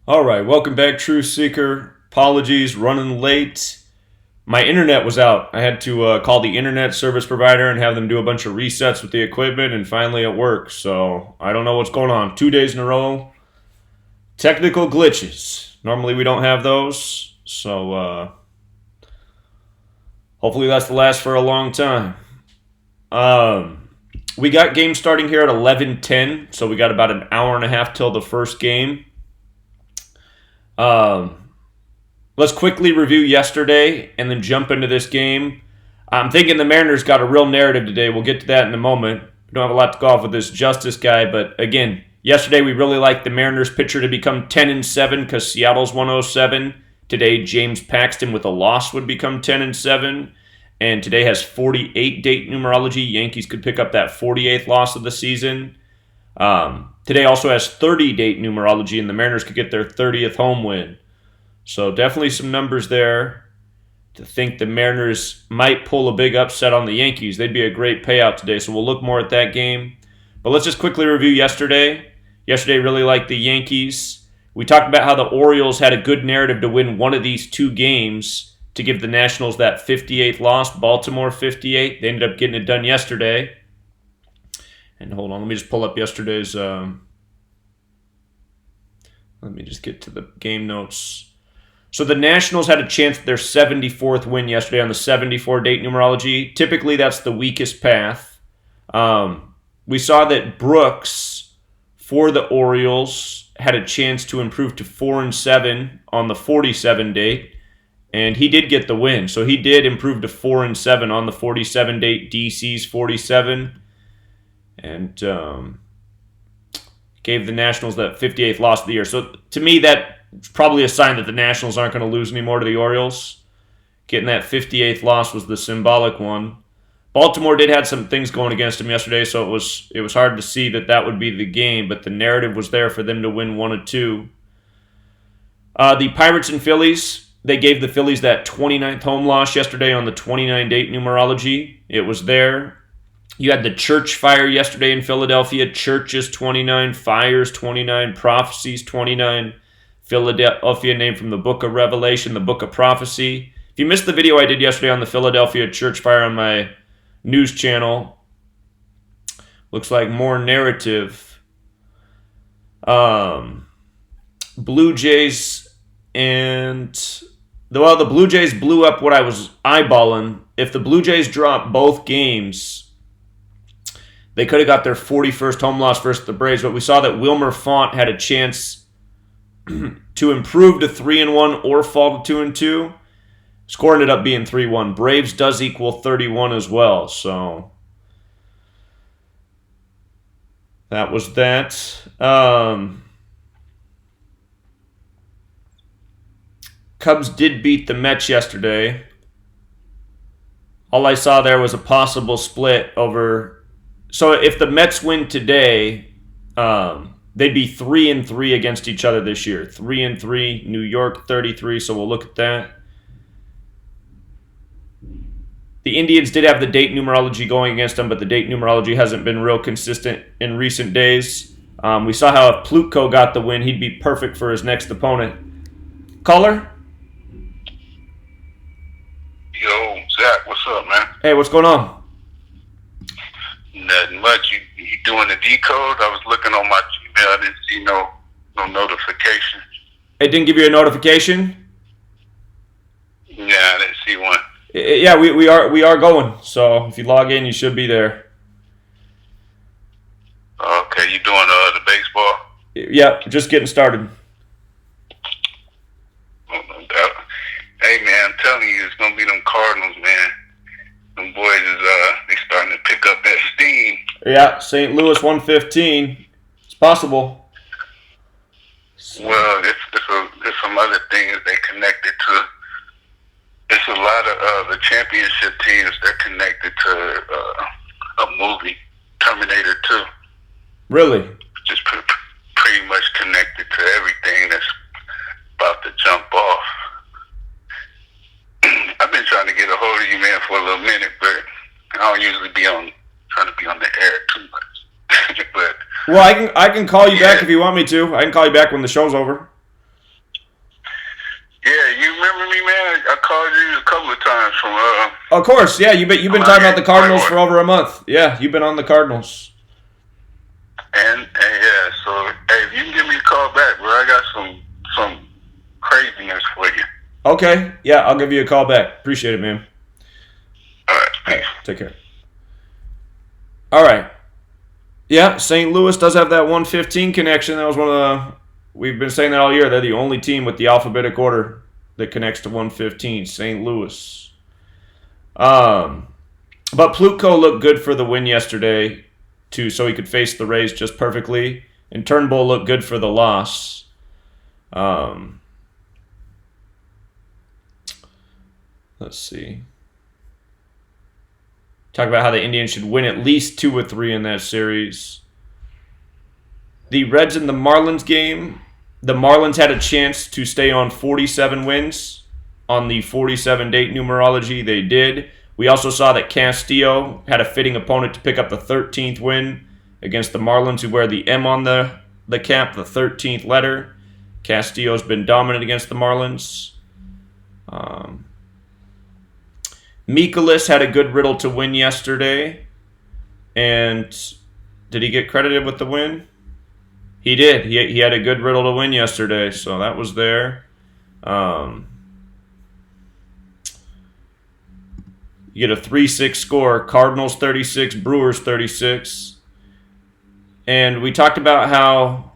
All right, welcome back, Truth Seeker. Apologies, running late. My internet was out. I had to call the internet service provider and have them do a bunch of resets with the equipment, and finally it worked. So I don't know what's going on. 2 days in a row. Technical glitches. Normally we don't have those, so hopefully that's the last for a long time. We got games starting here at 11:10, so we got about an hour and a half till the first game. Let's quickly review yesterday and then jump into this game. I'm thinking the Mariners got a real narrative today. We'll get to that in a moment. We don't have a lot to go off with this Justice guy, but again, yesterday we really liked the Mariners pitcher to become 10-7 because Seattle's 107. Today, James Paxton with a loss would become 10-7. And today has 48 date numerology. Yankees could pick up that 48th loss of the season. Today also has 30 date numerology, and the Mariners could get their 30th home win. So definitely some numbers there to think the Mariners might pull a big upset on the Yankees. They'd be a great payout today, so we'll look more at that game. But let's just quickly review yesterday. Yesterday really liked the Yankees. We talked about how the Orioles had a good narrative to win one of these two games to give the Nationals that 58th loss, Baltimore 58. They ended up getting it done yesterday. And hold on, let me just pull up yesterday's... let me just get to the game notes. So the Nationals had a chance at their 74th win yesterday on the 74 date numerology. Typically, that's the weakest path. We saw that Brooks, for the Orioles, had a chance to improve to 4-7 on the 47 date. And he did get the win. So he did improve to 4-7 on the 47 date, DC's 47. And gave the Nationals that 58th loss of the year. So to me, that's probably a sign that the Nationals aren't going to lose anymore to the Orioles. Getting that 58th loss was the symbolic one. Baltimore did have some things going against them yesterday, so it was hard to see that would be the game, but the narrative was there for them to win 1-2. The Pirates and Phillies, they gave the Phillies that 29th home loss yesterday on the 29 date numerology. It was there. You had the church fire yesterday in Philadelphia. Churches 29, fires 29, prophecies 29. Philadelphia named from the book of Revelation, the book of prophecy. If you missed the video I did yesterday on the Philadelphia church fire on my news channel, looks like more narrative. Blue Jays the Blue Jays blew up what I was eyeballing. If the Blue Jays drop both games, they could have got their 41st home loss versus the Braves, but we saw that Wilmer Font had a chance to improve to 3-1 or fall to 2-2. Score ended up being 3-1. Braves does equal 31 as well, so that was that. Cubs did beat the Mets yesterday. All I saw there was a possible split over... So if the Mets win today, they'd be 3-3 against each other this year. 3-3, New York 33, so we'll look at that. The Indians did have the date numerology going against them, but the date numerology hasn't been real consistent in recent days. We saw how if Plutko got the win, he'd be perfect for his next opponent. Caller? Yo, Zach, what's up, man? Hey, what's going on? Nothing much. You doing the decode? I was looking on my Gmail. I didn't see no notification. It didn't give you a notification? Yeah, I didn't see one. Yeah, we are going. So if you log in, you should be there. Okay, you doing the baseball? Yeah, just getting started. Oh, no doubt. Hey, man, I'm telling you, it's gonna be them Cardinals, man. Them boys is they starting to pick up that steam. Yeah, St. Louis 115. It's possible. Well, it's some other things they connected to. It's a lot of the championship teams. They're connected to a movie, Terminator 2. Really? Just pretty much connected to everything that's about to jump off. I've been trying to get a hold of you, man, for a little minute, but I don't usually trying to be on the air too much. But well, I can call you back if you want me to. I can call you back when the show's over. Yeah, you remember me, man? I called you a couple of times from Of course, yeah. You've been talking about the Cardinals for over a month. Yeah, you've been on the Cardinals. And yeah, so hey, if you can give me a call back, bro, I got some craziness for you. Okay, yeah, I'll give you a call back. Appreciate it, man. All right, All right, take care. All right. Yeah, St. Louis does have that 115 connection. That was one of the... We've been saying that all year. They're the only team with the alphabetic order that connects to 115, St. Louis. But Plutko looked good for the win yesterday, too, so he could face the Rays just perfectly. And Turnbull looked good for the loss. Let's see. Talk about how the Indians should win at least 2 or 3 in that series. The Reds and the Marlins game. The Marlins had a chance to stay on 47 wins on the 47 date numerology. They did. We also saw that Castillo had a fitting opponent to pick up the 13th win against the Marlins, who wear the M on the cap, the 13th letter. Castillo's been dominant against the Marlins. Mikolas had a good riddle to win yesterday. And did he get credited with the win? He did. He had a good riddle to win yesterday, so that was there. You get a 3-6 score. Cardinals 36, Brewers 36. And we talked about how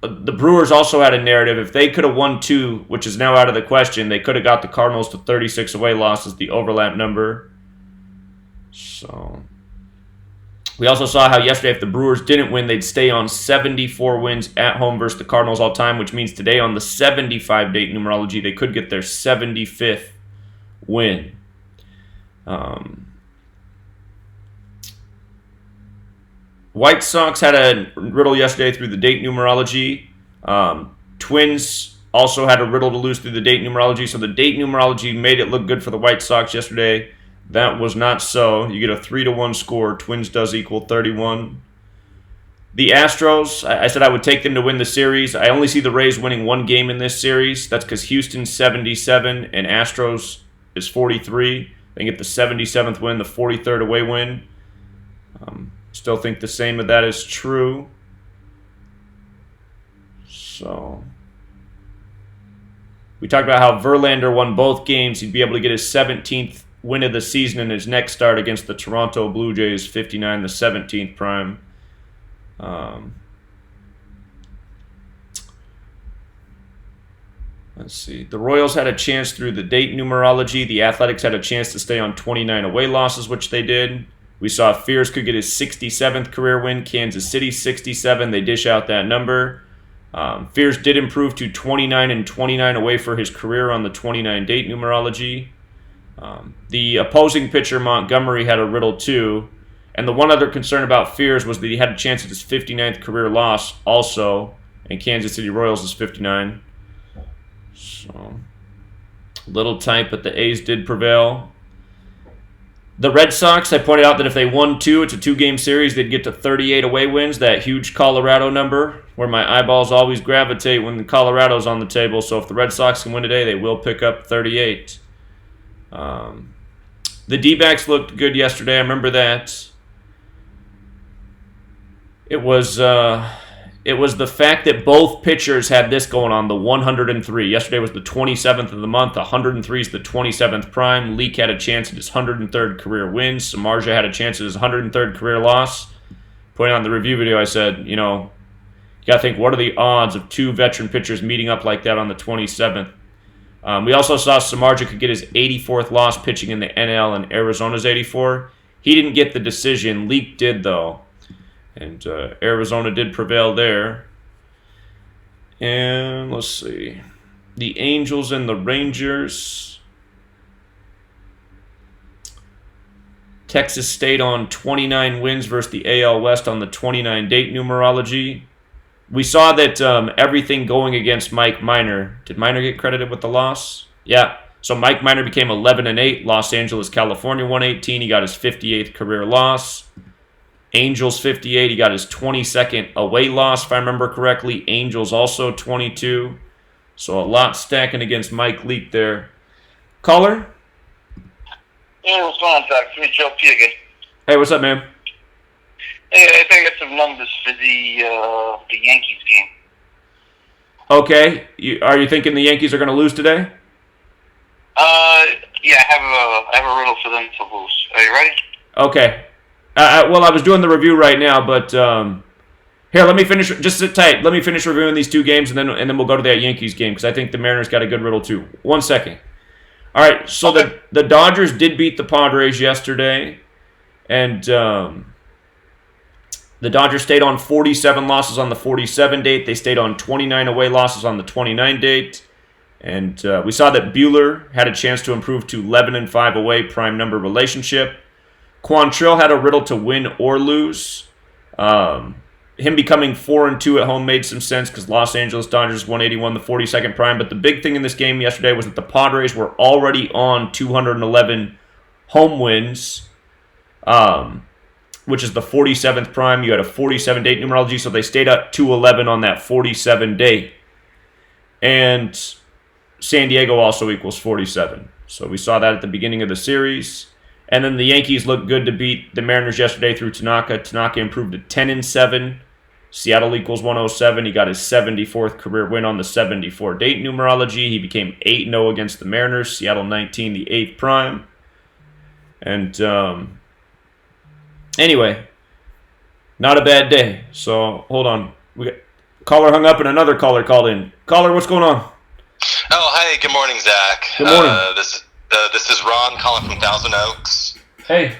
the Brewers also had a narrative. If they could have won 2, which is now out of the question, they could have got the Cardinals to 36 away losses, the overlap number. So we also saw how yesterday, if the Brewers didn't win, they'd stay on 74 wins at home versus the Cardinals all time, which means today on the 75 date numerology, they could get their 75th win. White Sox had a riddle yesterday through the date numerology. Twins also had a riddle to lose through the date numerology, so the date numerology made it look good for the White Sox yesterday. That was not so. You get a 3-1 score. Twins does equal 31. The Astros, I said I would take them to win the series. I only see the Rays winning 1 game in this series. That's because Houston's 77 and Astros is 43. They get the 77th win, the 43rd away win. Still think the same of that is true. So we talked about how Verlander won both games. He'd be able to get his 17th win of the season in his next start against the Toronto Blue Jays, 59, the 17th prime. Let's see. The Royals had a chance through the date numerology. The Athletics had a chance to stay on 29 away losses, which they did. We saw Fears could get his 67th career win. Kansas City 67. They dish out that number. Fears did improve to 29 and 29 away for his career on the 29 date numerology. The opposing pitcher, Montgomery, had a riddle too. And the one other concern about Fears was that he had a chance at his 59th career loss also. And Kansas City Royals is 59. So, a little tight, but the A's did prevail. The Red Sox, I pointed out that if they won 2, it's a 2-game series, they'd get to 38 away wins, that huge Colorado number, where my eyeballs always gravitate when Colorado's on the table. So if the Red Sox can win today, they will pick up 38. The D-backs looked good yesterday. I remember that. It was the fact that both pitchers had this going on, the 103. Yesterday was the 27th of the month. 103 is the 27th prime. Leak had a chance at his 103rd career win. Samardzija had a chance at his 103rd career loss. Pointing out in the review video, I said, you got to think, what are the odds of 2 veteran pitchers meeting up like that on the 27th? We also saw Samardzija could get his 84th loss pitching in the NL and Arizona's 84. He didn't get the decision. Leak did, though. And Arizona did prevail there. And let's see. The Angels and the Rangers. Texas stayed on 29 wins versus the AL West on the 29 date numerology. We saw that everything going against Mike Minor. Did Minor get credited with the loss? Yeah. So Mike Minor became 11-8. Los Angeles, California, 118. He got his 58th career loss. Angels 58, he got his 22nd away loss, if I remember correctly. Angels also 22. So a lot stacking against Mike Leake there. Caller? Hey, what's going on, Zach? It's me, Joe P again. Hey, what's up, man? Hey, I think I got some numbers for the Yankees game. Okay. Are you thinking the Yankees are going to lose today? Yeah, I have a riddle for them to lose. Are you ready? Okay. Well, I was doing the review right now, but here, let me finish. Just sit tight. Let me finish reviewing these two games, and then we'll go to that Yankees game because I think the Mariners got a good riddle too. 1 second. All right. So Okay. the Dodgers did beat the Padres yesterday, and the Dodgers stayed on 47 losses on the 47 date. They stayed on 29 away losses on the 29 date. And we saw that Buehler had a chance to improve to 11-5 away, prime number relationship. Quantrill had a riddle to win or lose. Him becoming 4-2 at home made some sense because Los Angeles Dodgers 181 the 42nd prime. But the big thing in this game yesterday was that the Padres were already on 211 home wins, which is the 47th prime. You had a 47 date numerology, so they stayed at 211 on that 47 date. And San Diego also equals 47. So we saw that at the beginning of the series. And then the Yankees looked good to beat the Mariners yesterday through Tanaka. Tanaka improved to 10-7. Seattle equals 107. He got his 74th career win on the 74 date numerology. He became 8-0 against the Mariners. Seattle 19, the 8th prime. And anyway, not a bad day. So hold on. We got caller hung up and another caller called in. Caller, what's going on? Oh, hey, good morning, Zach. Good morning. This is Ron calling from Thousand Oaks. Hey.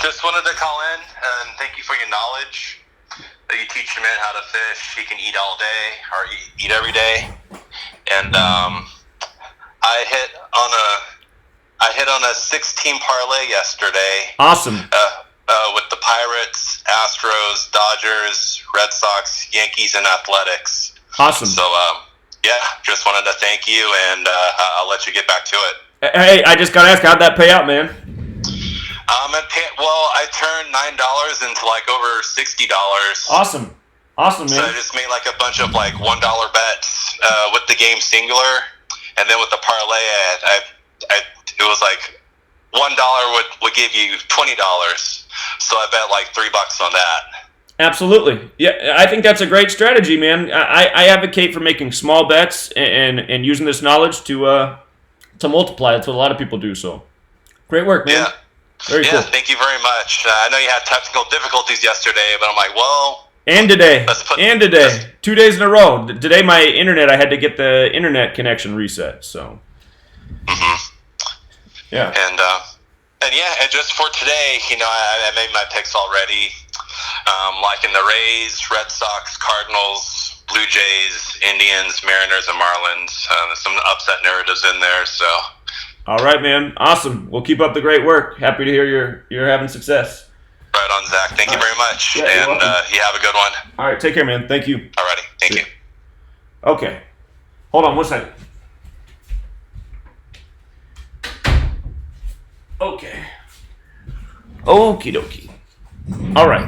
Just wanted to call in and thank you for your knowledge. That you teach a man how to fish. He can eat all day or eat every day. And I hit on a 6-team parlay yesterday. Awesome. With the Pirates, Astros, Dodgers, Red Sox, Yankees, and Athletics. Awesome. So, yeah, just wanted to thank you, and I'll let you get back to it. Hey, I just got to ask, how'd that pay out, man? I turned $9 into like over $60. Awesome, man. So I just made like a bunch of like $1 bets with the game singular, and then with the parlay, it was like $1 would give you $20. So I bet like $3 on that. Absolutely. Yeah, I think that's a great strategy, man. I advocate for making small bets and using this knowledge to multiply. That's what a lot of people do. So, great work, man. Yeah. Very cool. Thank you very much. I know you had technical difficulties yesterday, but I'm like, well. And today. 2 days in a row. Today, my internet, I had to get the internet connection reset. So. Mm-hmm. Yeah. And just for today, I made my picks already. Like in the Rays, Red Sox, Cardinals, Blue Jays, Indians, Mariners, and Marlins. Some upset narratives in there. So. All right, man. Awesome. We'll keep up the great work. Happy to hear you're having success. Right on, Zach. Thank you very much. Yeah, and you have a good one. All right. Take care, man. Thank you. Alrighty. Thank you. Okay. Hold on 1 second. Okay. Okie dokie. All right.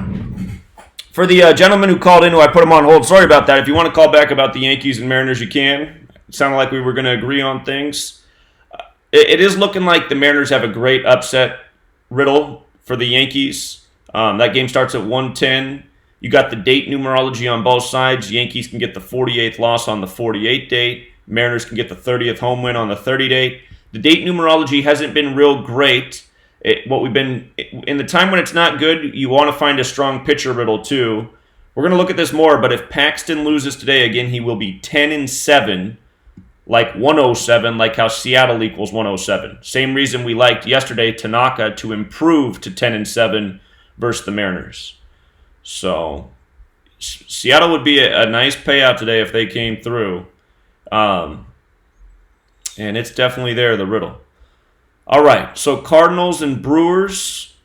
For the gentleman who called in, who I put him on hold, sorry about that. If you want to call back about the Yankees and Mariners, you can. It sounded like we were going to agree on things. It is looking like the Mariners have a great upset riddle for the Yankees. That game starts at 1:10. You got the date numerology on both sides. Yankees can get the 48th loss on the 48 date. Mariners can get the 30th home win on the 30 date. The date numerology hasn't been real great. In the time when it's not good, you want to find a strong pitcher riddle too. We're going to look at this more, but if Paxton loses today, again, he will be 10-7, like 107, like how Seattle equals 107. Same reason we liked yesterday Tanaka to improve to 10-7 versus the Mariners. So Seattle would be a nice payout today if they came through. And it's definitely there, the riddle. All right, so Cardinals and Brewers.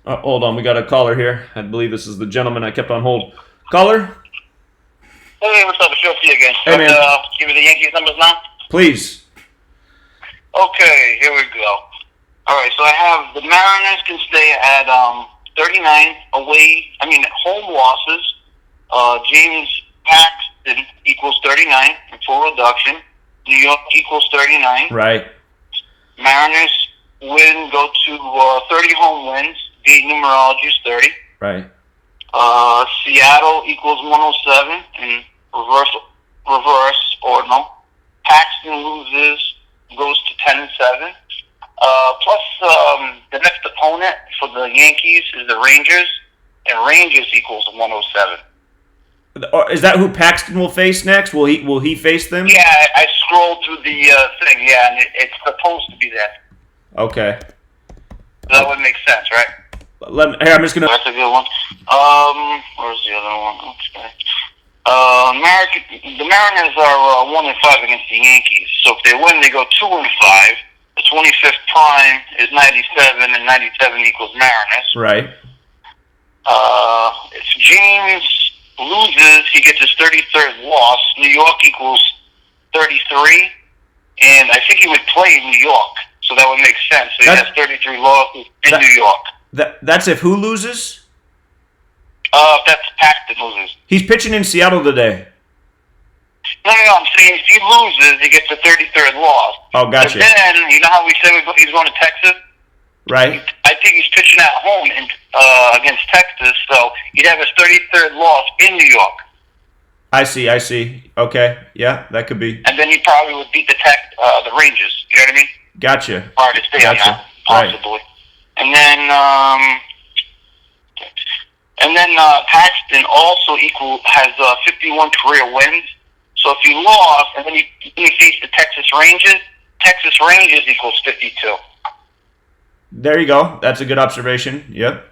Hold on, we got a caller here. I believe this is the gentleman I kept on hold. Caller? Hey, what's up? It's Joe P again. Hey, man. Give me the Yankees numbers now? Please. Okay, here we go. All right, so I have the Mariners can stay at 39 home losses. James Paxton equals 39 in full reduction. New York equals 39. Right. Mariners go to 30 home wins. Date numerology is 30. Right. Seattle equals 107 in reverse ordinal. Paxton loses, goes to 10-7. Plus, the next opponent for the Yankees is the Rangers, and Rangers equals 107. Is that who Paxton will face next? Will he face them? Yeah, I scrolled through the thing, yeah, and it's supposed to be that. Okay. That would make sense, right? I'm just gonna. That's a good one. Where's the other one? Okay. The Mariners are 1-5 against the Yankees. So if they win, they go 2-5. The 25th prime is 97, and 97 equals Mariners. Right. If James loses, he gets his 33rd loss. New York equals 33, and I think he would play in New York, so that would make sense. So he has 33 losses in New York. That's if who loses? That's Paxton loses. He's pitching in Seattle today. No, I'm saying if he loses, he gets the 33rd loss. Oh, gotcha. But then, you know how we said he's going to Texas? Right. I think he's pitching at home against Texas, so he'd have his 33rd loss in New York. I see. Okay. Yeah, that could be. And then he probably would beat the Rangers. You know what I mean? Gotcha. Hard to stay on that, possibly. Right. And then Paxton also has 51 career wins. So if he lost, and then he faced the Texas Rangers equals 52. There you go. That's a good observation. Yep.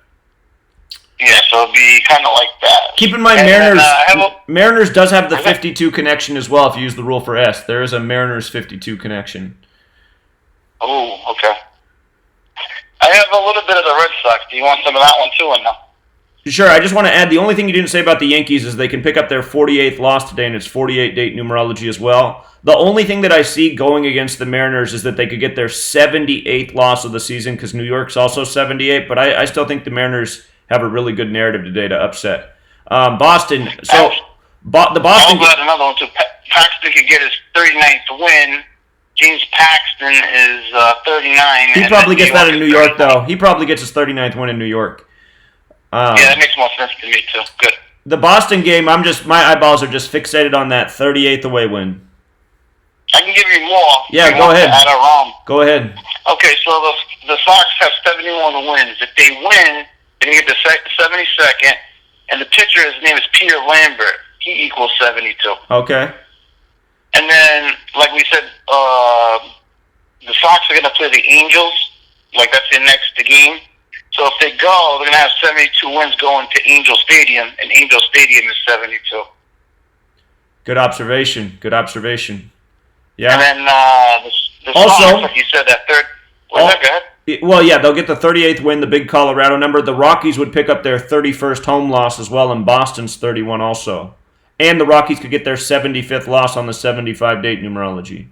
Yeah, so it'd be kind of like that. Keep in mind, Mariners does have the 52 connection as well if you use the rule for S. There is a Mariners 52 connection. Oh, okay. I have a little bit of the Red Sox. Do you want some of that one too or no? Sure, I just want to add, the only thing you didn't say about the Yankees is they can pick up their 48th loss today, and it's 48-date numerology as well. The only thing that I see going against the Mariners is that they could get their 78th loss of the season, because New York's also 78, but I still think the Mariners have a really good narrative today to upset. Boston, so the Boston... I'll add another one too. Paxton could get his 39th win. James Paxton is 39. He probably gets that in New York, though. He probably gets his 39th win in New York. Yeah, that makes more sense to me too. Good. The Boston game, my eyeballs are just fixated on that 38th away win. I can give you more. Yeah, go ahead. Go ahead. Okay, so the Sox have 71 wins. If they win, they can get the 72nd, and the pitcher, his name is Peter Lambert. He equals 72. Okay. And then, like we said, the Sox are going to play the Angels. Like that's their next game. So if they go, they're going to have 72 wins going to Angel Stadium, and Angel Stadium is 72. Good observation. Yeah. And then the also, Sox, like you said, that third. Go ahead. Well, yeah, they'll get the 38th win, the big Colorado number. The Rockies would pick up their 31st home loss as well, and Boston's 31 also. And the Rockies could get their 75th loss on the 75-date numerology.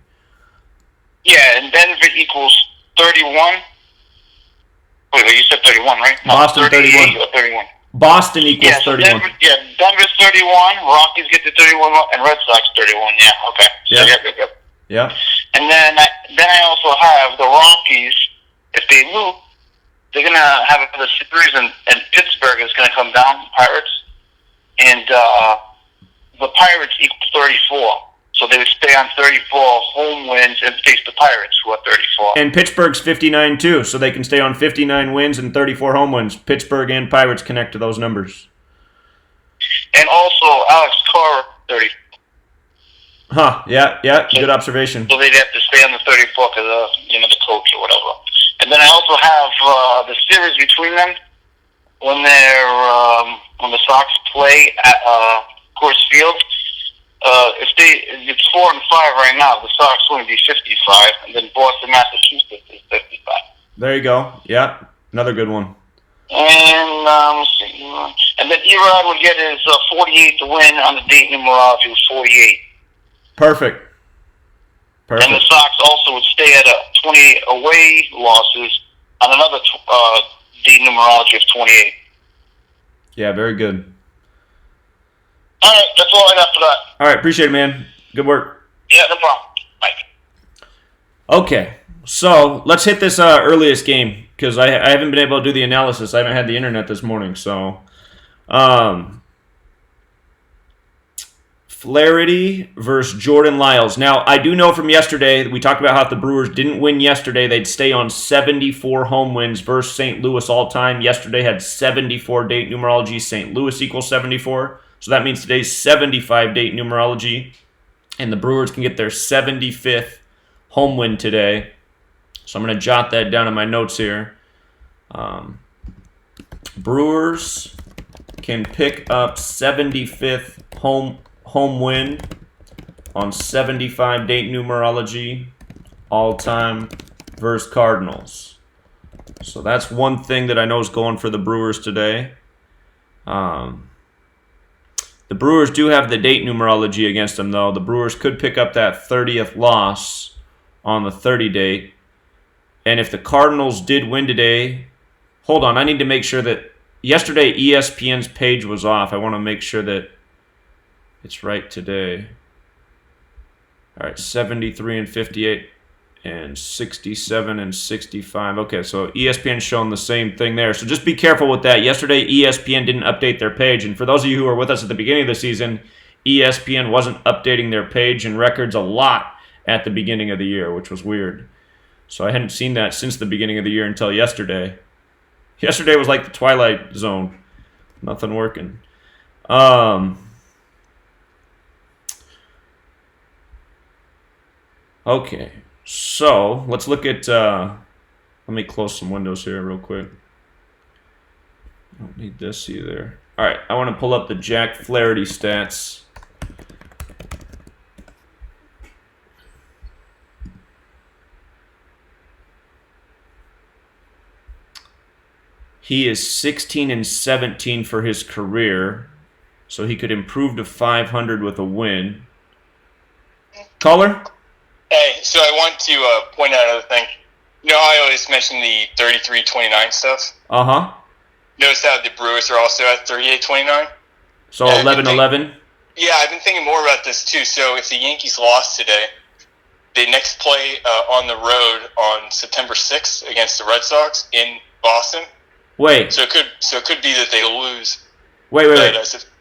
Yeah, and Denver equals 31. Wait, you said 31, right? No, Boston 31. Or 31. Boston equals 31. Denver's 31, Rockies get to 31, and Red Sox 31. Yeah, okay. Yeah. So, Yeah. And then I also have the Rockies. If they lose, they're going to have another series, and Pittsburgh is going to come down, Pirates. And the Pirates equals 34. So they would stay on 34 home wins and face the Pirates, who are 34. And Pittsburgh's 59 too, so they can stay on 59 wins and 34 home wins. Pittsburgh and Pirates connect to those numbers. And also Alex Cora, 30. Huh, yeah, good observation. So they'd have to stay on the 34 because of, the coach or whatever. And then I also have the series between them when when the Sox play at Coors Field. It's 4-5 right now. The Sox win be 55, and then Boston, Massachusetts is 55. There you go. Yeah, another good one. And let's see. And then Erod would get his 48th win on the date numerology, 48. Perfect. And the Sox also would stay at 28 away losses on another date numerology of 28. Yeah, very good. All right, that's all I got for that. All right, appreciate it, man. Good work. Yeah, no problem. Bye. Okay, so let's hit this earliest game because I haven't been able to do the analysis. I haven't had the internet this morning, so Flaherty versus Jordan Lyles. Now, I do know from yesterday, we talked about how if the Brewers didn't win yesterday, they'd stay on 74 home wins versus St. Louis all time. Yesterday had 74 date numerology. St. Louis equals 74. So that means today's 75 date numerology. And the Brewers can get their 75th home win today. So I'm going to jot that down in my notes here. Brewers can pick up 75th home win on 75 date numerology all time versus Cardinals. So that's one thing that I know is going for the Brewers today. The Brewers do have the date numerology against them, though. The Brewers could pick up that 30th loss on the 30 date. And if the Cardinals did win today, hold on, I need to make sure that yesterday ESPN's page was off. I want to make sure that it's right today. All right, 73 and 58 and 67 and 65. Okay, so ESPN's showing the same thing there. So just be careful with that. Yesterday, ESPN didn't update their page. And for those of you who were with us at the beginning of the season, ESPN wasn't updating their page and records a lot at the beginning of the year, which was weird. So I hadn't seen that since the beginning of the year until yesterday. Yesterday was like the Twilight Zone. Nothing working. Okay, so let's look at, let me close some windows here real quick. I don't need this either. All right, I want to pull up the Jack Flaherty stats. He is 16 and 17 for his career, so he could improve to 500 with a win. Caller? Hey, so I want to point out another thing. You know, I always mention the 33-29 stuff. Uh-huh. Notice how the Brewers are also at 38-29. So 11-11? Yeah, I've been thinking more about this too. So if the Yankees lost today, they next play on the road on September 6th against the Red Sox in Boston. Wait. So it could be that they lose. Wait.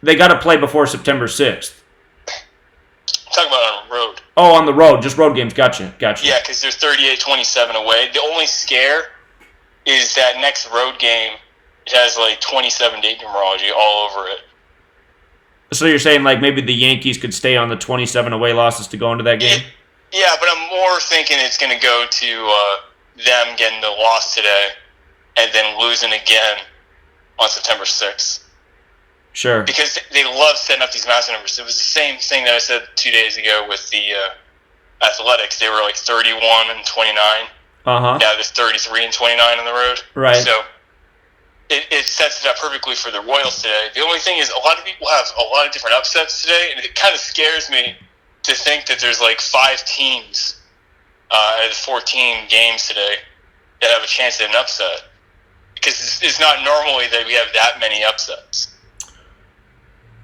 They got to play before September 6th. I'm talking about on the road. Oh, on the road. Just road games. Gotcha. Yeah, because they're 38-27 away. The only scare is that next road game, it has like 27 date numerology all over it. So you're saying like maybe the Yankees could stay on the 27 away losses to go into that game? Yeah, but I'm more thinking it's going to go to them getting the loss today and then losing again on September 6th. Sure. Because they love setting up these massive numbers. It was the same thing that I said 2 days ago with the Athletics. They were like 31 and 29. Uh-huh. Now there's 33 and 29 on the road. Right. So it sets it up perfectly for the Royals today. The only thing is a lot of people have a lot of different upsets today, and it kind of scares me to think that there's like 5 teams out of 14 games today that have a chance at an upset. Because it's not normally that we have that many upsets.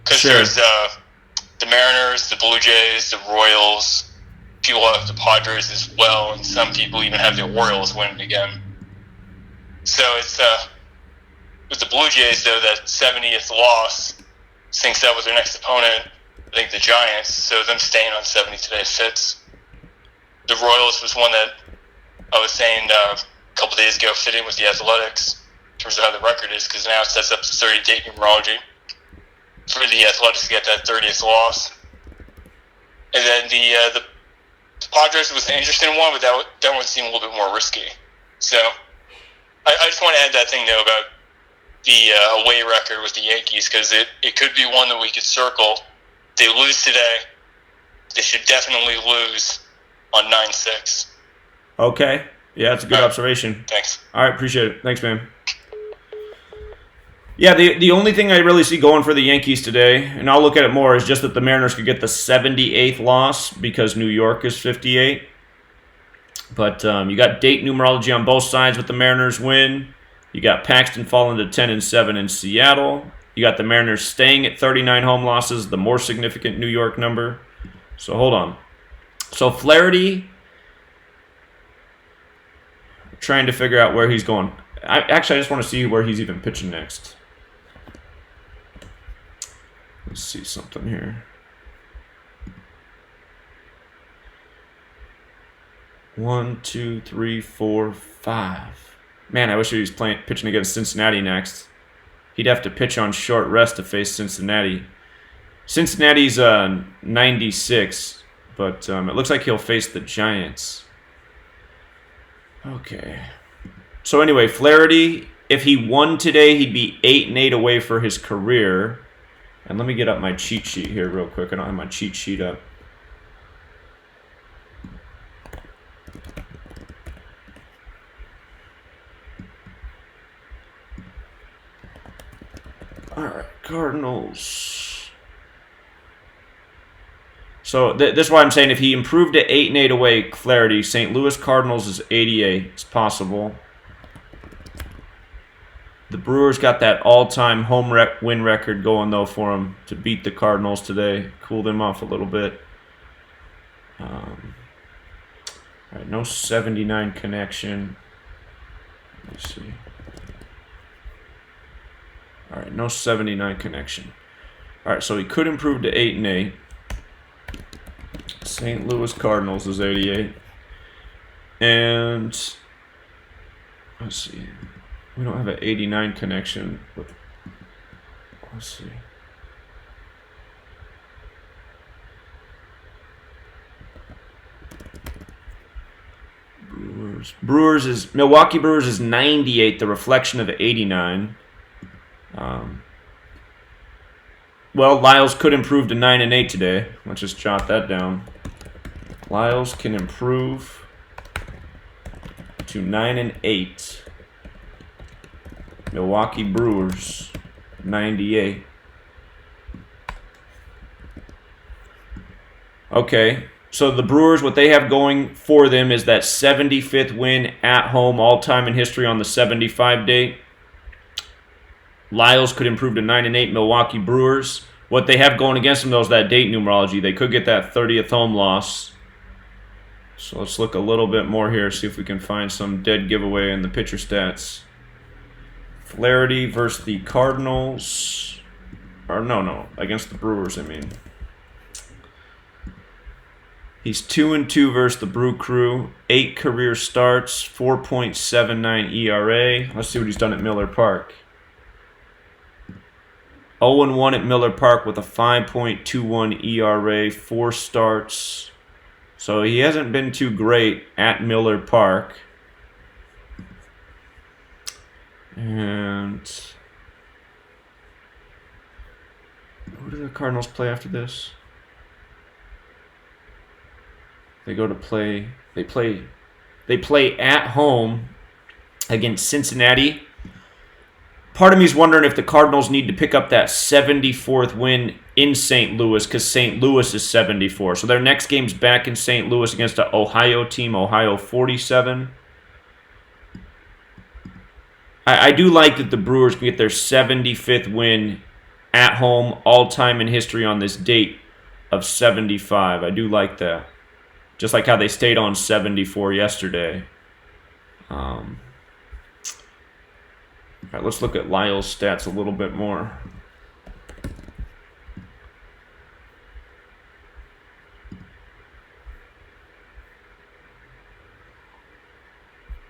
Because there's the Mariners, the Blue Jays, the Royals, people have the Padres as well, and some people even have the Orioles winning again. So it's with the Blue Jays, though, that 70th loss syncs up with their next opponent, I think the Giants, so them staying on 70 today fits. The Royals was one that I was saying a couple days ago fit in with the Athletics in terms of how the record is, because now it sets up the 30-date numerology for the Athletics to get that 30th loss. And then the Padres was an interesting one, but that one seemed a little bit more risky. So I just want to add that thing, though, about the away record with the Yankees, because it could be one that we could circle. If they lose today, they should definitely lose on 9-6. Okay. Yeah, that's a good observation. Thanks. All right, appreciate it. Thanks, man. Yeah, the only thing I really see going for the Yankees today, and I'll look at it more, is just that the Mariners could get the 78th loss because New York is 58. But you got date numerology on both sides with the Mariners win. You got Paxton falling to 10-7 in Seattle. You got the Mariners staying at 39 home losses, the more significant New York number. So hold on. So Flaherty, trying to figure out where he's going. I just want to see where he's even pitching next. Let's see something here. 1, 2, 3, 4, 5. Man, I wish he was pitching against Cincinnati next. He'd have to pitch on short rest to face Cincinnati. Cincinnati's 96, but it looks like he'll face the Giants. Okay. So anyway, Flaherty, if he won today, he'd be 8-8 away for his career. And let me get up my cheat sheet here real quick. I don't have my cheat sheet up. All right, Cardinals. So this is why I'm saying if he improved to 8-8 away, Flaherty, St. Louis Cardinals is 88. It's possible. The Brewers got that all-time home win record going, though, for them to beat the Cardinals today. Cool them off a little bit. All right, no 79 connection. Let me see. All right, no 79 connection. All right, so he could improve to 8-8. St. Louis Cardinals is 88. And let's see. We don't have an 89 connection. But let's see. Milwaukee Brewers is 98, the reflection of 89. Well, Lyles could improve to 9-8 today. Let's just jot that down. Lyles can improve to 9-8. Milwaukee Brewers, 98. Okay, so the Brewers, what they have going for them is that 75th win at home, all-time in history on the 75 date. Lyles could improve to 9-8. Milwaukee Brewers. What they have going against them, though, is that date numerology. They could get that 30th home loss. So let's look a little bit more here, see if we can find some dead giveaway in the pitcher stats. Flaherty versus the Cardinals. Or no, against the Brewers, I mean. He's 2-2 versus the Brew Crew. 8 career starts, 4.79 ERA. Let's see what he's done at Miller Park. 0-1 at Miller Park with a 5.21 ERA, 4 starts. So he hasn't been too great at Miller Park. And who do the Cardinals play after this? They go to play. They play at home against Cincinnati. Part of me is wondering if the Cardinals need to pick up that 74th win in St. Louis because St. Louis is 74. So their next game's back in St. Louis against an Ohio team, Ohio 47. I do like that the Brewers can get their 75th win at home, all-time in history on this date of 75. I do like that. Just like how they stayed on 74 yesterday. All right, let's look at Lyle's stats a little bit more.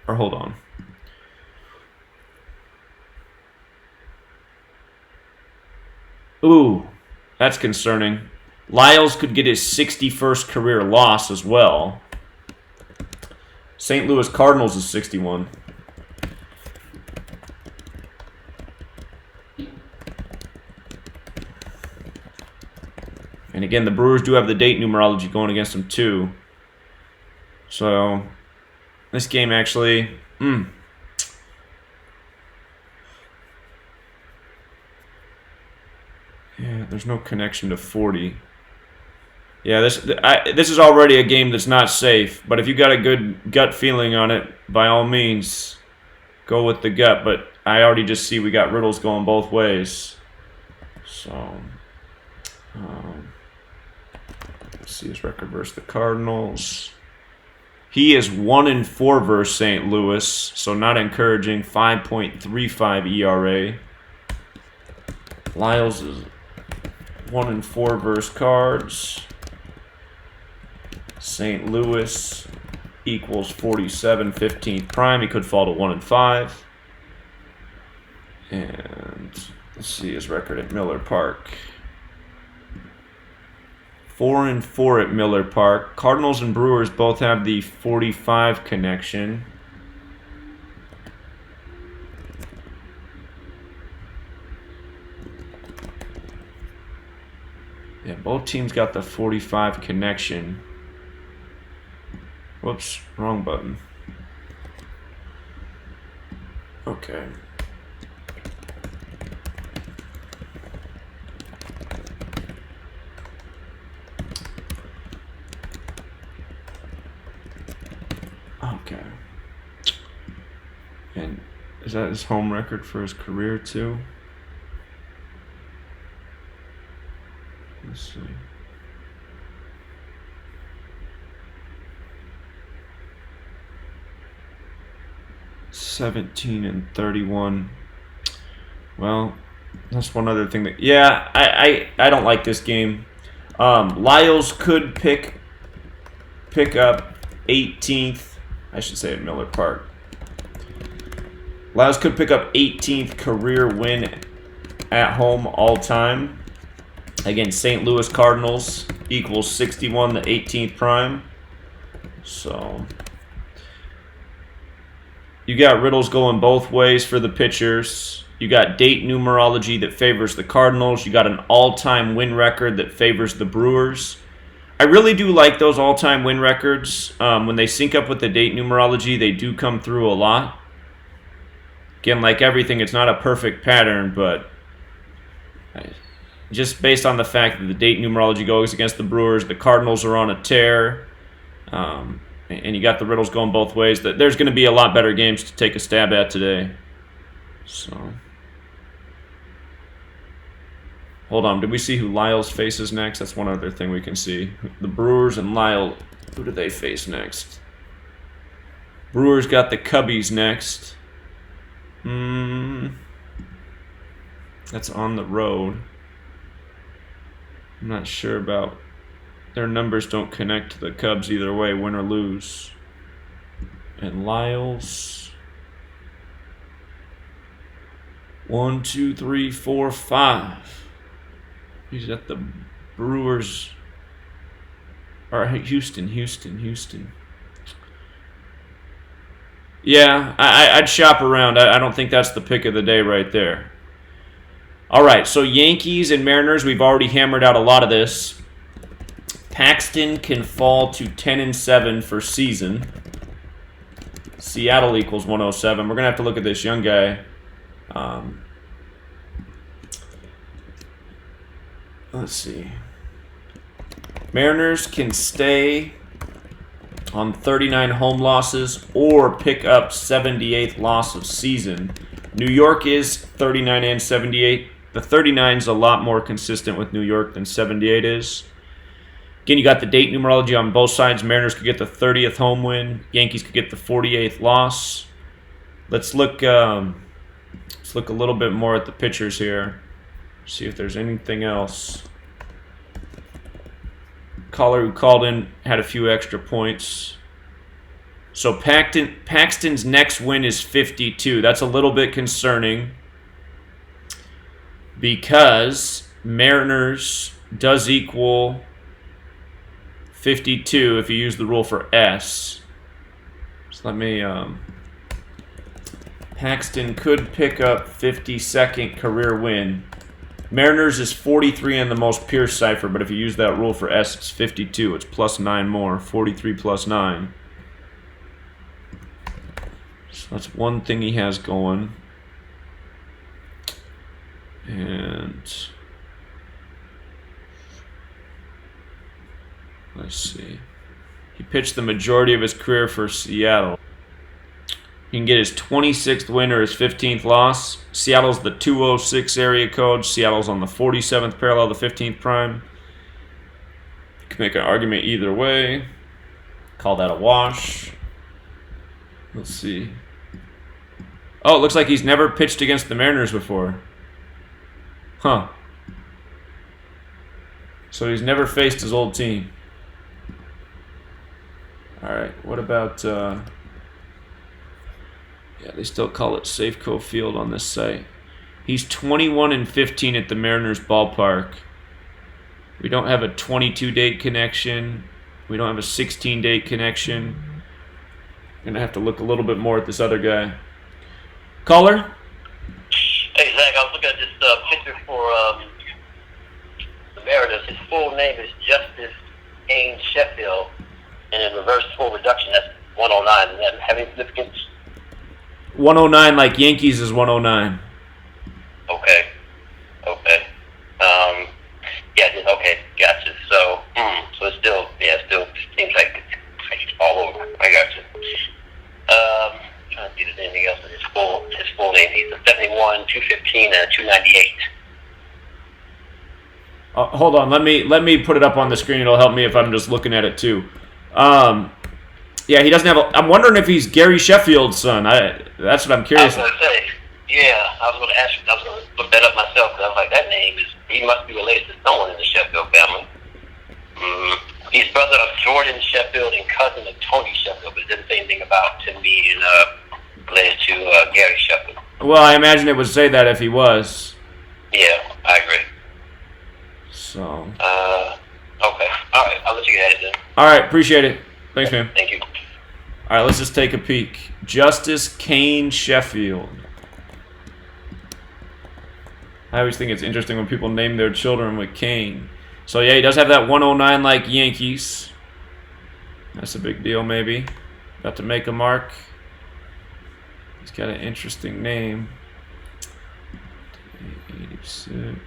Or hold on. Ooh, that's concerning. Lyles could get his 61st career loss as well. St. Louis Cardinals is 61. And again, the Brewers do have the date numerology going against them too. So, this game actually... Yeah, there's no connection to 40. Yeah, this is already a game that's not safe. But if you got a good gut feeling on it, by all means, go with the gut. But I already just see we got riddles going both ways. So, let's see his record versus the Cardinals. He is 1-4 versus St. Louis, so not encouraging. 5.35 ERA. Lyles is 1-4 versus Cards. St. Louis equals 47, 15th prime. He could fall to 1-5. And let's see his record at Miller Park. 4-4 at Miller Park. Cardinals and Brewers both have the 45 connection. Yeah, both teams got the 45 connection. Whoops, wrong button. Okay. Okay. And is that his home record for his career too? Let's see. (17-31). Well, that's one other thing that. Yeah, I don't like this game. Lyles could pick up 18th. I should say at Miller Park. Lyles could pick up 18th career win at home all time against St. Louis Cardinals equals 61, the 18th prime. So you got riddles going both ways for the pitchers. You got date numerology that favors the Cardinals. You got an all-time win record that favors the Brewers. I really do like those all-time win records. When they sync up with the date numerology, they do come through a lot. Again, like everything, it's not a perfect pattern, but just based on the fact that the date numerology goes against the Brewers, the Cardinals are on a tear, and you got the riddles going both ways, that there's going to be a lot better games to take a stab at today. So, hold on. Did we see who Lyles faces next? That's one other thing we can see. The Brewers and Lyles, who do they face next? Brewers got the Cubbies next. That's on the road. I'm not sure about. Their numbers don't connect to the Cubs either way, win or lose. And Lyles. 1, 2, 3, 4, 5. He's at the Brewers. Or Houston. Yeah, I'd shop around. I don't think that's the pick of the day right there. All right, so Yankees and Mariners, we've already hammered out a lot of this. Paxton can fall to 10-7 for season. Seattle equals 107. We're going to have to look at this young guy. Let's see. Mariners can stay on 39 home losses or pick up 78th loss of season. New York is 39 and 78. The 39 is a lot more consistent with New York than 78 is. Again, you got the date numerology on both sides. Mariners could get the 30th home win. Yankees could get the 48th loss. Let's look a little bit more at the pitchers here. See if there's anything else. Caller who called in had a few extra points. So Paxton's next win is 52. That's a little bit concerning because Mariners does equal 52 if you use the rule for S. So let me... Paxton could pick up 52nd career win. Mariners is 43 in the most pure cipher, but if you use that rule for S, it's 52. It's plus 9 more. 43 plus 9. So that's one thing he has going. And let's see. He pitched the majority of his career for Seattle. He can get his 26th win or his 15th loss. Seattle's the 206 area code. Seattle's on the 47th parallel, the 15th prime. You can make an argument either way. Call that a wash. Let's see. Oh, it looks like he's never pitched against the Mariners before. Huh. So he's never faced his old team. Alright, what about... yeah, they still call it Safeco Field on this site. He's 21-15 at the Mariners ballpark. We don't have a 22-date connection. We don't have a 16-date connection. I'm going to have to look a little bit more at this other guy. Caller? Hey, Zach, I was looking at this picture for the Mariners. His full name is Justice Kane Sheffield, and in reverse full reduction, that's 109. Does that have any significance? 109 like Yankees is 109. Okay. Yeah, okay, gotcha. So it's still, still seems like it's all over. I gotcha. Trying to see if there's anything else in his full name. He's a 71, 215, and 298. Hold on, let me put it up on the screen. It'll help me if I'm just looking at it too. Yeah, he doesn't have I'm wondering if he's Gary Sheffield's son. That's what I'm curious. I was going to say, I was going to ask. I was going to look that up myself because I was like, that name he must be related to someone in the Sheffield family. He's brother of Jordan Sheffield and cousin of Tony Sheffield, but it didn't say anything about Tim being related to Gary Sheffield. Well, I imagine it would say that if he was. Yeah, I agree. So. Okay. All right. I'll let you get it then. All right. Appreciate it. Thanks, man. Thank you. All right. Let's just take a peek. Justice Kane Sheffield. I always think it's interesting when people name their children with Kane. So, yeah, he does have that 109 like Yankees. That's a big deal, maybe. About to make a mark. He's got an interesting name. 86.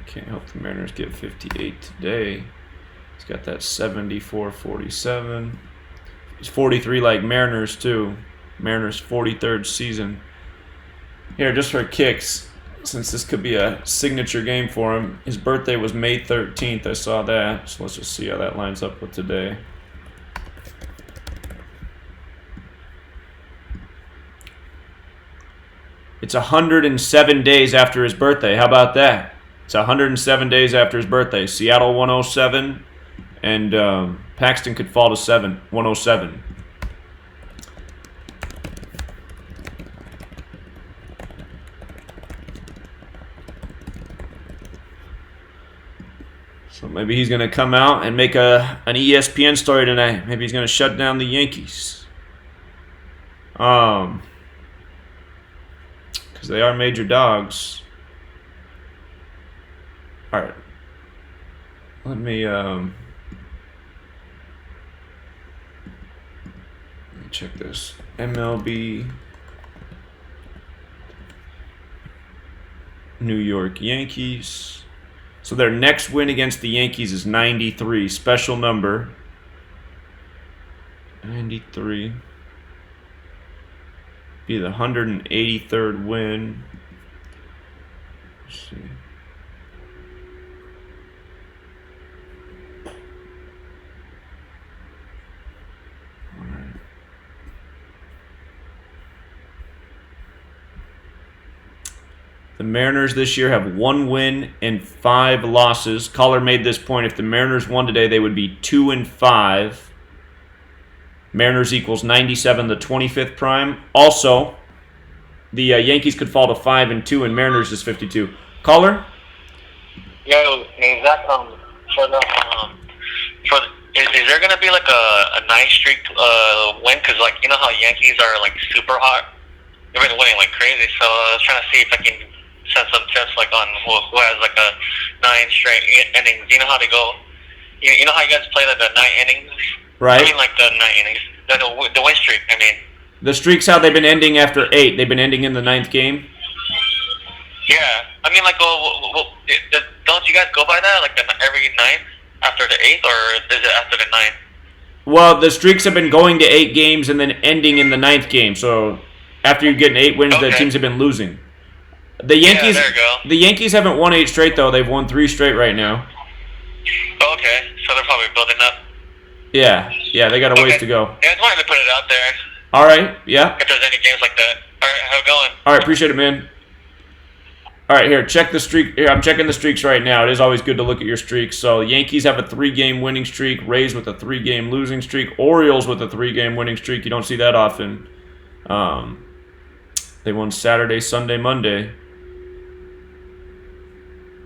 Can't help the Mariners get 58 today. He's got that 74-47. He's 43 like Mariners, too. Mariners' 43rd season. Here, just for kicks, since this could be a signature game for him, his birthday was May 13th. I saw that. So let's just see how that lines up with today. It's 107 days after his birthday. How about that? It's 107 days after his birthday. Seattle 107, and Paxton could fall to 107. So maybe he's going to come out and make an ESPN story tonight. Maybe he's going to shut down the Yankees. Because they are major dogs. All right. Let me check this. MLB New York Yankees. So their next win against the Yankees is 93. Special number. 93. Be the 183rd win. Let's see. The Mariners this year have 1 win and 5 losses. Caller made this point. If the Mariners won today, they would be 2-5. Mariners equals 97, the 25th prime. Also, the Yankees could fall to 5-2, and Mariners is 52. Caller? Yo, exactly. Is there gonna be like a 9 streak win? Cause like you know how Yankees are like super hot. They've been winning like crazy. So I was trying to see if I can send some tips like on who has like a 9 straight innings. You know how they go. You know how you guys play like the 9 innings. Right. I mean like the 9 innings. The win streak. I mean. The streaks, how they've been ending after 8. They've been ending in the 9th game. Yeah, I mean like don't you guys go by that like every 9th after the 8th, or is it after the 9th? Well, the streaks have been going to 8 games and then ending in the 9th game. So after you get 8 wins, the teams have been losing. The Yankees, there you go. The Yankees haven't won 8 straight though. They've won 3 straight right now. Okay, so they're probably building up. Yeah, they got a ways to go. Yeah, I just wanted to put it out there. All right, yeah. If there's any games like that. All right, how's it going? All right, appreciate it, man. All right, here, check the streak. Here, I'm checking the streaks right now. It is always good to look at your streaks. So Yankees have a 3-game winning streak. Rays with a 3-game losing streak. Orioles with a 3-game winning streak. You don't see that often. They won Saturday, Sunday, Monday.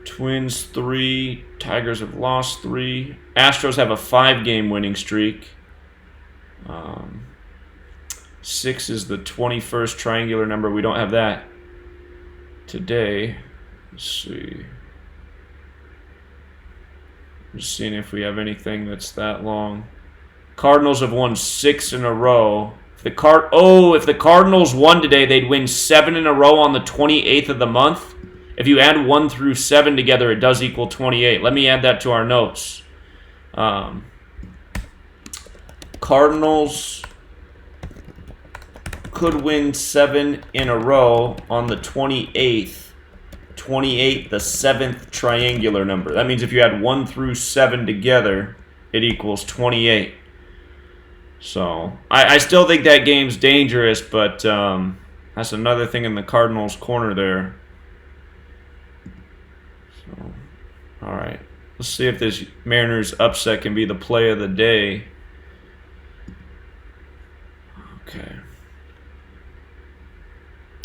Twins 3. Tigers have lost 3. Astros have a 5-game winning streak. 6 is the 21st triangular number. We don't have that today. Let's see. Just seeing if we have anything that's that long. Cardinals have won 6 in a row. If the Cardinals won today, they'd win 7 in a row on the 28th of the month. If you add 1 through 7 together, it does equal 28. Let me add that to our notes. Cardinals could win 7 in a row on the 28th. 28, the 7th triangular number. That means if you add 1 through 7 together, it equals 28. So, I still think that game's dangerous, but that's another thing in the Cardinals' corner there. So, all right. Let's see if this Mariners upset can be the play of the day. Okay.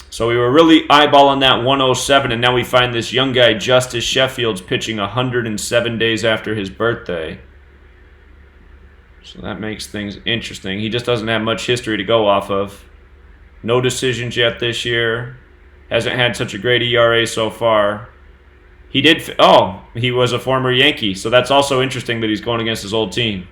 So we were really eyeballing that 107, and now we find this young guy, Justice Sheffield's pitching 107 days after his birthday. So that makes things interesting. He just doesn't have much history to go off of. No decisions yet this year. Hasn't had such a great ERA so far. He was a former Yankee, so that's also interesting that he's going against his old team.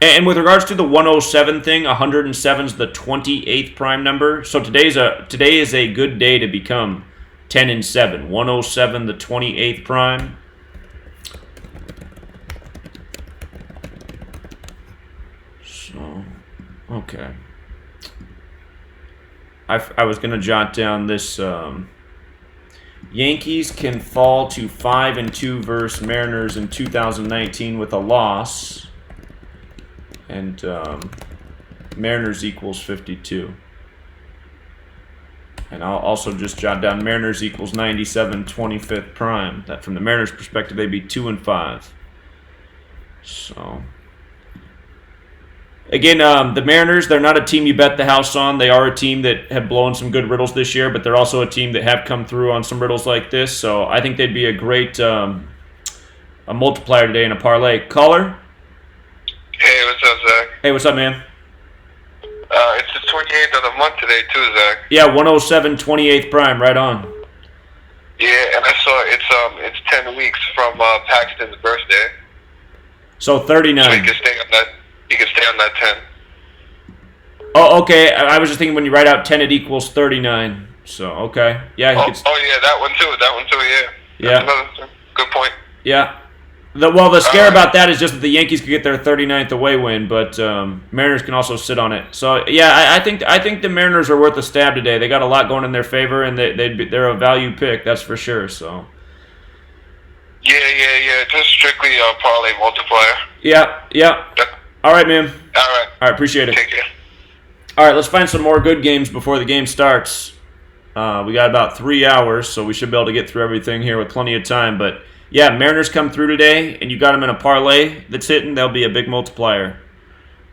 And with regards to the 107 thing, 107 is the 28th prime number. So today is a good day to become 10-7. 107, the 28th prime. So, okay. I was going to jot down this. Yankees can fall to 5-2 versus Mariners in 2019 with a loss. And Mariners equals 52. And I'll also just jot down Mariners equals 97, 25th prime. That from the Mariners' perspective, they'd be 2-5. So, again, the Mariners, they're not a team you bet the house on. They are a team that have blown some good riddles this year, but they're also a team that have come through on some riddles like this. So I think they'd be a great a multiplier today in a parlay. Caller? Hey, what's up, Zach? Hey, what's up, man? It's the 28th of the month today, too, Zach. Yeah, 107, 28th prime, right on. Yeah, and I saw it's 10 weeks from Paxton's birthday. So 39. So you can stay on that. You can stay on that 10. Oh, okay. I was just thinking when you write out 10, it equals 39. So, okay. Yeah. Yeah, that one too. Yeah. Yeah. That's another good point. Yeah. The scare about that is just that the Yankees could get their 39th away win, but Mariners can also sit on it. So, yeah, I think the Mariners are worth a stab today. They got a lot going in their favor, and they're a value pick, that's for sure. So. Yeah. Just strictly parlay multiplier. Yeah. All right, man. All right, appreciate it. Take care. All right, let's find some more good games before the game starts. We got about 3 hours, so we should be able to get through everything here with plenty of time. But, yeah, Mariners come through today, and you got them in a parlay that's hitting, that'll be a big multiplier.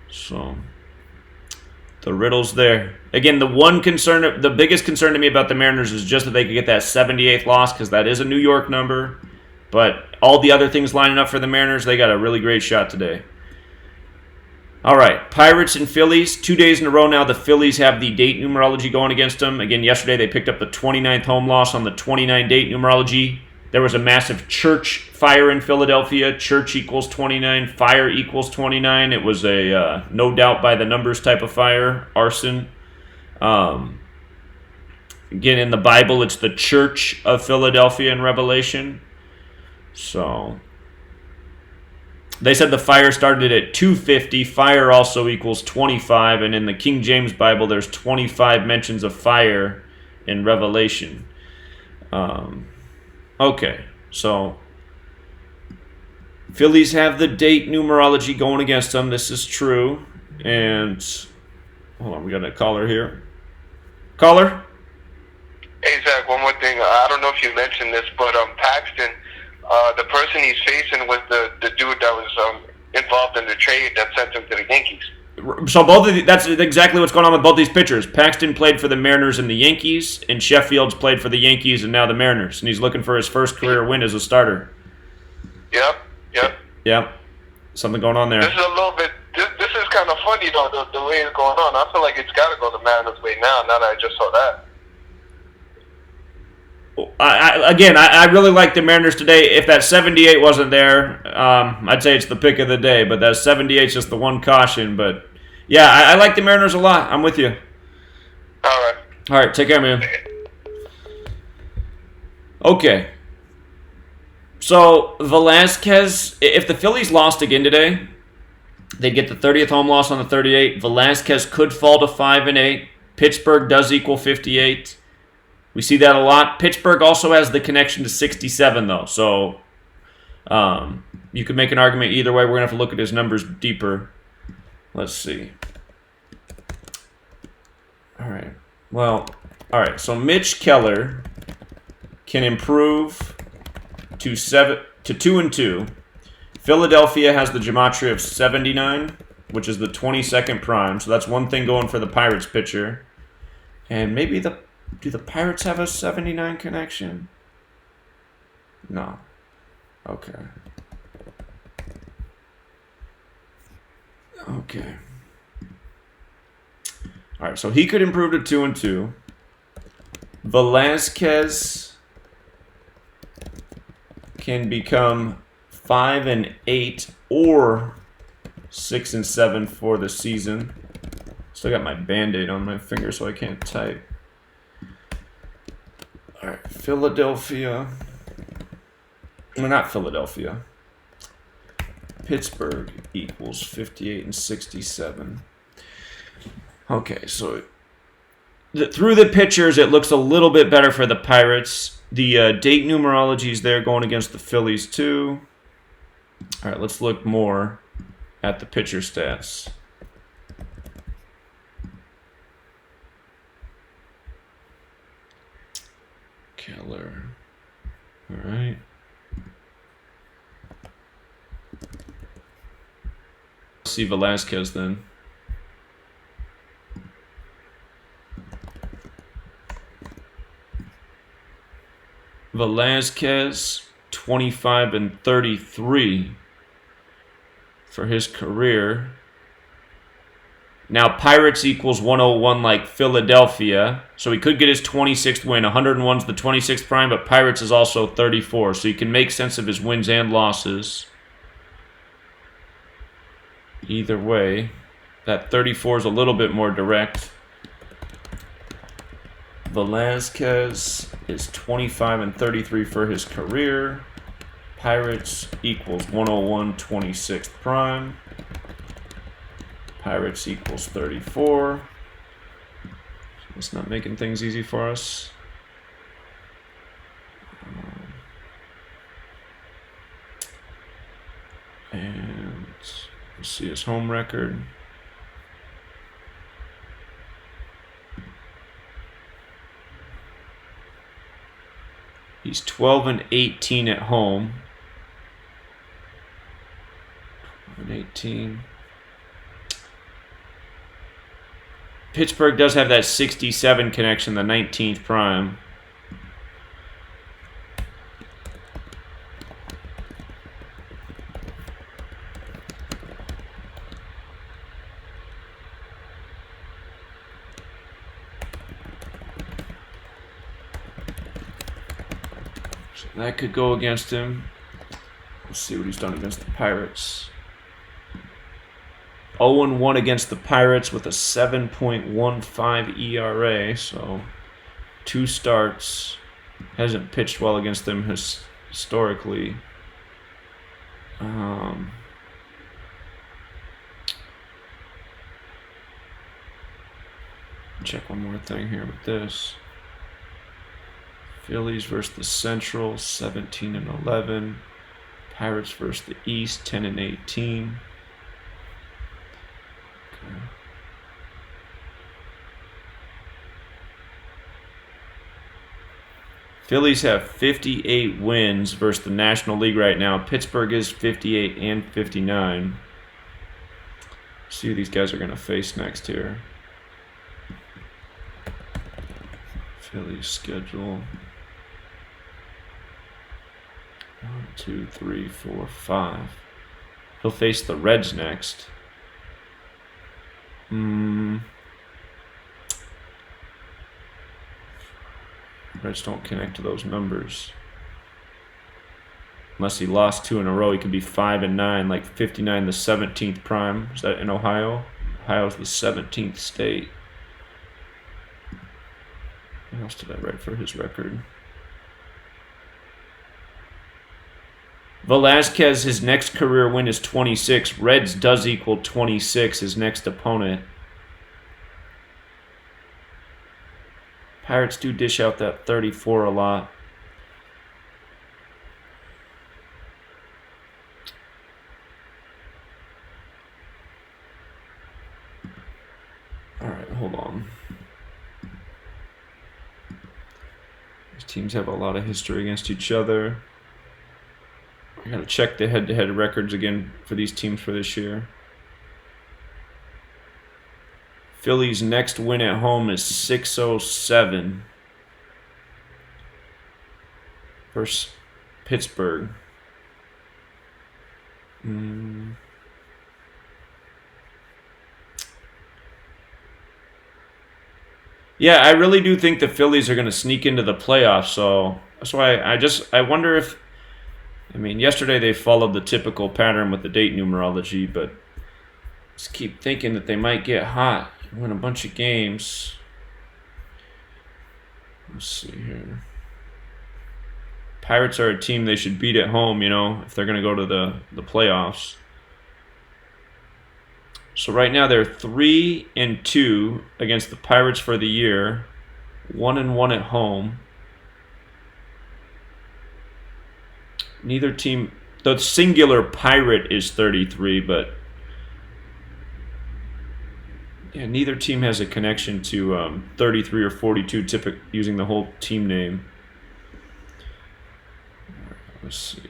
So, the riddle's there. Again, the biggest concern to me about the Mariners is just that they could get that 78th loss, because that is a New York number. But all the other things lining up for the Mariners, they got a really great shot today. All right, Pirates and Phillies. 2 days in a row now, the Phillies have the date numerology going against them. Again, yesterday they picked up the 29th home loss on the 29 date numerology. There was a massive church fire in Philadelphia. Church equals 29, fire equals 29. It was a no doubt by the numbers type of fire, arson. Again, in the Bible, it's the Church of Philadelphia in Revelation. So, They said the fire started at 250. Fire also equals 25. And in the King James Bible, there's 25 mentions of fire in Revelation. Okay, so Phillies have the date numerology going against them. This is true. And hold on, we got a caller here. Caller? Hey, Zach, one more thing. I don't know if you mentioned this, but Paxton, the person he's facing was the dude that was involved in the trade that sent him to the Yankees. So that's exactly what's going on with both these pitchers. Paxton played for the Mariners and the Yankees, and Sheffield's played for the Yankees and now the Mariners. And he's looking for his first career win as a starter. Yep. Something going on there. This is a little bit. This is kind of funny though, the way it's going on. I feel like it's got to go the Mariners' way now. Now that I just saw that. I really like the Mariners today. If that 78 wasn't there, I'd say it's the pick of the day. But that 78 is just the one caution. But yeah, I like the Mariners a lot. I'm with you. All right, take care, man. Okay. So Velasquez, if the Phillies lost again today, they'd get the 30th home loss on the 38. Velasquez could fall to 5-8. Pittsburgh does equal 58. We see that a lot. Pittsburgh also has the connection to 67, though. So you could make an argument either way. We're going to have to look at his numbers deeper. Let's see. All right. So Mitch Keller can improve to 2-2. Philadelphia has the Gematria of 79, which is the 22nd prime. So that's one thing going for the Pirates pitcher. And maybe do the Pirates have a 79 connection? No. Okay. All right, so he could improve to 2-2. Velasquez can become 5-8 or 6-7 for the season. Still got my Band-Aid on my finger, so I can't type. All right, Philadelphia. Well, not Philadelphia. Pittsburgh equals 58 and 67. Okay, so through the pitchers, it looks a little bit better for the Pirates. The date numerology is there going against the Phillies, too. All right, let's look more at the pitcher stats. Keller. All right. Let's see Velasquez then. Velasquez, 25 and 33 for his career. Now, Pirates equals 101 like Philadelphia. So he could get his 26th win. 101 is the 26th prime, but Pirates is also 34. So you can make sense of his wins and losses. Either way, that 34 is a little bit more direct. Velasquez is 25 and 33 for his career. Pirates equals 101, 26th prime. Pirates equals 34. It's not making things easy for us. And let's see his home record. He's 12 and 18 at home. 12 and 18. Pittsburgh does have that 67 connection, the 19th prime. So that could go against him. Let's see what he's done against the Pirates. 0-1 against the Pirates with a 7.15 ERA, so 2 starts. Hasn't pitched well against them historically. check one more thing here with this. Phillies versus the Central, 17-11. Pirates versus the East, 10-18. Okay. Phillies have 58 wins versus the National League right now. Pittsburgh is 58 and 59. See who these guys are going to face next here. Phillies schedule. 1, 2, 3, 4, 5. He'll face the Reds next. Reds don't connect to those numbers. Unless he lost 2 in a row, he could be 5-9, like 59, the 17th prime. Is that in Ohio? Ohio's the 17th state. What else did I write for his record? Velasquez, his next career win is 26. Reds does equal 26, his next opponent. Pirates do dish out that 34 a lot. All right, hold on. These teams have a lot of history against each other. I gotta check the head-to-head records again for these teams for this year. Phillies' next win at home is 6-07 versus Pittsburgh. Yeah, I really do think the Phillies are going to sneak into the playoffs, so that's why I wonder if, I mean, yesterday they followed the typical pattern with the date numerology, but just keep thinking that they might get hot. Win a bunch of games. Let's see here. Pirates are a team they should beat at home, you know, if they're going to go to the playoffs. So right now they're 3-2 against the Pirates for the year. 1-1 at home. Neither team, the singular Pirate is 33, but yeah, neither team has a connection to 33 or 42, using the whole team name. All right, let's see.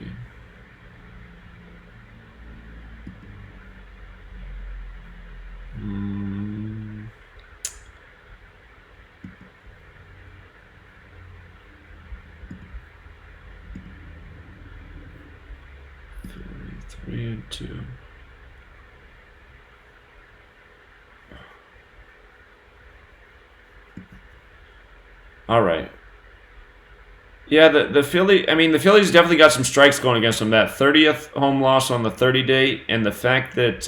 Three and 2. All right. Yeah, the Phillies definitely got some strikes going against them. That 30th home loss on the 30 date, and the fact that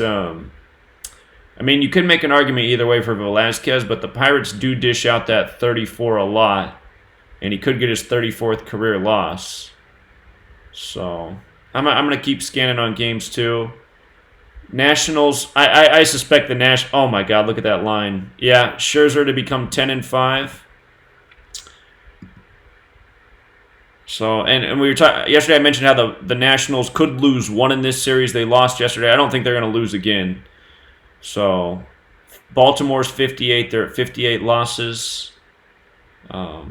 you could make an argument either way for Velasquez, but the Pirates do dish out that 34 a lot, and he could get his 34th career loss. So I'm gonna keep scanning on games too. Nationals, I suspect the oh my God, look at that line. Yeah, Scherzer to become 10-5. So, and we were talking yesterday. I mentioned how the Nationals could lose one in this series. They lost yesterday. I don't think they're going to lose again. So, Baltimore's 58. They're at 58 losses. I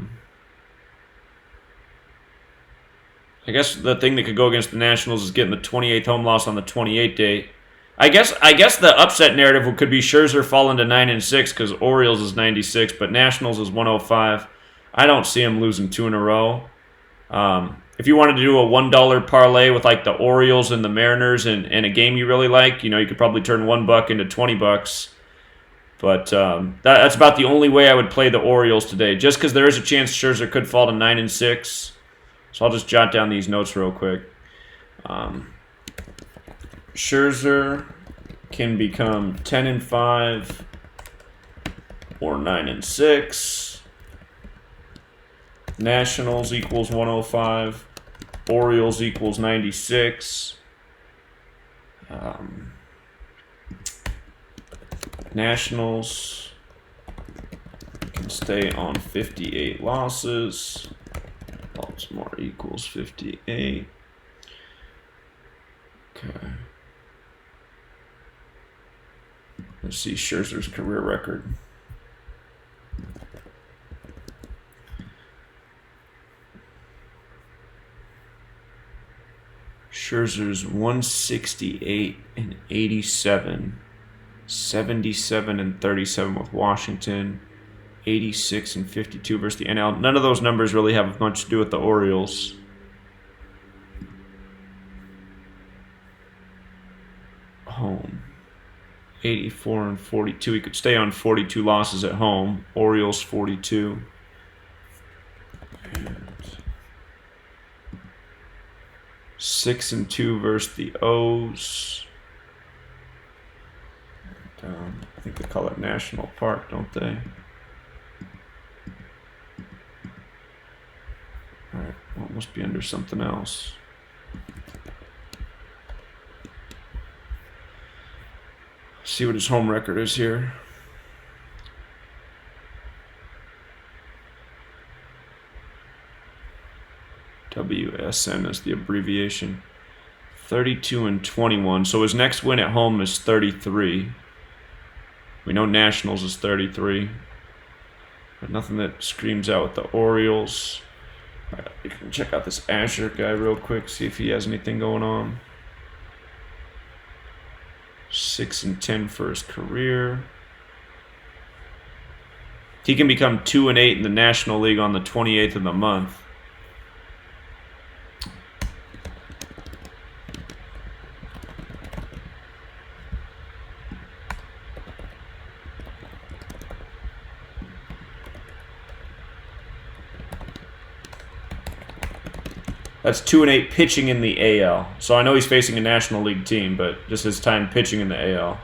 guess the thing that could go against the Nationals is getting the 28th home loss on the 28th date. I guess the upset narrative could be Scherzer falling to 9-6 because Orioles is 96, but Nationals is 105. I don't see them losing 2 in a row. If you wanted to do a $1 parlay with like the Orioles and the Mariners and a game you really like, you could probably turn $1 into $20. But that's about the only way I would play the Orioles today, just because there is a chance Scherzer could fall to 9-6. So I'll just jot down these notes real quick. Scherzer can become 10-5 or 9-6. Nationals equals 105. Orioles equals 96. Nationals and stay on 58 losses. Baltimore equals 58. Okay. Let's see Scherzer's career record. Scherzer's 168 and 87, 77 and 37 with Washington, 86 and 52 versus the NL. None of those numbers really have much to do with the Orioles. Home. 84 and 42. He could stay on 42 losses at home. Orioles 42. And 6 and 2 versus the O's. And, I think they call it National Park, don't they? Alright, well, it must be under something else. See what his home record is here. WSN is the abbreviation. 32 and 21. So his next win at home is 33. We know Nationals is 33. But nothing that screams out with the Orioles. All right, we can check out this Asher guy real quick, see if he has anything going on. 6 and 10 for his career. He can become 2 and 8 in the National League on the 28th of the month. That's 2 and 8 pitching in the AL. So I know he's facing a National League team, but just his time pitching in the AL.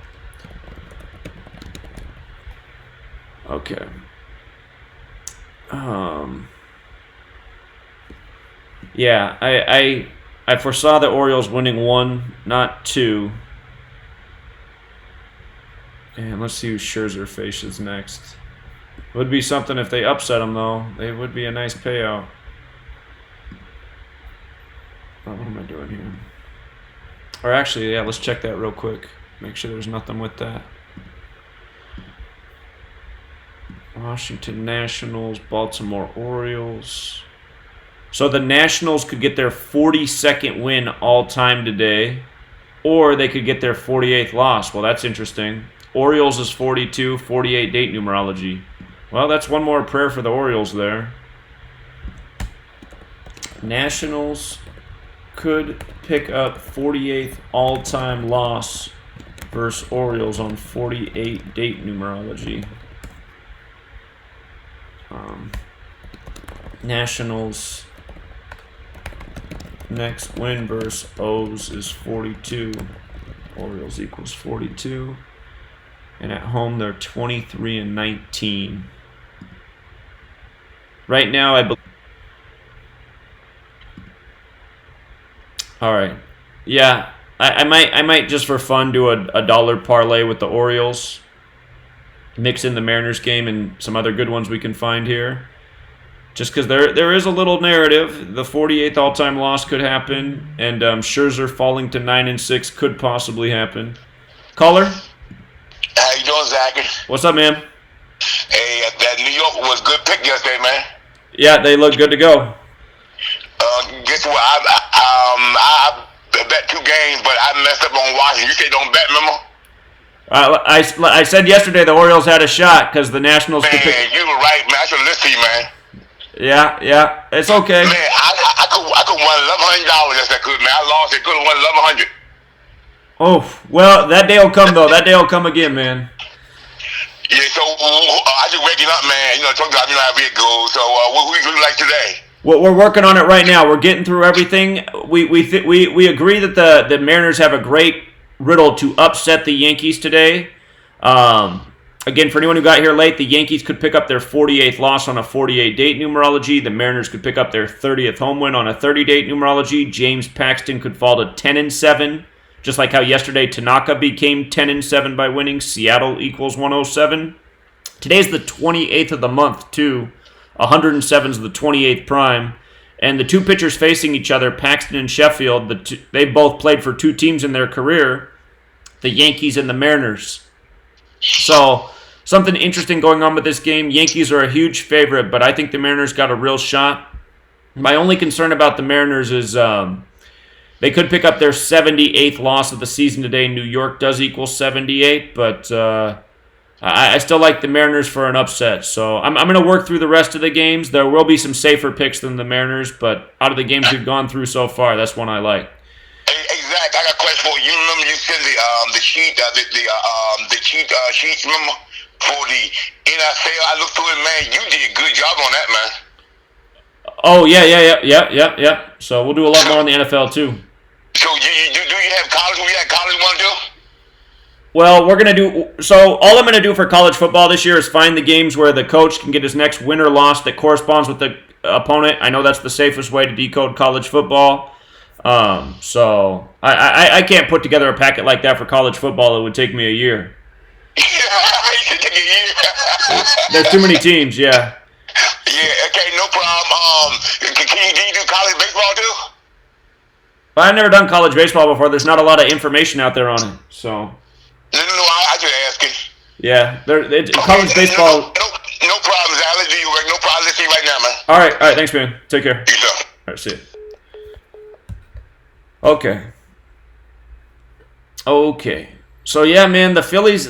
Okay. Yeah, I foresaw the Orioles winning 1, not 2. And let's see who Scherzer faces next. Would be something if they upset him, though. They would be a nice payout. Oh, what am I doing here? Or actually, yeah, let's check that real quick. Make sure there's nothing with that. Washington Nationals, Baltimore Orioles. So the Nationals could get their 42nd win all time today, or they could get their 48th loss. Well, that's interesting. Orioles is 42, 48 date numerology. Well, that's one more prayer for the Orioles there. Nationals could pick up 48th all-time loss versus Orioles on 48 date numerology. Nationals next win versus O's is 42. Orioles equals 42. And at home they're 23 and 19. Right now I believe. All right, yeah, I might just for fun do a dollar parlay with the Orioles, mix in the Mariners game and some other good ones we can find here. Just because there is a little narrative, the 48th all-time loss could happen, and Scherzer falling to 9 and 6 could possibly happen. Caller, How you doing, Zach? what's up, man? Hey, that New York was a good pick yesterday, man. Yeah, they look good to go. Guess what? I bet 2 games, but I messed up on Washington. You say don't bet, remember? I said yesterday the Orioles had a shot because the Nationals could pick. Man, you were right, man. I should listen to you, man. Yeah, it's okay. Man, I could won $1,100 just that good, man. I lost it. Could have won $1,100. Oh, well, that day will come, though. That day will come again, man. Yeah, so I just waking up, man. You know, talking about how it goes. So who you like today? Well, we're working on it right now. We're getting through everything. We agree that the Mariners have a great riddle to upset the Yankees today. Again, for anyone who got here late, the Yankees could pick up their 48th loss on a 48-date numerology. The Mariners could pick up their 30th home win on a 30-date numerology. James Paxton could fall to 10 and 7, just like how yesterday Tanaka became 10 and 7 by winning. Seattle equals 107. Today's the 28th of the month, too. 107 is the 28th prime. And the two pitchers facing each other, Paxton and Sheffield, they both played for two teams in their career, the Yankees and the Mariners. So, something interesting going on with this game. Yankees are a huge favorite, but I think the Mariners got a real shot. My only concern about the Mariners is they could pick up their 78th loss of the season today. New York does equal 78, but I still like the Mariners for an upset. So I'm going to work through the rest of the games. There will be some safer picks than the Mariners, but out of the games we've gone through so far, that's one I like. Hey, Zach, I got a question for you. You remember you sent the sheet, sheets, remember, for the NFL? I looked through it, man. You did a good job on that, man. Oh, yeah. So we'll do a lot more on the NFL, too. So do you have college? We had college want to do? Well, we're going to do... So all I'm going to do for college football this year is find the games where the coach can get his next win or loss that corresponds with the opponent. I know that's the safest way to decode college football. So I can't put together a packet like that for college football. It would take me a year. It should take a year. There's too many teams, yeah. Yeah, okay, no problem. Can you do college baseball too? But I've never done college baseball before. There's not a lot of information out there on it, so... No, I just asking. Yeah, college baseball... No problem, Zach. Let's do your work. No problem. Let's see you right now, man. All right, thanks, man. Take care. You too. All right, see you. Okay. So yeah, man, the Phillies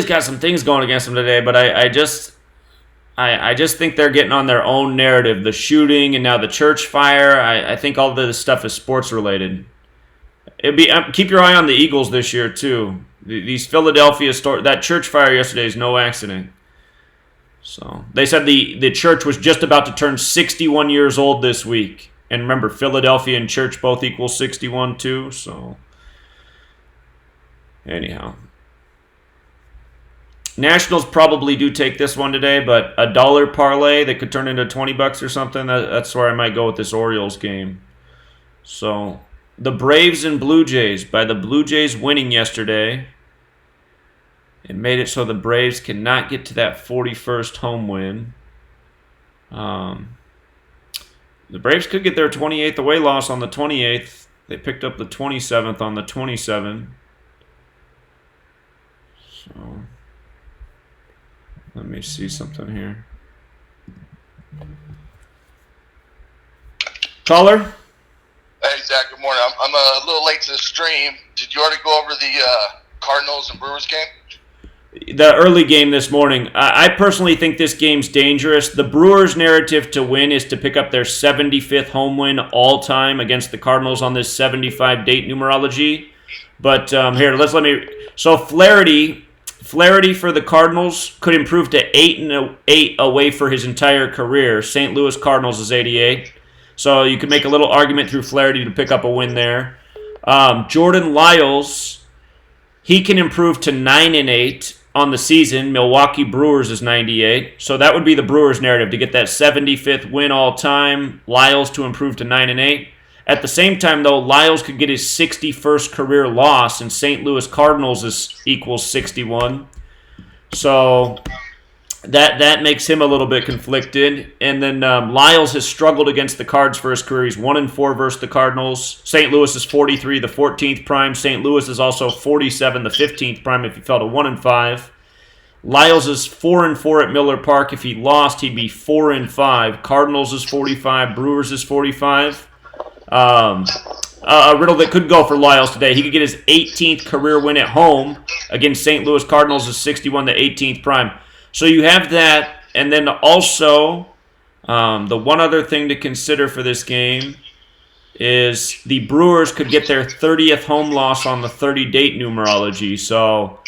got some things going against them today, but I just think they're getting on their own narrative. The shooting and now the church fire. I think all of this stuff is sports related. Keep your eye on the Eagles this year too. These Philadelphia that church fire yesterday is no accident. So they said the church was just about to turn 61 years old this week. And remember, Philadelphia and church both equal 61 too. So anyhow, Nationals probably do take this one today, but a dollar parlay that could turn into $20 or something. That's where I might go with this Orioles game. So the Braves and Blue Jays. By the Blue Jays winning yesterday, it made it so the Braves cannot get to that 41st home win. The Braves could get their 28th away loss on the 28th. They picked up the 27th on the 27th. So let me see something here. Caller? Hey, Zach, good morning. I'm a little late to the stream. Did you already go over the Cardinals and Brewers game? The early game this morning. I personally think this game's dangerous. The Brewers' narrative to win is to pick up their 75th home win all time against the Cardinals on this 75 date numerology. But here, let me. So Flaherty for the Cardinals could improve to 8-8 away for his entire career. St. Louis Cardinals is 88. So you could make a little argument through Flaherty to pick up a win there. Jordan Lyles, he can improve to 9-8 on the season. Milwaukee Brewers is 98. So that would be the Brewers' narrative, to get that 75th win all time. Lyles to improve to 9-8. At the same time, though, Lyles could get his 61st career loss, and St. Louis Cardinals equals 61. So that makes him a little bit conflicted. And then Lyles has struggled against the Cards for his career. He's 1-4 versus the Cardinals. St. Louis is 43, the 14th prime. St. Louis is also 47, the 15th prime if he fell to 1-5. Lyles is 4-4 at Miller Park. If he lost, he'd be 4-5. Cardinals is 45. Brewers is 45. A riddle that could go for Lyles today. He could get his 18th career win at home against St. Louis Cardinals is 61, the 18th prime. So you have that, and then also the one other thing to consider for this game is the Brewers could get their 30th home loss on the 30-date numerology. So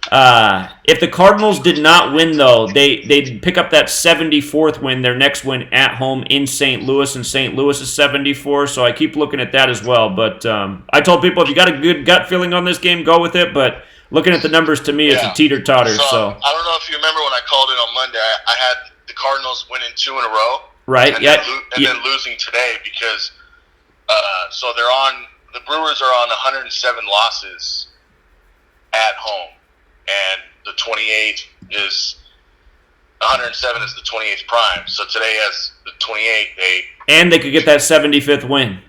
if the Cardinals did not win, though, they'd pick up that 74th win, their next win at home in St. Louis, and St. Louis is 74, so I keep looking at that as well. But I told people, if you got a good gut feeling on this game, go with it, but looking at the numbers, to me, it's a teeter-totter. So I don't know if you remember when I called in on Monday, I had the Cardinals winning 2 in a row. Right, and then losing today because so the Brewers are on 107 losses at home. And the 28th is 107 is the 28th prime. So today has the 28th. And they could get that 75th win.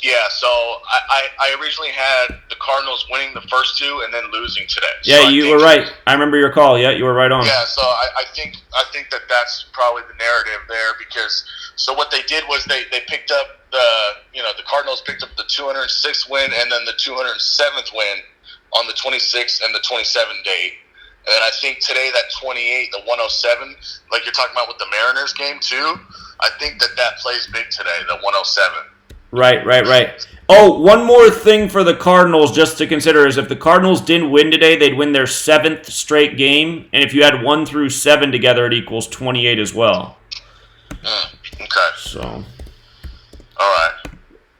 Yeah, so I originally had the Cardinals winning the first two and then losing today. Yeah, so you were right. I remember your call. Yeah, you were right on. Yeah, so I think that that's probably the narrative there because so what they did was they picked up the Cardinals picked up the 206th win and then the 207th win on the 26th and the 27th date. And then I think today that 28, the 107, like you're talking about with the Mariners game too, I think that plays big today, the 107. Right. Oh, one more thing for the Cardinals just to consider is if the Cardinals didn't win today, they'd win their 7th straight game. And if you add 1 through 7 together, it equals 28 as well. Okay. So. All right.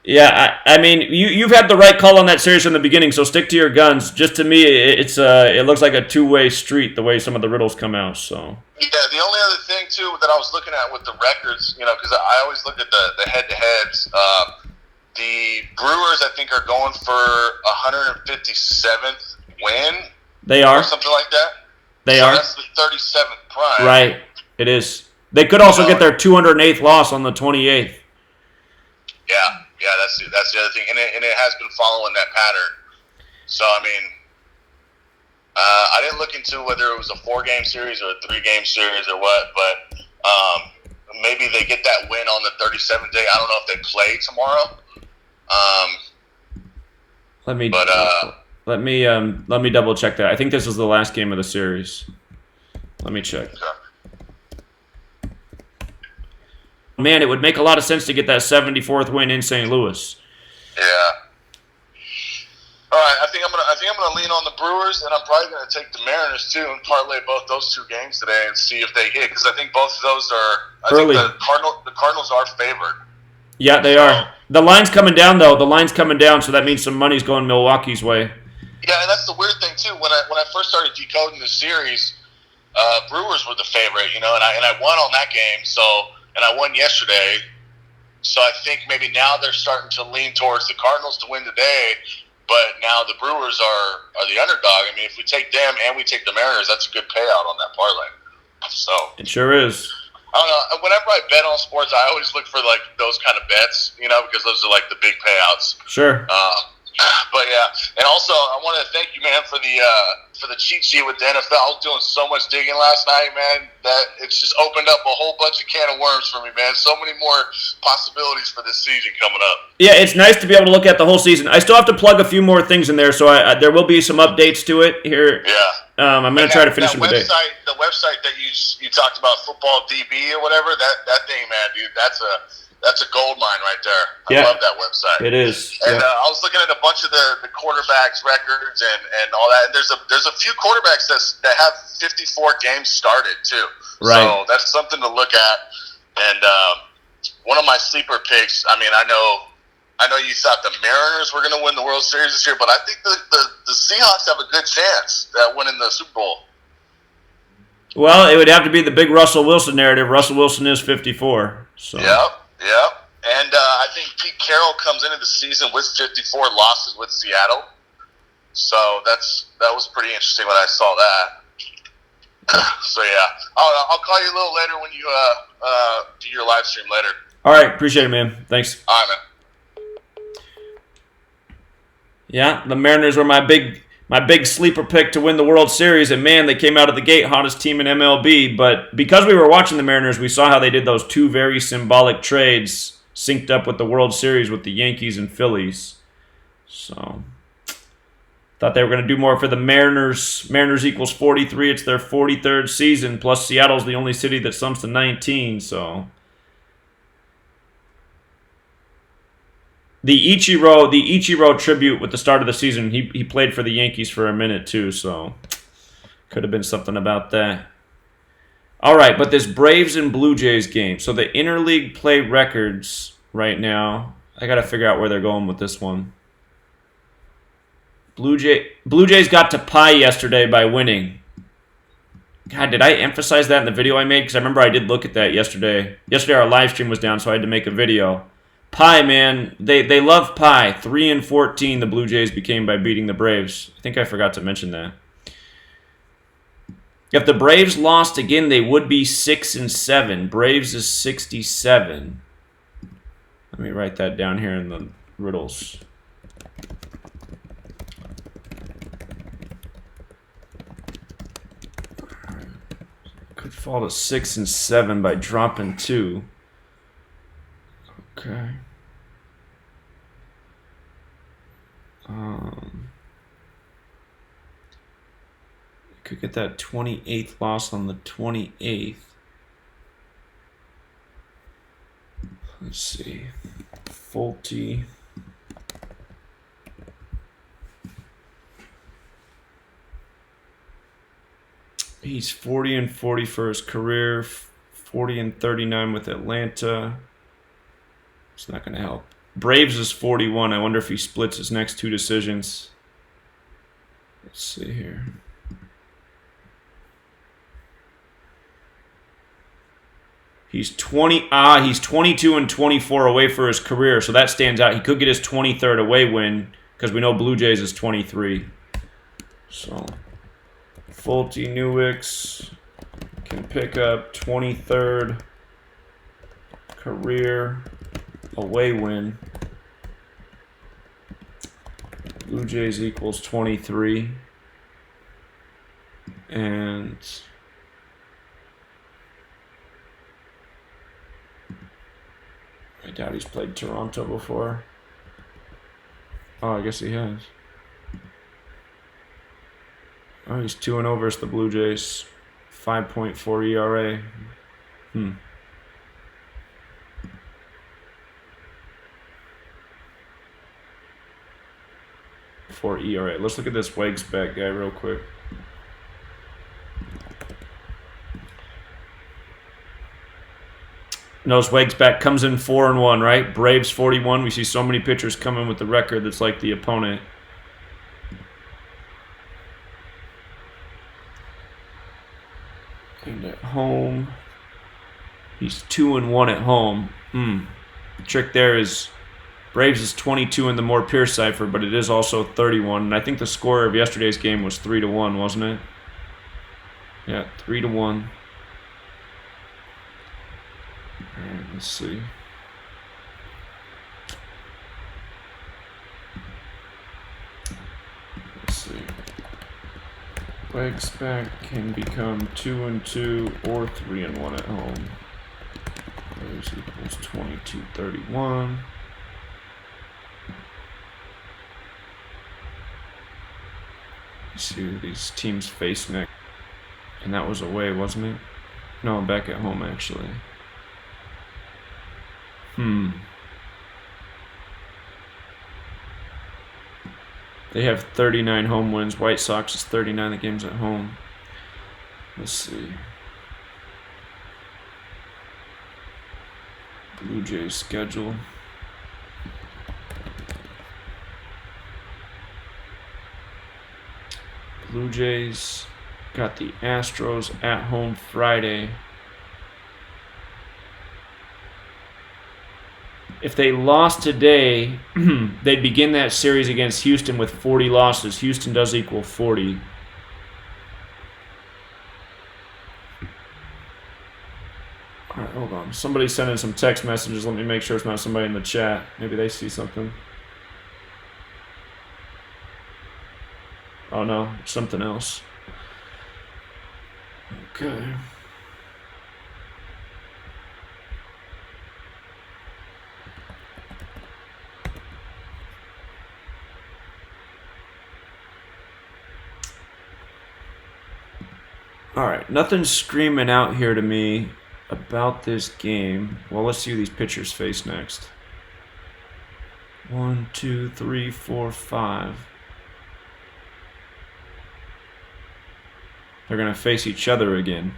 Yeah, I mean, you've had the right call on that series from the beginning, so stick to your guns. Just to me, it looks like a two-way street the way some of the riddles come out. So. Yeah, the only other thing too that I was looking at with the records, because I always look at the head-to-heads. The Brewers, I think, are going for 157th win. They are or something like that. They so are. That's the 37th prime. Right. It is. They could also get their 208th loss on the 28th. Yeah, that's the other thing, and it has been following that pattern. So I mean, I didn't look into whether it was a 4-game series or a 3-game series or what, but maybe they get that win on the 37th day. I don't know if they play tomorrow. Let me double check that. I think this is the last game of the series. Let me check. Okay. Man, it would make a lot of sense to get that 74th win in St. Louis. Yeah. All right, I think I'm gonna lean on the Brewers, and I'm probably gonna take the Mariners too, and parlay both those two games today and see if they hit, because I think both of those are. Early. Think the Cardinals are favored. Yeah, they are. The line's coming down though. The line's coming down, so that means some money's going Milwaukee's way. Yeah, and that's the weird thing too. When I first started decoding the series, Brewers were the favorite, and I won on that game. And I won yesterday, so I think maybe now they're starting to lean towards the Cardinals to win today. But now the Brewers are the underdog. I mean, if we take them and we take the Mariners, that's a good payout on that parlay. So it sure is. I don't know. Whenever I bet on sports, I always look for like those kind of bets, because those are like the big payouts. Sure. But yeah, and also I want to thank you, man, for the cheat sheet with the NFL. I was doing so much digging last night, man, that it's just opened up a whole bunch of can of worms for me, man. So many more possibilities for this season coming up. Yeah, it's nice to be able to look at the whole season. I still have to plug a few more things in there, so there will be some updates to it here. Yeah. I'm going to try to finish them today. The website that you talked about, Football DB or whatever, that thing, man, dude, that's a gold mine right there. I love that website. It is. And I was looking at a bunch of the quarterbacks' records and all that. And there's a few quarterbacks that have 54 games started too. Right. So that's something to look at. And one of my sleeper picks. I mean, I know you thought the Mariners were going to win the World Series this year, but I think the Seahawks have a good chance at winning the Super Bowl. Well, it would have to be the big Russell Wilson narrative. Russell Wilson is 54. So. Yep. And I think Pete Carroll comes into the season with 54 losses with Seattle. So that was pretty interesting when I saw that. So yeah, I'll call you a little later when you do your live stream later. All right, appreciate it, man. Thanks. All right, man. Yeah, the Mariners were my big sleeper pick to win the World Series, and man, they came out of the gate hottest team in MLB. But because we were watching the Mariners, we saw how they did those two very symbolic trades synced up with the World Series with the Yankees and Phillies. So, thought they were going to do more for the Mariners. Mariners equals 43. It's their 43rd season, plus Seattle's the only city that sumps to 19, so... The Ichiro tribute with the start of the season, he played for the Yankees for a minute too, so could have been something about that. All right, but this Braves and Blue Jays game. So the interleague play records right now, I got to figure out where they're going with this one. Blue Jays got to pie yesterday by winning. God, did I emphasize that in the video I made? Because I remember I did look at that yesterday. Yesterday our live stream was down, so I had to make a video. Pie, man, they love pie. 3-14 the Blue Jays became by beating the Braves. I think I forgot to mention that. If the Braves lost again, they would be 6-7. Braves is 67. Let me write that down here in the riddles. Could fall to 6-7 by dropping 2. Okay. Could get that 28th loss on the 28th. Let's see. Fulte. He's 40-40 for his career. 40-39 with Atlanta. It's not going to help. Braves is 41. I wonder if he splits his next 2 decisions. Let's see here. He's 22-24 away for his career, so that stands out. He could get his 23rd away win because we know Blue Jays is 23. So Fulte Newicks can pick up 23rd career away win. Blue Jays equals 23. And I doubt he's played Toronto before. Oh, I guess he has. Oh, he's 2-0 versus the Blue Jays. 5.4 ERA. For ERA. Let's look at this Wagsback guy real quick. Notice Wagsback comes in 4-1, right? Braves 41. We see so many pitchers come in with the record that's like the opponent. And at home, he's 2-1 at home. The trick there is Braves is 22 in the more pure cipher, but it is also 31. And I think the score of yesterday's game was 3-1, wasn't it? Yeah, 3-1. All right, let's see. Wagsback can become 2-2 or 3-1 at home. Braves equals 22-31. See who these teams face next. And that was away, wasn't it? No, back at home actually. They have 39 home wins. White Sox is 39 the games at home. Let's see. Blue Jays schedule. Blue Jays got the Astros at home Friday. If they lost today, they'd begin that series against Houston with 40 losses. Houston does equal 40. All right, hold on. Somebody's sending some text messages. Let me make sure it's not somebody in the chat. Maybe they see something. Oh, no. Something else. Okay. All right, nothing's screaming out here to me about this game. Well, let's see who these pitchers face next. 1, 2, 3, 4, 5. They're going to face each other again.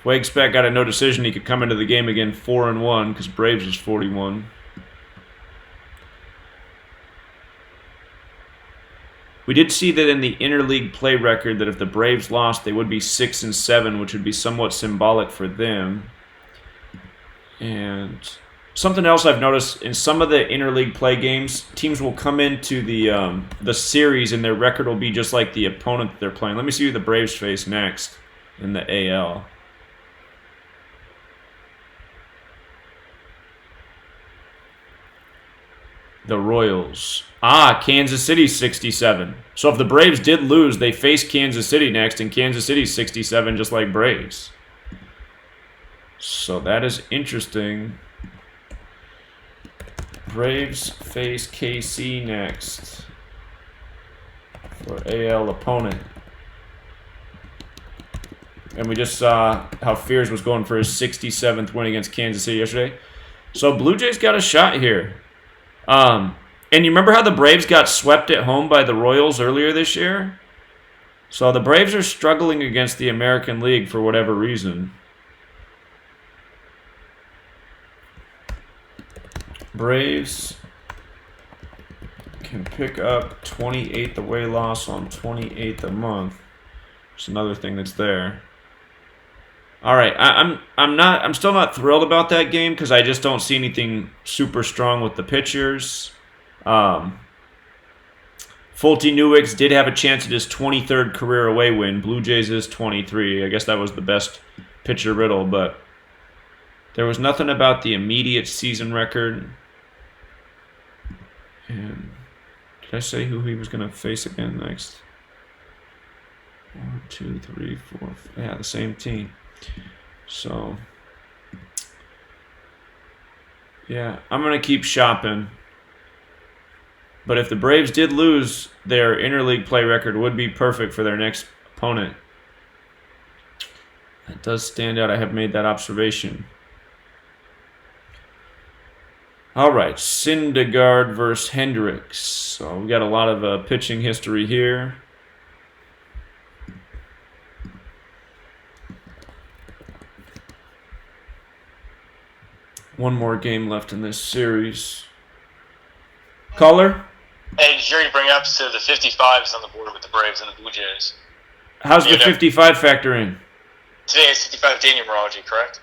Wagsback got a no decision. He could come into the game again 4-1 because Braves is 41. We did see that in the interleague play record that if the Braves lost, they would be 6-7, which would be somewhat symbolic for them. And something else I've noticed in some of the interleague play games, teams will come into the series and their record will be just like the opponent that they're playing. Let me see who the Braves face next in the AL. The Royals. Kansas City 67. So if the Braves did lose, they face Kansas City next, and Kansas City's 67 just like Braves. So that is interesting. Braves face KC next for AL opponent. And we just saw how Fears was going for his 67th win against Kansas City yesterday. So Blue Jays got a shot here. And you remember how the Braves got swept at home by the Royals earlier this year? So the Braves are struggling against the American League for whatever reason. Braves can pick up 28th away loss on 28th a month. It's another thing that's there. All right, I'm still not thrilled about that game because I just don't see anything super strong with the pitchers. Fulty Newicks did have a chance at his 23rd career away win. Blue Jays is 23. I guess that was the best pitcher riddle, but there was nothing about the immediate season record. And did I say who he was going to face again next? 1, 2, 3, 4. Yeah, the same team. So, yeah, I'm going to keep shopping. But if the Braves did lose, their interleague play record would be perfect for their next opponent. That does stand out. I have made that observation. All right, Syndergaard versus Hendricks. So we got a lot of pitching history here. One more game left in this series. Caller? Hey, did you already bring up to the 55s on the board with the Braves and the Blue Jays? How's the 55 factor in? Today is 55 day numerology, correct?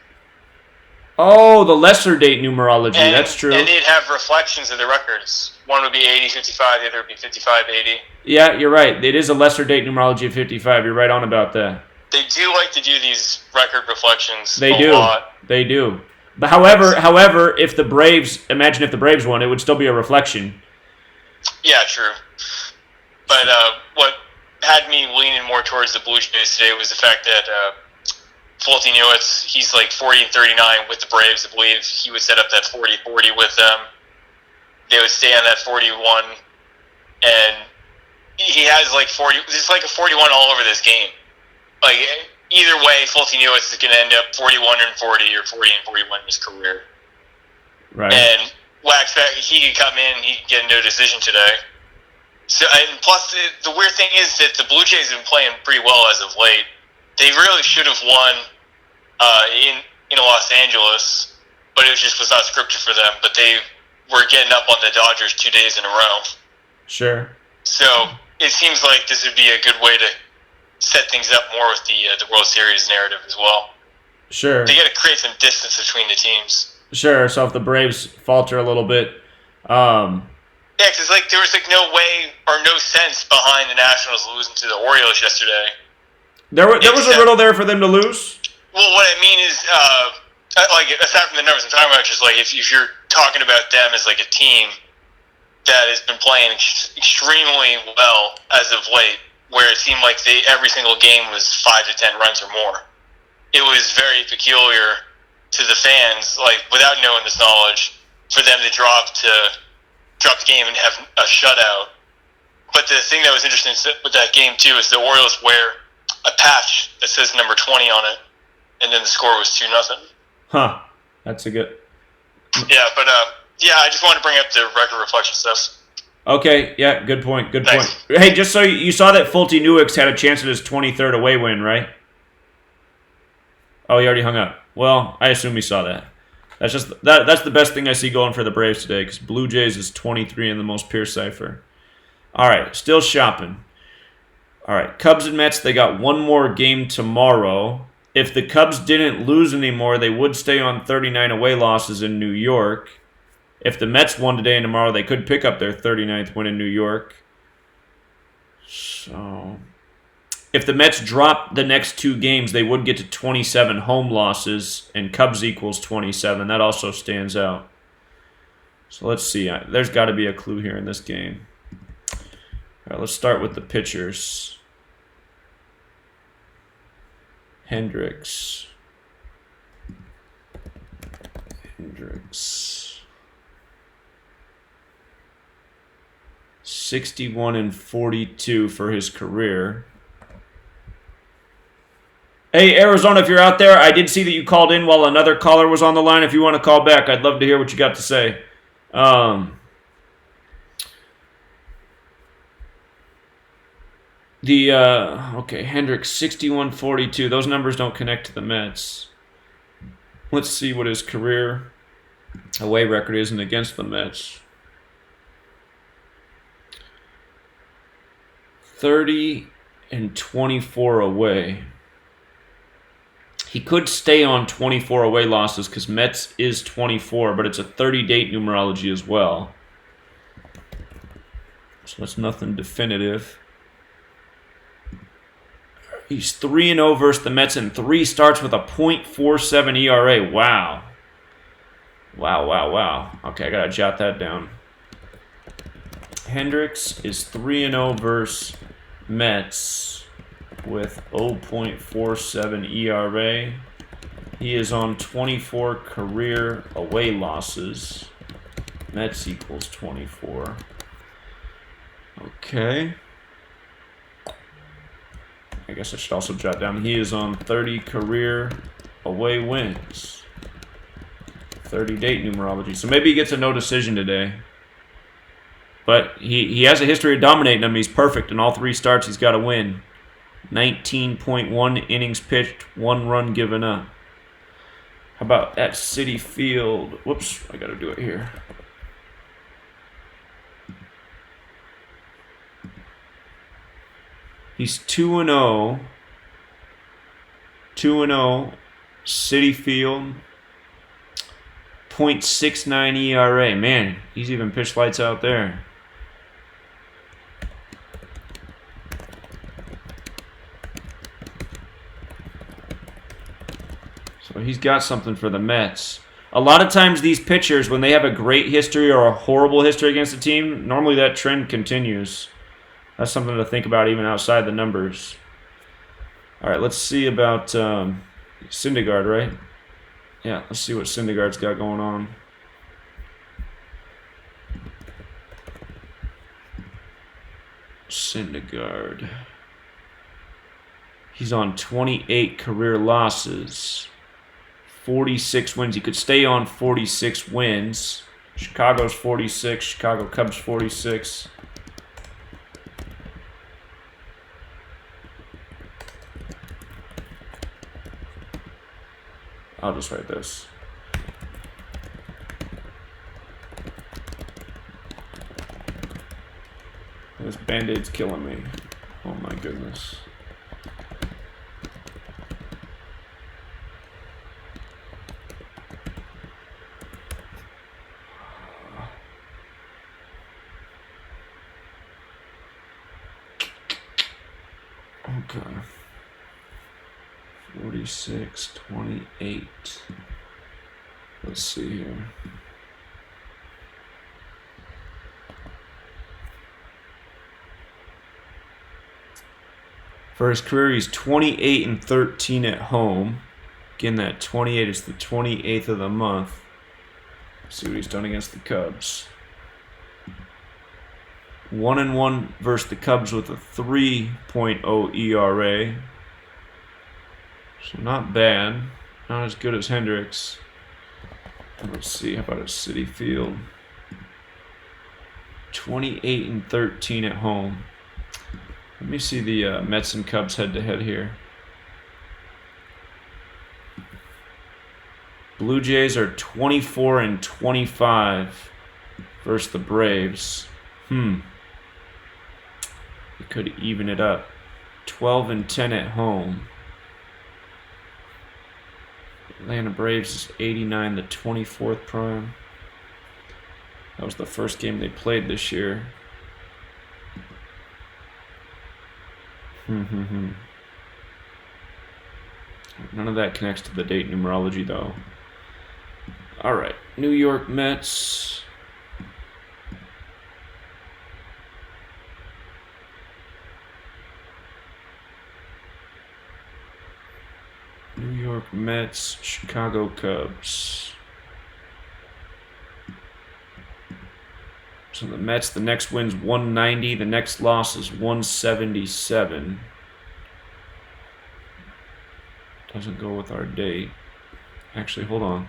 Oh, the lesser date numerology. That's true. And they'd have reflections of the records. One would be 80-55, the other would be 55-80. Yeah, you're right. It is a lesser date numerology of 55. You're right on about that. They do like to do these record reflections They a do. lot. They do. But however, if the Braves, imagine if the Braves won, it would still be a reflection. Yeah, true. But what had me leaning more towards the Blue Jays today was the fact that Fulty Newitz, he's like 40-39 with the Braves. I believe he would set up that 40-40 with them. They would stay on that 41, and he has like 40. It's like a 41 all over this game. Like either way, Fulty Newitz is going to end up 41-40 or 40-41 in his career. Right. And Waxback, he could come in, he could get into a decision today. So, and plus, the weird thing is that the Blue Jays have been playing pretty well as of late. They really should have won in Los Angeles, but it was not scripted for them. But they were getting up on the Dodgers 2 days in a row. Sure. So it seems like this would be a good way to set things up more with the World Series narrative as well. Sure. They got to create some distance between the teams. Sure. So if the Braves falter a little bit, yeah, because there was no way or no sense behind the Nationals losing to the Orioles yesterday. There was a riddle there for them to lose. Well, what I mean is, aside from the numbers I'm talking about, just like if you're talking about them as like a team that has been playing extremely well as of late, where it seemed like every single game was 5 to 10 runs or more. It was very peculiar to the fans, like without knowing this knowledge, for them to drop the game and have a shutout. But the thing that was interesting with that game too is the Orioles wear a patch that says number 20 on it, and then the score was 2-0. Huh. That's a good. Yeah, but I just wanted to bring up the record reflection stuff. Okay, yeah, good point. Thanks. Hey, just so you saw that Fulty Newicks had a chance at his 23rd away win, right? Oh, he already hung up. Well, I assume he saw that. That's the best thing I see going for the Braves today, because Blue Jays is 23 in the most pure cipher. All right, still shopping. All right, Cubs and Mets, they got one more game tomorrow. if the Cubs didn't lose anymore, they would stay on 39 away losses in New York. If the Mets won today and tomorrow, they could pick up their 39th win in New York. So, if the Mets drop the next 2 games, they would get to 27 home losses, and Cubs equals 27. That also stands out. So let's see. There's got to be a clue here in this game. All right, let's start with the pitchers. Hendricks. 61 and 42 for his career. Hey, Arizona, if you're out there, I did see that you called in while another caller was on the line. If you want to call back, I'd love to hear what you got to say. Okay, Hendricks, 61-42. Those numbers don't connect to the Mets. Let's see what his career away record is against the Mets. 30 and 24 away. He could stay on 24 away losses because Mets is 24, but it's a 30-date numerology as well. So that's nothing definitive. He's 3-0 versus the Mets in 3 starts with a .47 ERA. Wow. Wow. Okay, I got to jot that down. Hendricks is 3-0 versus Mets with 0.47 ERA. He is on 24 career away losses. Mets equals 24. Okay. I guess I should also jot down he is on 30 career away wins. 30-date numerology. So maybe he gets a no decision today. But he has a history of dominating them. He's perfect in all 3 starts. He's got to win. 19.1 innings pitched, 1 run given up. How about at Citi Field? Whoops, I got to do it here. He's 2-0. 2-0. Citi Field. .69 ERA. Man, he's even pitched lights out there. So he's got something for the Mets. A lot of times these pitchers, when they have a great history or a horrible history against a team, normally that trend continues. That's something to think about even outside the numbers. All right, let's see about Syndergaard, right? Yeah, let's see what Syndergaard's got going on. Syndergaard. He's on 28 career losses. 46 wins. He could stay on 46 wins. Chicago's 46. Chicago Cubs 46. I'll just write this. This Band-Aid's killing me. Oh my goodness. Okay. 46, 28. Let's see here. For his career, he's 28 and 13 at home. Again, that 28 is the 28th of the month. Let's see what he's done against the Cubs. 1-1 versus the Cubs with a 3.0 ERA. So not bad. Not as good as Hendricks. Let's see, how about at Citi Field? 28 and 13 at home. Let me see the Mets and Cubs head-to-head here. Blue Jays are 24 and 25 versus the Braves. You could even it up. 12 and 10 at home. Atlanta Braves is 89, the 24th prime. That was the first game they played this year. None of that connects to the date numerology, though. All right, New York Mets. New York Mets, Chicago Cubs. So the Mets, the next win's 190, the next loss is 177. Doesn't go with our date. Actually, hold on.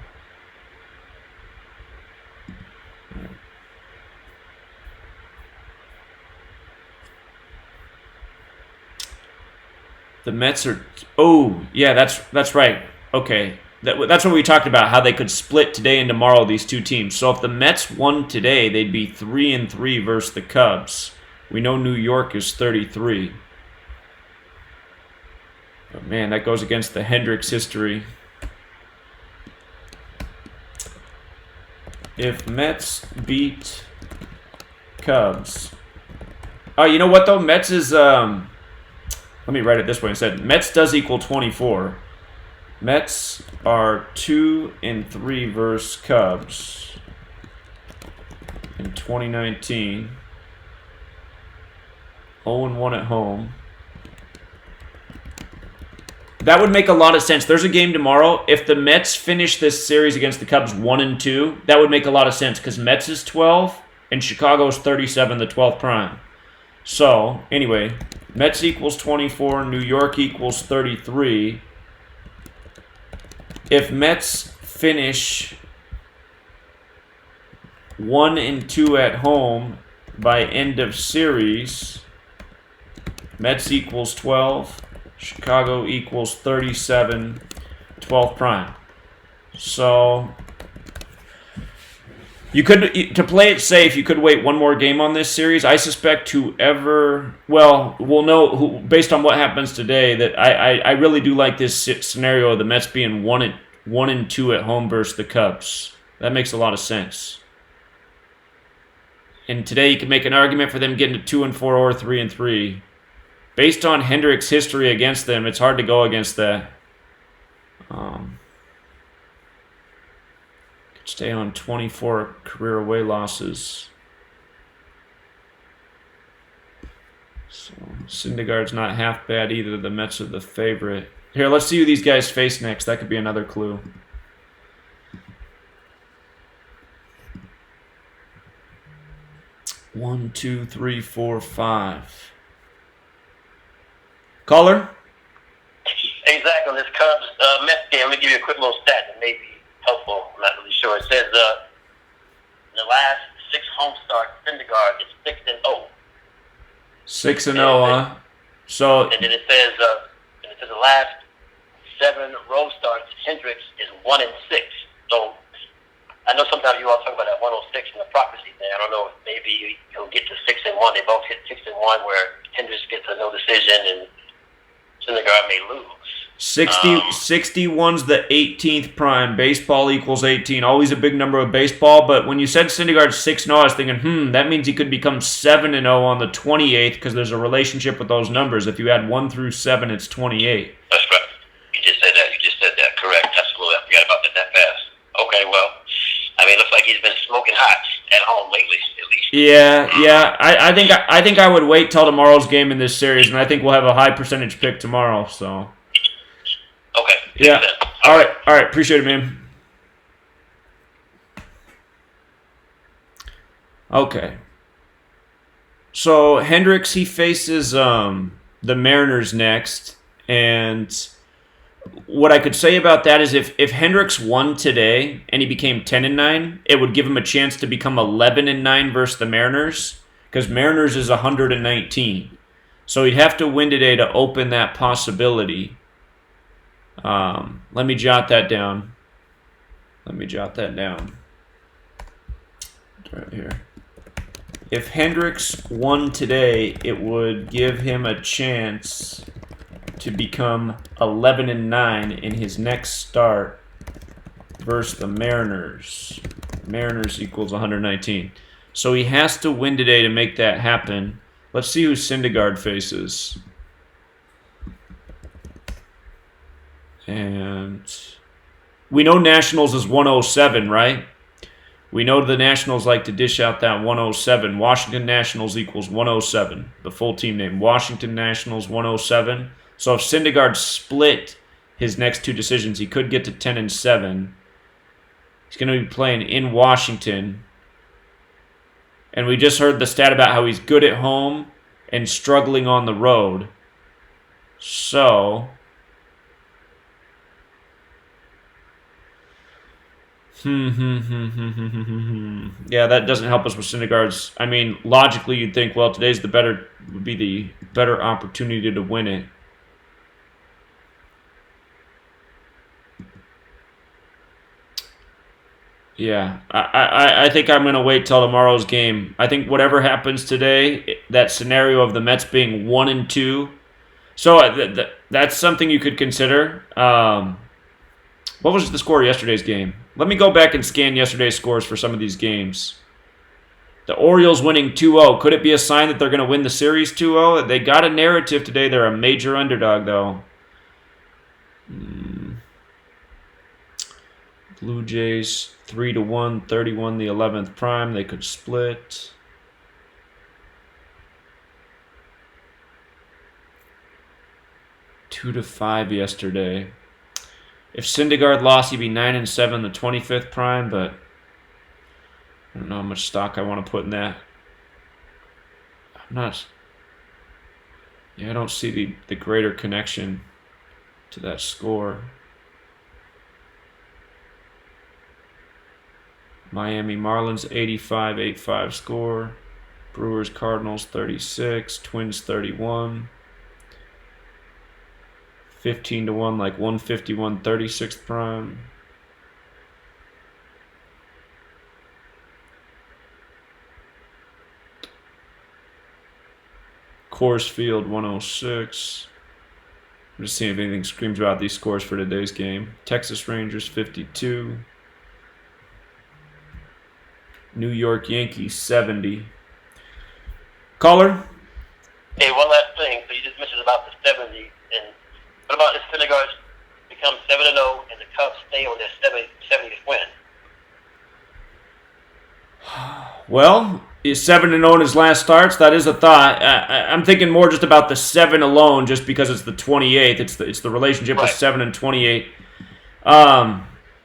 The Mets are... Oh, yeah, that's right. Okay. That's what we talked about, how they could split today and tomorrow, these two teams. So if the Mets won today, they'd be 3-3 versus the Cubs. We know New York is 33. But man, that goes against the Hendricks history. If Mets beat Cubs... Oh, you know what, though? Mets is... Let me write it this way instead. Mets does equal 24. Mets are 2-3 versus Cubs in 2019. 0-1 at home. That would make a lot of sense. There's a game tomorrow. If the Mets finish this series against the Cubs 1-2, that would make a lot of sense because Mets is 12 and Chicago is 37, the 12th prime. So, anyway, Mets equals 24, New York equals 33. If Mets finish 1-2 at home by end of series, Mets equals 12, Chicago equals 37, 12th prime. So... You could, to play it safe, you could wait one more game on this series. I suspect whoever, well, we'll know who, based on what happens today, that I really do like this scenario of the Mets being 1-2 at home versus the Cubs. That makes a lot of sense. And today you can make an argument for them getting to 2-4 or 3-3. Based on Hendricks' history against them, it's hard to go against that. Stay on 24 career away losses. So Syndergaard's not half bad either. The Mets are the favorite. Here, let's see who these guys face next. That could be another clue. One, two, three, four, five. Caller? Hey, Zach, on this Cubs Mets game, let me give you a quick little stat that may be helpful. I'm not really sure. It says in the last 6 home starts, Syndergaard is 6-0. 6-0, huh? So, and then it says the last 7 road starts, Hendricks is 1-6. So I know sometimes you all talk about that 106 in the prophecy thing. I don't know if maybe he'll get to 6-1. They both hit 6-1, where Hendricks gets a no decision and Syndergaard may lose. 61's the 18th prime. Baseball equals 18. Always a big number of baseball, but when you said Syndergaard's 6-0, I was thinking, that means he could become 7-0 on the 28th because there's a relationship with those numbers. If you add 1 through 7, it's 28. That's right. You just said that. Correct. Absolutely. I forgot about that fast. Okay, well, I mean, it looks like he's been smoking hot at home lately, at least. Yeah. I think I would wait till tomorrow's game in this series, and I think we'll have a high percentage pick tomorrow, so... Okay. Yeah. All right. Appreciate it, man. Okay. So Hendricks, he faces the Mariners next, and what I could say about that is if Hendricks won today and he became 10-9, it would give him a chance to become 11-9 versus the Mariners, because Mariners is 119. So he'd have to win today to open that possibility. Let me jot that down. Right here. If Hendricks won today, it would give him a chance to become 11-9 in his next start versus the Mariners. Mariners equals 119. So he has to win today to make that happen. Let's see who Syndergaard faces. And we know Nationals is 107, right? We know the Nationals like to dish out that 107. Washington Nationals equals 107. The full team name. Washington Nationals 107. So if Syndergaard split his next two decisions, he could get to 10-7. He's going to be playing in Washington. And we just heard the stat about how he's good at home and struggling on the road. So, yeah, that doesn't help us with Syndergaard's. I mean, logically, you'd think, well, today's would be the better opportunity to win it. Yeah, I think I'm going to wait till tomorrow's game. I think whatever happens today, that scenario of the Mets being 1-2, so that's something you could consider. What was the score of yesterday's game? Let me go back and scan yesterday's scores for some of these games. The Orioles winning 2-0. Could it be a sign that they're going to win the series 2-0? They got a narrative today. They're a major underdog, though. Blue Jays 3-1, 31 the 11th prime. They could split. Two to 5 yesterday. If Syndergaard lost, he'd be 9-7 the 25th prime, but I don't know how much stock I want to put in that. I don't see the greater connection to that score. Miami Marlins 85-85 score. Brewers Cardinals 36. Twins 31. 15-1, like 151 36th prime. Coors Field 106. I'm just seeing if anything screams about these scores for today's game. Texas Rangers 52. New York Yankees 70. Caller? Hey, one last thing. So you just mentioned about the 70. And what about if Syndergaard becomes 7-0 and the Cubs stay on their 70th win? Well, is 7-0 in his last starts? That is a thought. I'm thinking more just about the 7 alone, just because it's the 28th. It's the relationship with 7 and 28. Man,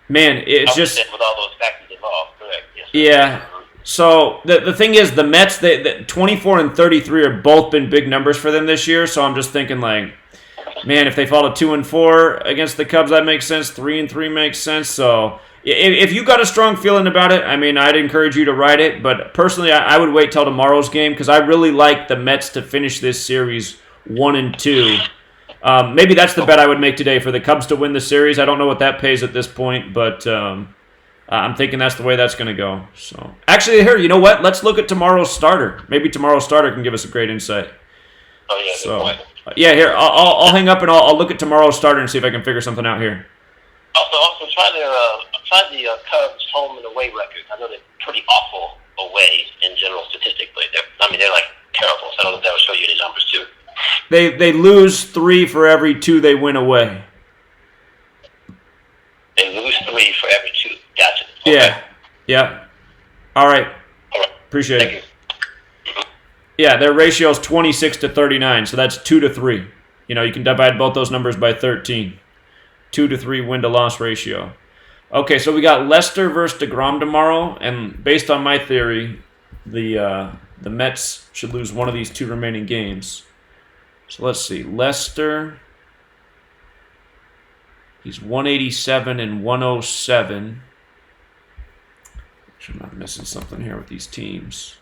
it's just with all those factors involved. Correct. Yes, yeah. So the thing is, the Mets, the 24 and 33 are both been big numbers for them this year. So I'm just thinking, like, man, if they fall to 2-4 against the Cubs, that makes sense. 3-3 makes sense. So if you got a strong feeling about it, I mean, I'd encourage you to ride it. But personally, I would wait till tomorrow's game because I really like the Mets to finish this series 1-2. Maybe that's the bet I would make today for the Cubs to win the series. I don't know what that pays at this point, but I'm thinking that's the way that's going to go. So actually, here, you know what? Let's look at tomorrow's starter. Maybe tomorrow's starter can give us a great insight. Oh yeah. So yeah, here I'll hang up and I'll look at tomorrow's starter and see if I can figure something out here. Also try the Cubs home and away records. I know they're pretty awful away in general statistically. They're like terrible. So I don't know if that will show you the numbers too. They lose 3 for every 2 they win away. They lose 3 for every 2. Gotcha. Okay. Yeah. All right. Appreciate it. Yeah, their ratio is 26-39, so that's 2-3. You know, you can divide both those numbers by 13. 2-3 win-to-loss ratio. Okay, so we got Lester versus DeGrom tomorrow, and based on my theory, the Mets should lose one of these 2 remaining games. So let's see. Lester, he's 187 and 107. I'm not missing something here with these teams.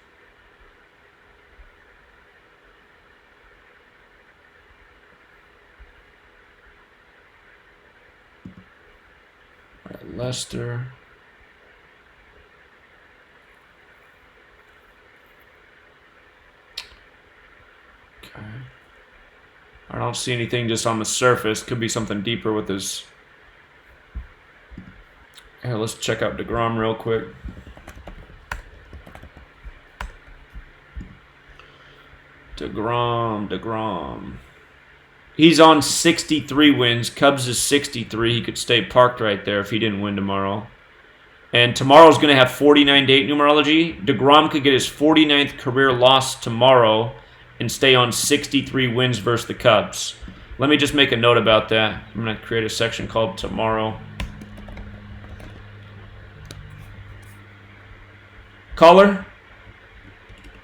All right, Lester. Okay. I don't see anything just on the surface. Could be something deeper with his Here, let's check out DeGrom real quick. DeGrom. He's on 63 wins. Cubs is 63. He could stay parked right there if he didn't win tomorrow. And tomorrow's going to have 49 date numerology. DeGrom could get his 49th career loss tomorrow and stay on 63 wins versus the Cubs. Let me just make a note about that. I'm going to create a section called Tomorrow. Caller?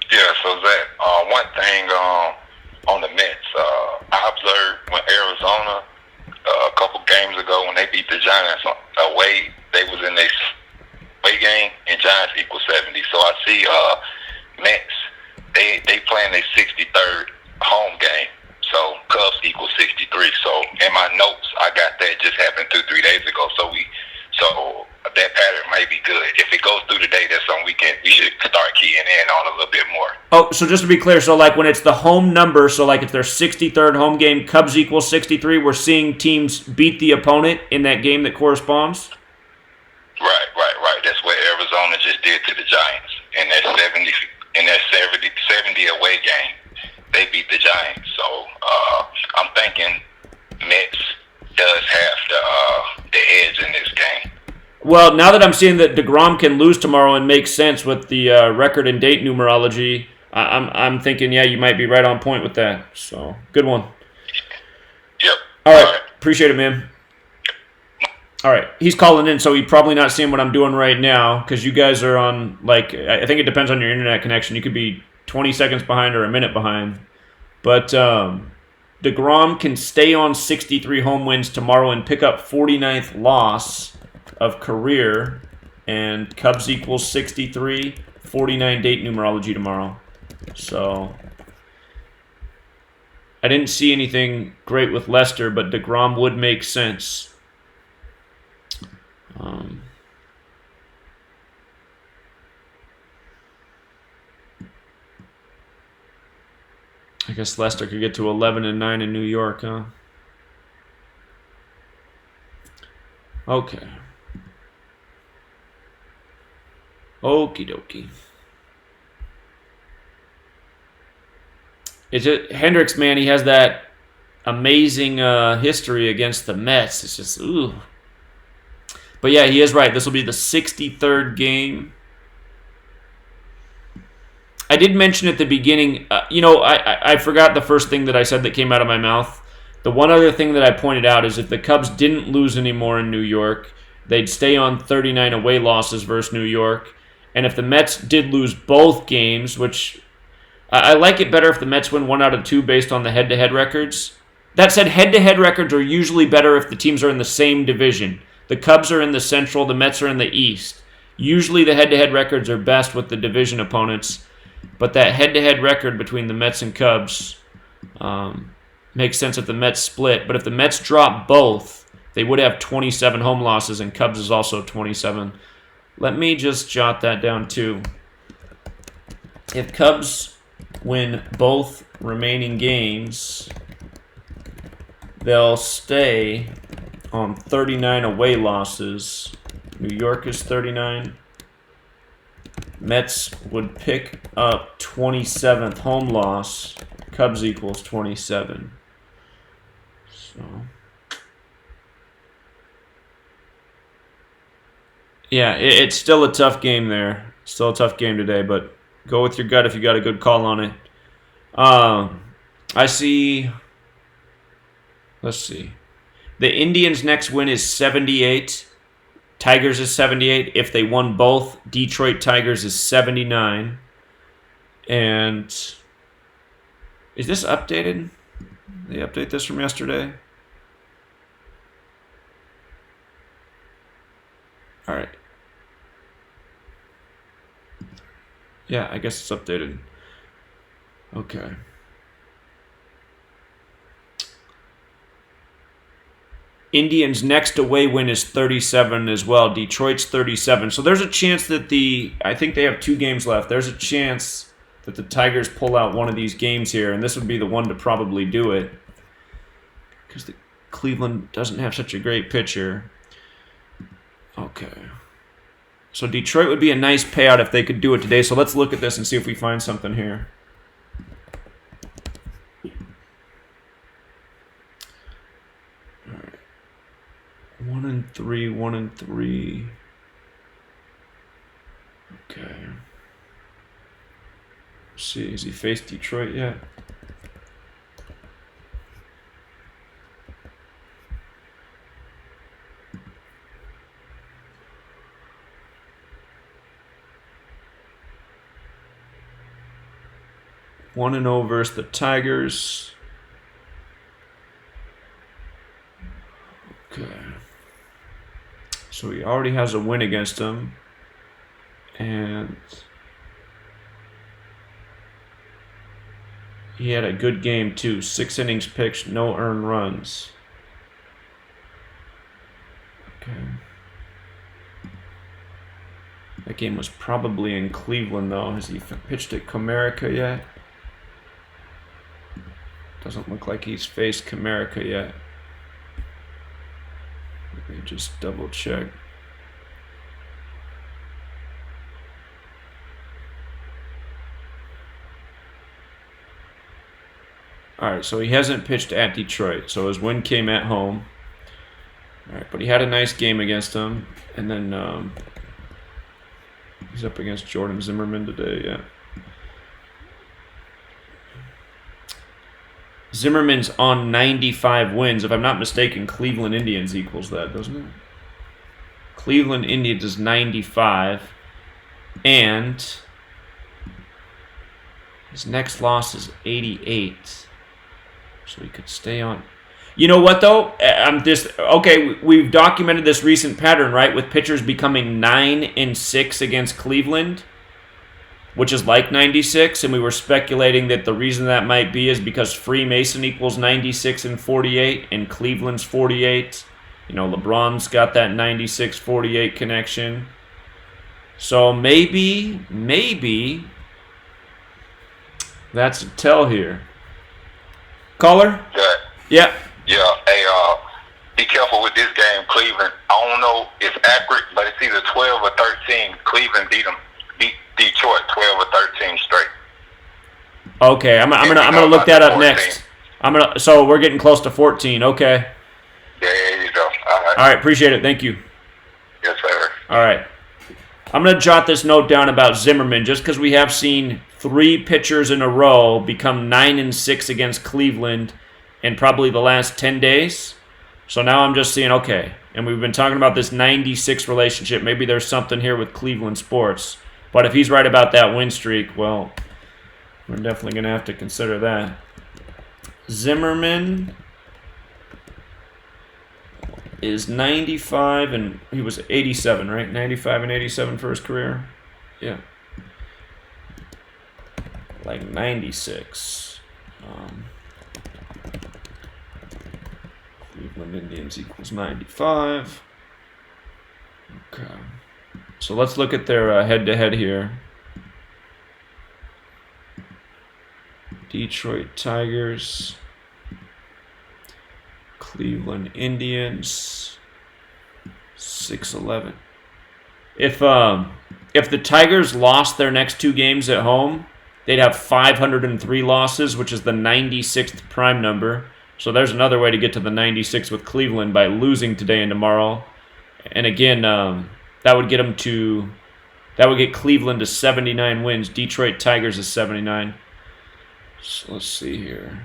Yeah, so Zach, one thing on the Mets, I observed when Arizona a couple games ago when they beat the Giants away, they was in their away game and Giants equal 70. So I see Mets, they playing their 63rd home game. So Cubs equal 63. So in my notes, I got that just happened 2-3 days ago. So that pattern may be good. If it goes through today, that's something we should start keying in on a little bit more. Oh, so just to be clear, so like when it's the home number, so like if their 63rd home game, Cubs equals 63, we're seeing teams beat the opponent in that game that corresponds? Right. That's what Arizona just did to the Giants in their 70 away game. They beat the Giants. So I'm thinking Mets does have the edge in this game. Well, now that I'm seeing that DeGrom can lose tomorrow and make sense with the record and date numerology, I'm thinking, yeah, you might be right on point with that. So, good one. Yep. All right. Appreciate it, man. All right. He's calling in, so he's probably not seeing what I'm doing right now because you guys are on, like, I think it depends on your internet connection. You could be 20 seconds behind or a minute behind. But DeGrom can stay on 63 home wins tomorrow and pick up 49th loss of career, and Cubs equals 63, 49 date numerology tomorrow. So I didn't see anything great with Lester, but DeGrom would make sense. I guess Lester could get to 11-9 in New York, huh? Okay. Okie dokie. It's just, Hendricks, man, he has that amazing history against the Mets. It's just, ooh. But yeah, he is right. This will be the 63rd game. I did mention at the beginning, I forgot the first thing that I said that came out of my mouth. The one other thing that I pointed out is if the Cubs didn't lose anymore in New York, they'd stay on 39 away losses versus New York. And if the Mets did lose both games, which I like it better if the Mets win 1 out of 2 based on the head-to-head records. That said, head-to-head records are usually better if the teams are in the same division. The Cubs are in the Central, the Mets are in the East. Usually the head-to-head records are best with the division opponents, but that head-to-head record between the Mets and Cubs makes sense if the Mets split. But if the Mets drop both, they would have 27 home losses, and Cubs is also 27. Let me just jot that down too. If Cubs win both remaining games, they'll stay on 39 away losses. New York is 39. Mets would pick up 27th home loss. Cubs equals 27. So, yeah, it's still a tough game there. Still a tough game today, but go with your gut if you got a good call on it. I see. Let's see. The Indians' next win is 78. Tigers is 78. If they won both, Detroit Tigers is 79. And is this updated? They update this from yesterday? All right. Yeah, I guess it's updated. Okay. Indians' next away win is 37 as well. Detroit's 37. So there's a chance that I think they have 2 games left. There's a chance that the Tigers pull out one of these games here, and this would be the one to probably do it because Cleveland doesn't have such a great pitcher. Okay. So Detroit would be a nice payout if they could do it today. So let's look at this and see if we find something here. All right. 1-3, 1-3. Okay. Let's see, has he faced Detroit yet? One and 0 versus the Tigers. Okay. So he already has a win against them. And he had a good game too. 6 innings pitched, no earned runs. Okay. That game was probably in Cleveland though. Has he pitched at Comerica yet? Doesn't look like he's faced Comerica yet. Let me just double check. Alright, so he hasn't pitched at Detroit. So his win came at home. Alright, but he had a nice game against them. And then he's up against Jordan Zimmerman today, yeah. Zimmerman's on 95 wins. If I'm not mistaken, Cleveland Indians equals that, doesn't it? Cleveland Indians is 95. And his next loss is 88. So he could stay on. You know what, though? Okay, we've documented this recent pattern, right? With pitchers becoming 9-6 against Cleveland, which is like 96, and we were speculating that the reason that might be is because Freemason equals 96 and 48, and Cleveland's 48. You know, LeBron's got that 96-48 connection. So maybe that's a tell here. Caller? Yeah. Yeah. Hey, be careful with this game, Cleveland. I don't know if it's accurate, but it's either 12 or 13. Cleveland beat Detroit 12 or 13 straight. Okay, I'm gonna look that up next. So we're getting close to 14. Okay. There you go. All right, appreciate it. Thank you. Yes, sir. All right. I'm going to jot this note down about Zimmerman just because we have seen 3 pitchers in a row become 9-6 against Cleveland in probably the last 10 days. So now I'm just seeing, okay, and we've been talking about this 96 relationship. Maybe there's something here with Cleveland sports. But if he's right about that win streak, well, we're definitely going to have to consider that. Zimmerman is 95, and he was 87, right? 95 and 87 for his career? Yeah. Like 96. Cleveland Indians equals 95. Okay. So let's look at their head-to-head here. Detroit Tigers. Cleveland Indians. 6-11. If the Tigers lost their next 2 games at home, they'd have 503 losses, which is the 96th prime number. So there's another way to get to the 96 with Cleveland by losing today and tomorrow. And again, that would get Cleveland to 79 wins. Detroit Tigers is 79. So let's see here.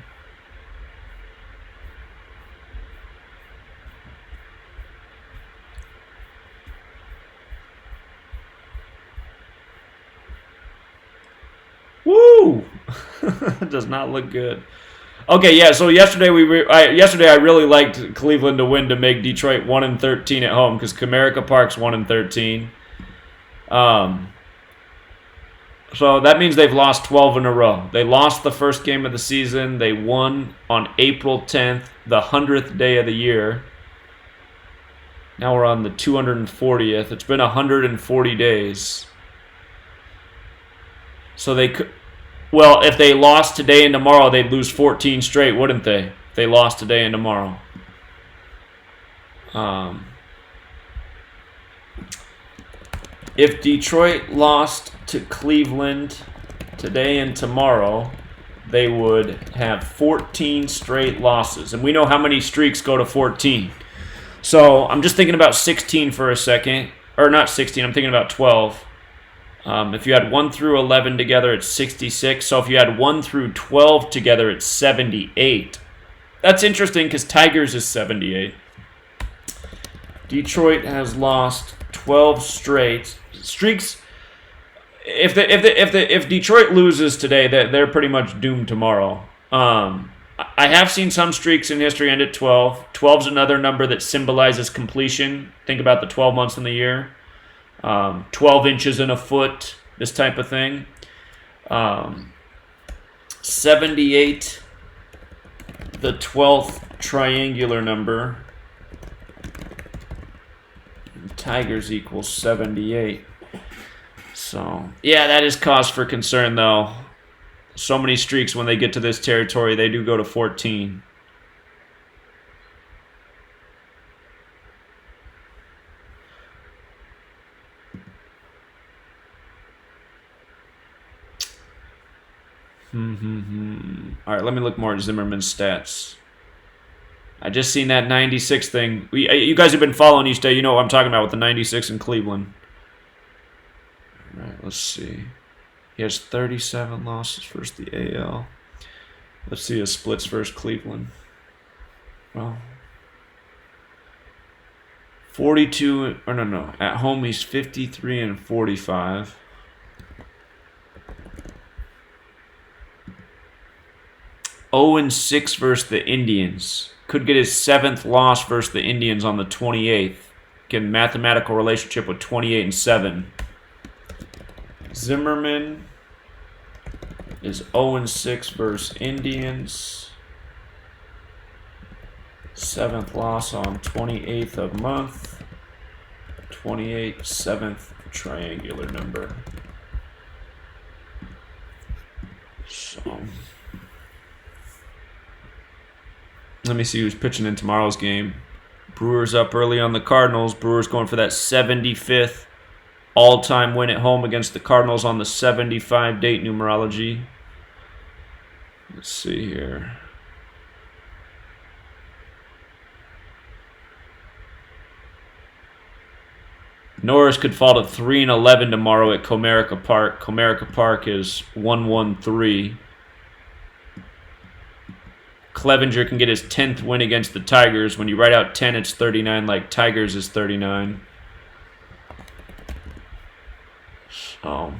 Woo! Does not look good. Okay, yeah. So yesterday I really liked Cleveland to win to make Detroit 1-13 at home because Comerica Park's 1-13. So that means they've lost 12 in a row. They lost the first game of the season. They won on April 10th, the 100th day of the year. Now we're on the 240th. It's been 140 days. So they could. Well, if they lost today and tomorrow, they'd lose 14 straight, wouldn't they? If they lost today and tomorrow. If Detroit lost to Cleveland today and tomorrow, they would have 14 straight losses. And we know how many streaks go to 14. So I'm just thinking about 16 for a second. Or not 16, I'm thinking about 12. If you had 1 through 11 together, it's 66. So if you had 1 through 12 together, it's 78. That's interesting because Tigers is 78. Detroit has lost 12 straight streaks. If Detroit loses today, they're pretty much doomed tomorrow. I have seen some streaks in history end at 12. 12 is another number that symbolizes completion. Think about the 12 months in the year. 12 inches in a foot, this type of thing. 78, the 12th triangular number. Tigers equals 78. So, yeah, that is cause for concern, though. So many streaks when they get to this territory, they do go to 14. All right, let me look more at Zimmerman's stats. I just seen that 96 thing. You guys have been following each day. You know what I'm talking about with the 96 in Cleveland. All right, let's see. He has 37 losses versus the AL. Let's see his splits versus Cleveland. Well, 42, or no. At home, he's 53 and 45. And 6 versus the Indians. Could get his 7th loss versus the Indians on the 28th. Again, mathematical relationship with 28 and 7. Zimmerman is 0-6 versus Indians. 7th loss on 28th of month. 28, 7th triangular number. So, let me see who's pitching in tomorrow's game. Brewers up early on the Cardinals. Brewers going for that 75th all-time win at home against the Cardinals on the 75 date numerology. Let's see here. Norris could fall to 3-11 tomorrow at Comerica Park. Comerica Park is 1-1-3. Clevenger can get his 10th win against the Tigers. When you write out 10, it's 39, like Tigers is 39. So,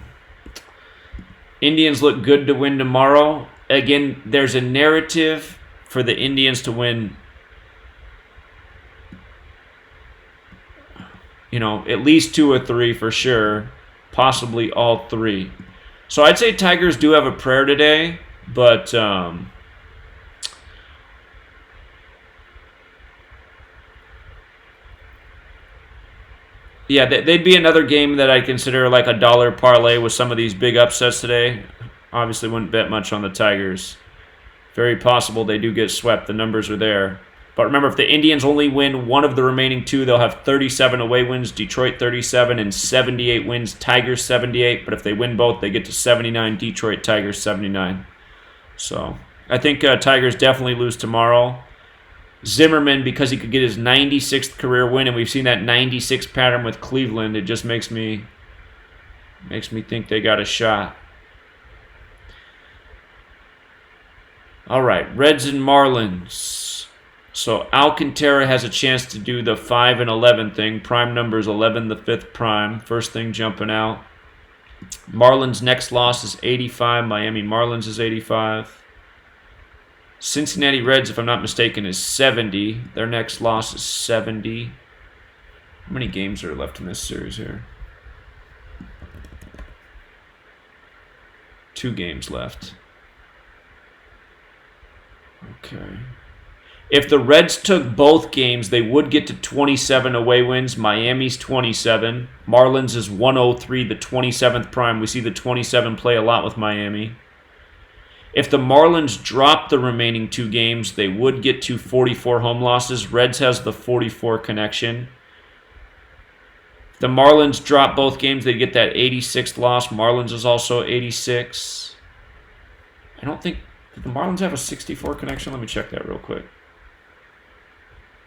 Indians look good to win tomorrow. Again, there's a narrative for the Indians to win, at least 2 or 3 for sure, possibly all 3. So I'd say Tigers do have a prayer today, but yeah, they'd be another game that I'd consider like a dollar parlay with some of these big upsets today. Obviously wouldn't bet much on the Tigers. Very possible they do get swept. The numbers are there. But remember, if the Indians only win one of the remaining 2, they'll have 37 away wins, Detroit 37, and 78 wins, Tigers 78. But if they win both, they get to 79, Detroit, Tigers 79. So I think Tigers definitely lose tomorrow. Zimmerman, because he could get his 96th career win, and we've seen that 96 pattern with Cleveland, it just makes me think they got a shot. All right, Reds and Marlins. So Alcantara has a chance to do the 5 and 11 thing. Prime number is 11, the 5th prime. First thing jumping out. Marlins' next loss is 85. Miami Marlins is 85. Cincinnati Reds, if I'm not mistaken, is 70. Their next loss is 70. How many games are left in this series here? 2 games left. Okay. If the Reds took both games, they would get to 27 away wins. Miami's 27. Marlins is 103, the 27th prime. We see the 27 play a lot with Miami. If the Marlins drop the remaining 2 games, they would get to 44 home losses. Reds has the 44 connection. the Marlins drop both games, they get that 86th loss. Marlins is also 86. I don't think... Did the Marlins have a 64 connection? Let me check that real quick.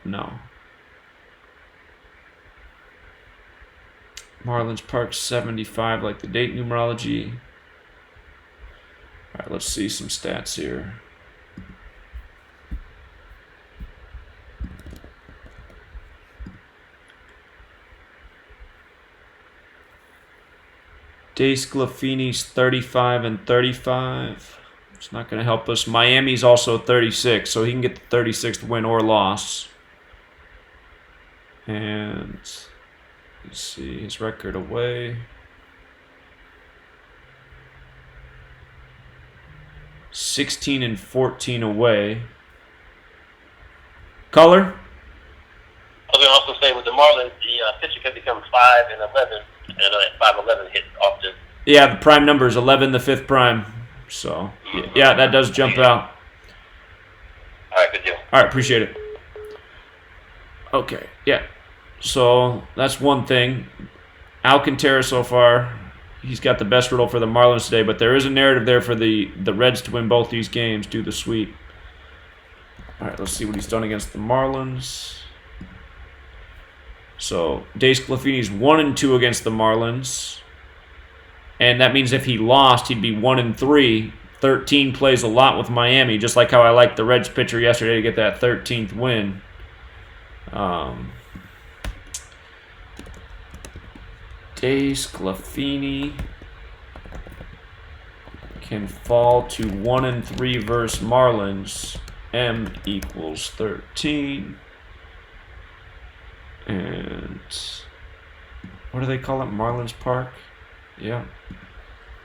No. Marlins Park 75, like the date numerology. All right, let's see some stats here. DeSclafini's 35 and 35. It's not going to help us. Miami's also 36, so he can get the 36th win or loss. And let's see his record away. 16 and 14 away. Color? I was going to also say with the Marlins, the pitcher could become 5 and 11, and 5-11 hit off the. Yeah, the prime number is 11, the 5th prime. So, yeah, that does jump out. All right, good deal. All right, appreciate it. Okay, yeah. So, that's one thing. Alcantara so far, he's got the best riddle for the Marlins today, but there is a narrative there for the Reds to win both these games, do the sweep. All right, let's see what he's done against the Marlins. So, DeSclafini's 1-2 against the Marlins. And that means if he lost, he'd be 1-3. 13 plays a lot with Miami, just like how I liked the Reds pitcher yesterday to get that 13th win. DeSclafini can fall to 1-3 versus Marlins. M equals 13. And what do they call it? Marlins Park? Yeah.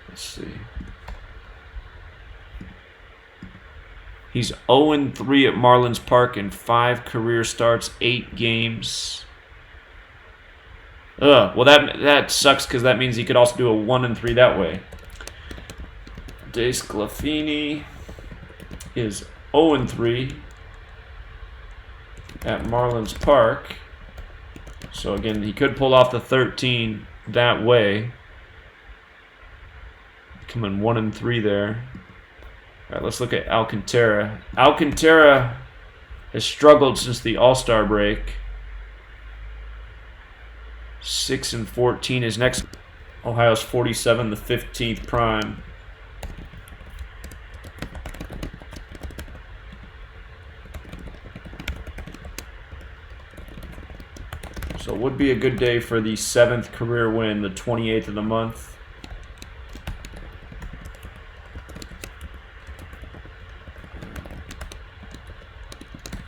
Let's see. He's 0-3 at Marlins Park in 5 career starts, 8 games. Well, that sucks because that means he could also do a 1-3 that way. DeSclafini is 0-3 at Marlins Park. So again, he could pull off the 13 that way. Coming 1-3 there. All right, let's look at Alcantara. Alcantara has struggled since the All-Star break. 6-14. His next, Ohio's 47, the 15th prime. So it would be a good day for the 7th career win, the 28th of the month.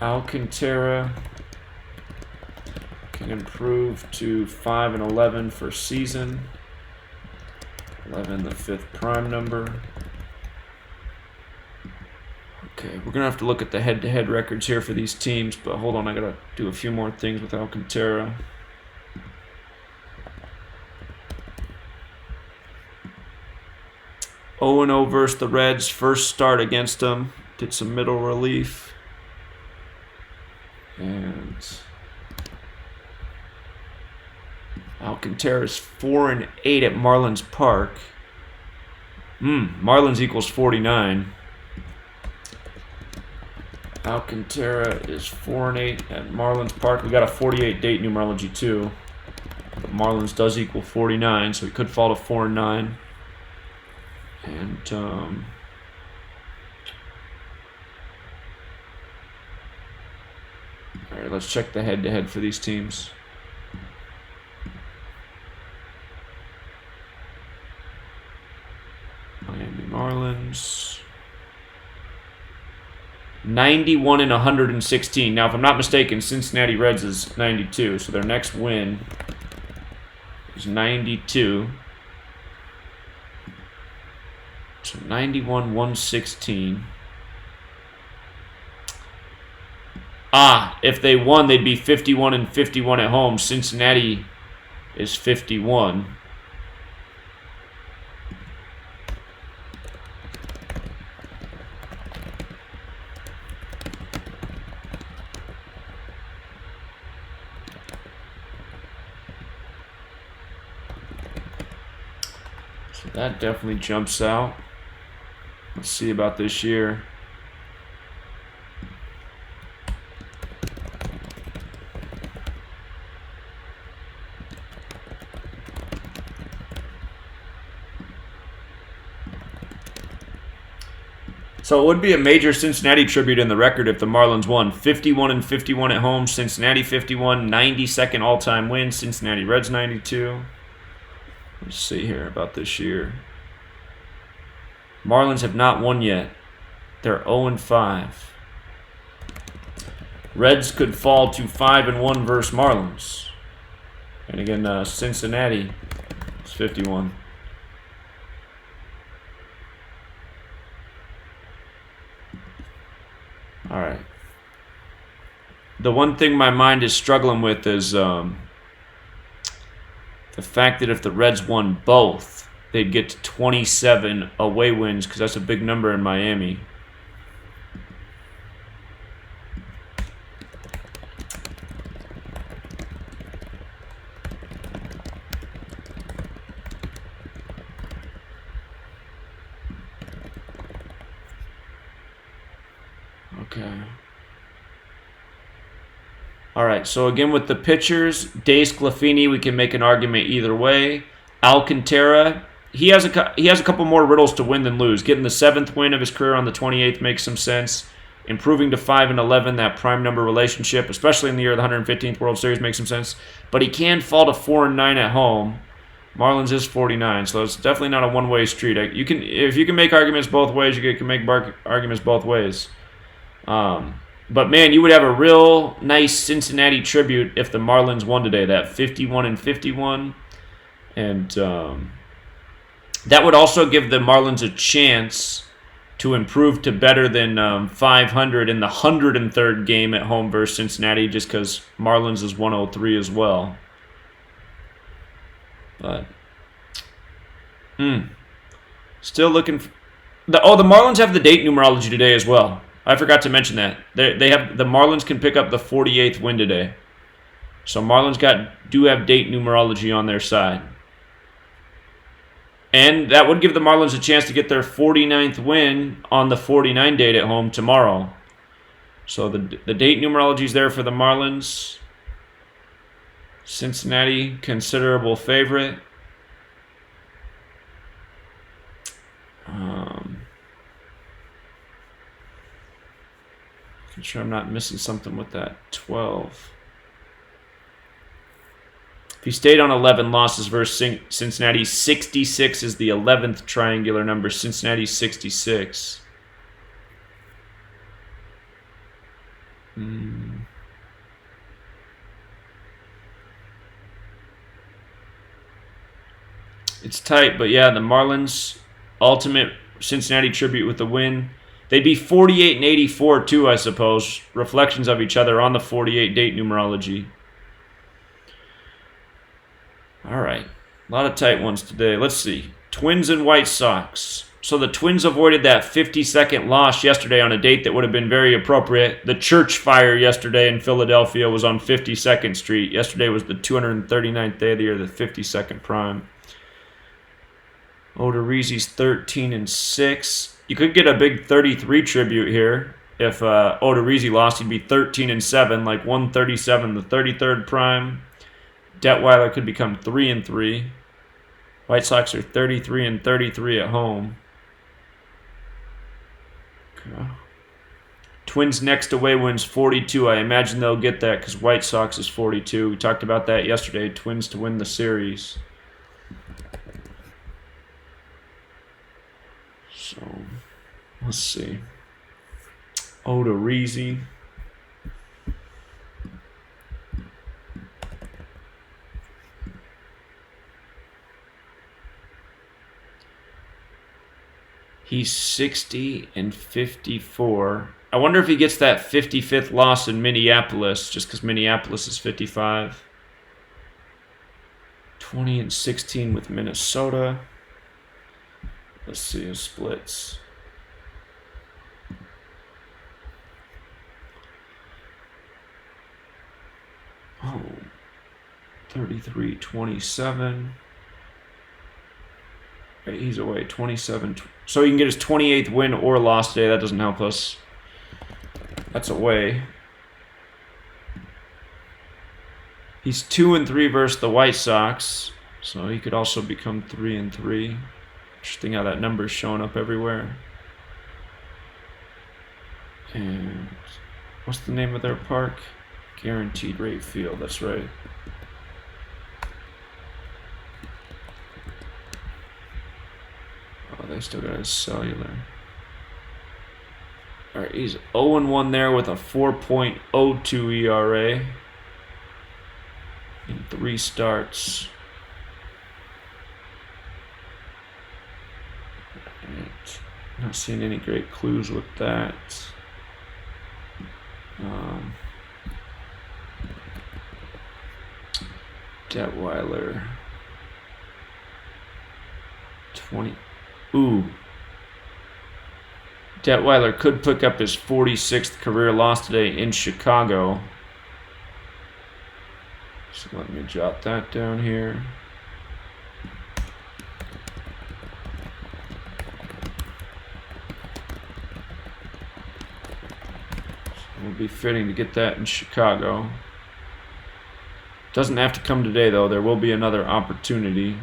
Alcantara can improve to 5-11 for season. 11, the 5th prime number. Okay, we're going to have to look at the head-to-head records here for these teams, but hold on, I got to do a few more things with Alcantara. Oh-0 versus the Reds, first start against them. Did some middle relief. And Alcantara's 4-8 at Marlins Park. Marlins equals 49. Alcantara is 4-8 at Marlins Park. We got a 48 date numerology too. But Marlins does equal 49, so he could fall to 4-9. And all right, let's check the head-to-head for these teams. Miami Marlins. 91 and 116. Now, if I'm not mistaken, Cincinnati Reds is 92, so their next win is 92. So 91, 116. If they won, they'd be 51 and 51 at home. Cincinnati is 51. That definitely jumps out. Let's see about this year. So it would be a major Cincinnati tribute in the record if the Marlins won. 51-51 at home, Cincinnati 51, 92nd all-time win, Cincinnati Reds 92. Let's see here about this year. Marlins have not won yet. They're 0-5. Reds could fall to 5-1 versus Marlins. And again, Cincinnati is 51. All right. The one thing my mind is struggling with is the fact that if the Reds won both, they'd get to 27 away wins because that's a big number in Miami. Okay. All right, so again with the pitchers, Dace Glafini, we can make an argument either way. Alcantara, he has a couple more riddles to win than lose. Getting the 7th win of his career on the 28th makes some sense. Improving to 5-11, that prime number relationship, especially in the year of the 115th World Series, makes some sense. But he can fall to 4-9 at home. Marlins is 49, so it's definitely not a one-way street. If you can make arguments both ways, you can make arguments both ways. But man, you would have a real nice Cincinnati tribute if the Marlins won today. That 51-51, and that would also give the Marlins a chance to improve to better than 500 in the 103rd game at home versus Cincinnati, just because Marlins is 103 as well. But still looking. The Marlins have the date numerology today as well. I forgot to mention that. They have the Marlins can pick up the 48th win today. So Marlins do have date numerology on their side. And that would give the Marlins a chance to get their 49th win on the 49 date at home tomorrow. So the date numerology is there for the Marlins. Cincinnati, considerable favorite. I'm sure I'm not missing something with that 12. If he stayed on 11 losses versus Cincinnati, 66 is the 11th triangular number. Cincinnati 66. It's tight, but yeah, the Marlins ultimate Cincinnati tribute with the win. They'd be 48 and 84 too, I suppose. Reflections of each other on the 48 date numerology. All right. A lot of tight ones today. Let's see. Twins and White Sox. So the Twins avoided that 52nd loss yesterday on a date that would have been very appropriate. The church fire yesterday in Philadelphia was on 52nd Street. Yesterday was the 239th day of the year, the 52nd prime. Odorizzi's 13 and 6. You could get a big 33 tribute here. If Odorizzi lost, he'd be 13 and 7, like 137, the 33rd prime. Detweiler could become 3 and 3. White Sox are 33 and 33 at home. Okay. Twins next away wins 42. I imagine they'll get that because White Sox is 42. We talked about that yesterday. Twins to win the series. So, let's see. Odorizzi. He's 60 and 54. I wonder if he gets that 55th loss in Minneapolis, just because Minneapolis is 55. 20 and 16 with Minnesota. Let's see his splits. Oh, 33-27. He's away 27. So he can get his 28th win or loss today. That doesn't help us. That's away. He's 2-3 versus the White Sox, so he could also become 3-3. Interesting how that number's showing up everywhere. And what's the name of their park? Guaranteed Rate Field. That's right. Oh, they still got his cellular. All right, he's 0-1 there with a 4.02 ERA. In 3 starts. Right. Not seeing any great clues with that. Detweiler. 20. Ooh. Detweiler could pick up his 46th career loss today in Chicago. So let me jot that down here. So it'll be fitting to get that in Chicago. Doesn't have to come today, though. There will be another opportunity.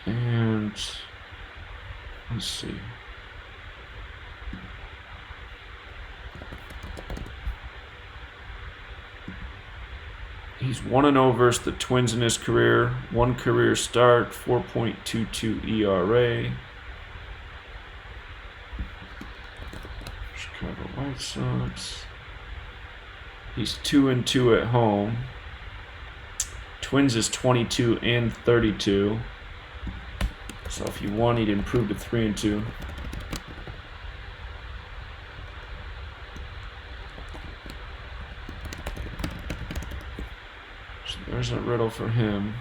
And let's see. He's 1-0 versus the Twins in his career. 1 career start, 4.22 ERA. Chicago White Sox. He's 2-2 at home. Twins is 22 and 32. So if you won, he'd improve to 3-2. So there's a riddle for him.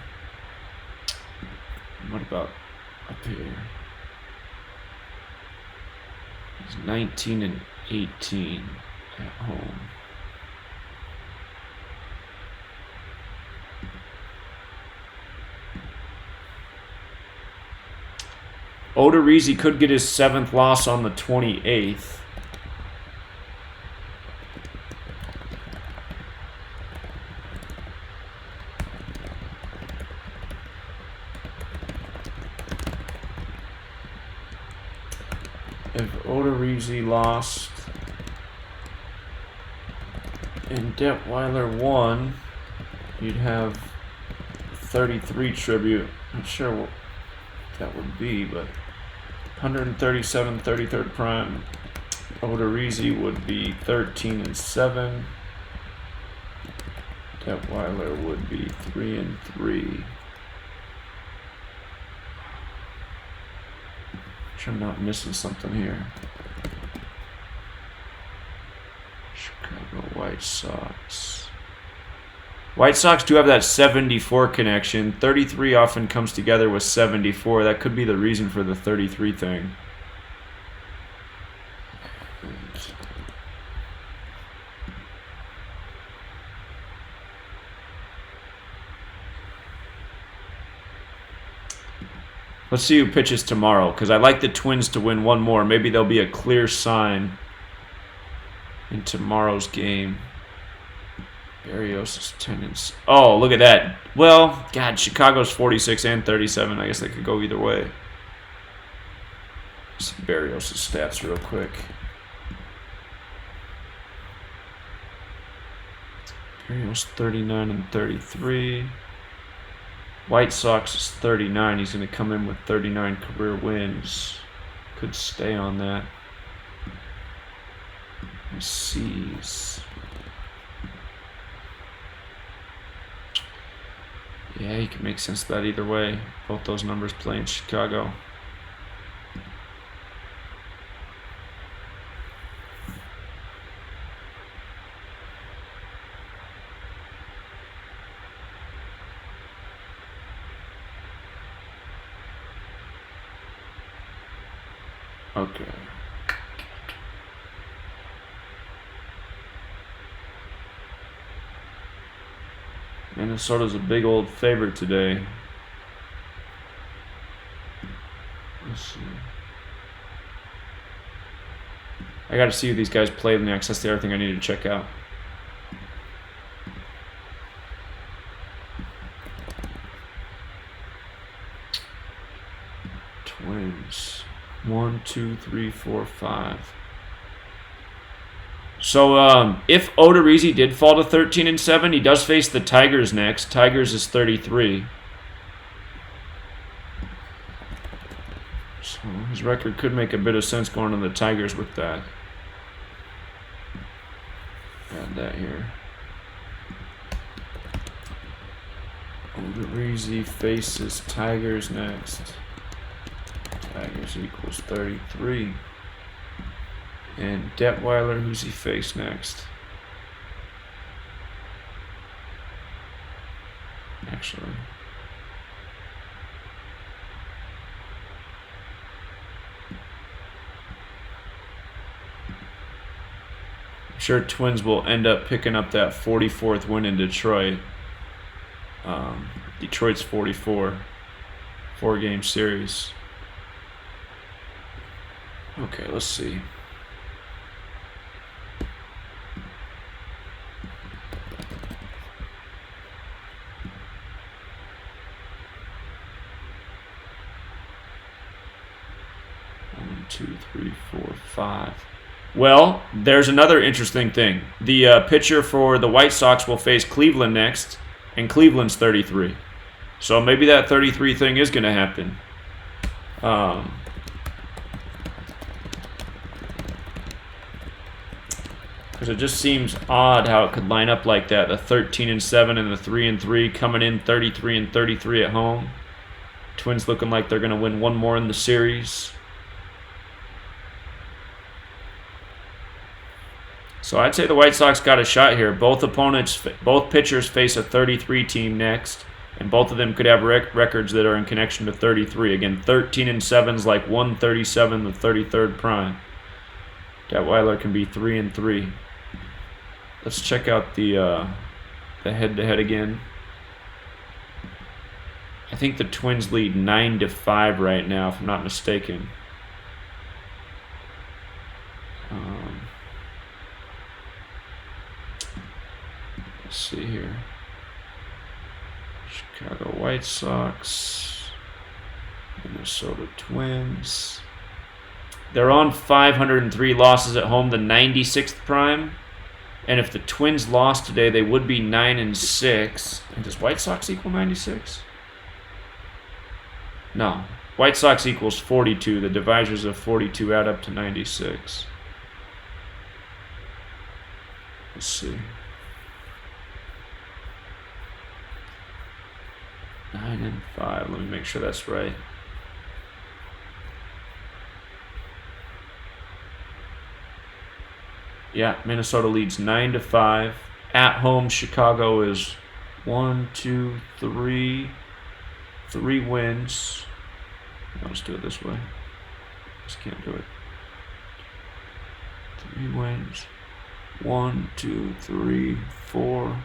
What about up here? He's 19 and 18 at home. Odorizzi could get his 7th loss on the 28th. If Odorizzi lost and Detweiler won, you'd have 33 tribute. Not sure what that would be, but 137 33rd prime. Odorizzi would be 13 and 7. Detweiler would be 3 and 3. Sure I'm not missing something here. Chicago White Sox. White Sox do have that 74 connection. 33 often comes together with 74. That could be the reason for the 33 thing. Let's see who pitches tomorrow, because I like the Twins to win one more. Maybe there'll be a clear sign in tomorrow's game. Berrios' tenants. Oh, look at that. Well, God, Chicago's 46 and 37. I guess they could go either way. See Berrios' stats real quick. Berrios 39 and 33. White Sox is 39. He's going to come in with 39 career wins. Could stay on that. C's. Yeah, you can make sense of that either way. Both those numbers play in Chicago. Okay. Minnesota's a big old favorite today. Let's see. I got to see who these guys play next. That's the other thing I need to check out. Twins. 1, 2, 3, 4, 5. So if Odorizzi did fall to 13-7, he does face the Tigers next. Tigers is 33. So his record could make a bit of sense going to the Tigers with that. Add that here. Odorizzi faces Tigers next. Tigers equals 33. And Detweiler, who's he face next? Actually. I'm sure Twins will end up picking up that 44th win in Detroit. Detroit's 44. 4-game series. Okay, let's see. One, 2, 3, 4, 5. Well, there's another interesting thing. The pitcher for the White Sox will face Cleveland next, and Cleveland's 33. So maybe that 33 thing is going to happen. Because it just seems odd how it could line up like that. The 13-7 and the 3-3 coming in 33-33 at home. Twins looking like they're going to win one more in the series. So I'd say the White Sox got a shot here. Both pitchers face a 33 team next, and both of them could have records that are in connection to 33. Again, 13-7's like 137, the 33rd prime. Detweiler can be 3-3. Let's check out the head-to-head again. I think the Twins lead 9-5 right now, if I'm not mistaken. Let's see here. Chicago White Sox, Minnesota Twins. They're on 503 losses at home, the 96th prime. And if the Twins lost today, they would be 9-6. And does White Sox equal 96? No. White Sox equals 42. The divisors of 42 add up to 96. Let's see. 9-5. Let me make sure that's right. Yeah, Minnesota leads 9-5. At home, Chicago is 1, 2, 3. 3 wins. Let's do it this way. Just can't do it. 3 wins. 1, 2, 3, 4,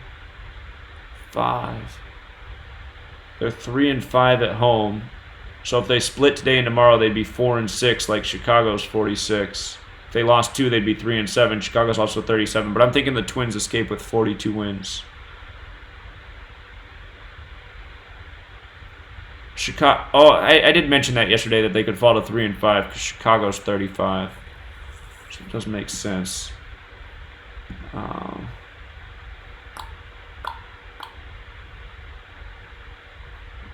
5. They're 3-5 at home. So if they split today and tomorrow, they'd be 4-6, like Chicago's 46. If they lost 2, they'd be 3-7. Chicago's also 37. But I'm thinking the Twins escape with 42 wins. Chicago. Oh, I did mention that yesterday that they could fall to 3-5 because Chicago's 35. So it does make sense.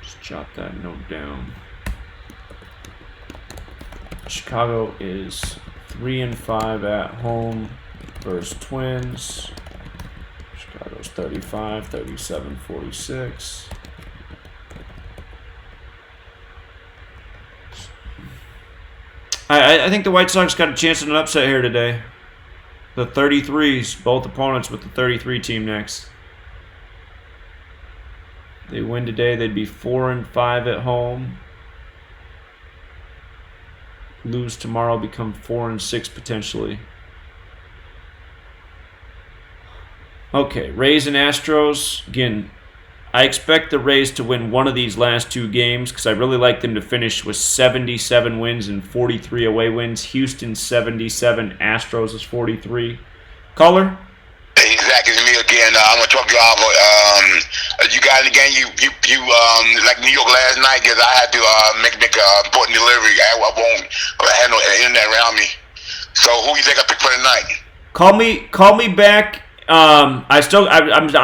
Just jot that note down. Chicago is 3-5 at home versus Twins. Chicago's 35, 37, 46. I think the White Sox got a chance at an upset here today. The 33s, both opponents with the 33 team next. They win today, they'd be 4-5 at home. Lose tomorrow, become 4-6 potentially. Okay, Rays and Astros. Again, I expect the Rays to win one of these last two games because I really like them to finish with 77 wins and 43 away wins. Houston 77, Astros is 43. Caller? Exactly, it's me again. I'm gonna talk to y'all. You got any game? You like New York last night? Cause I had to make a important delivery. I won't have no internet around me. So who you think I pick for tonight? Call me back. I'm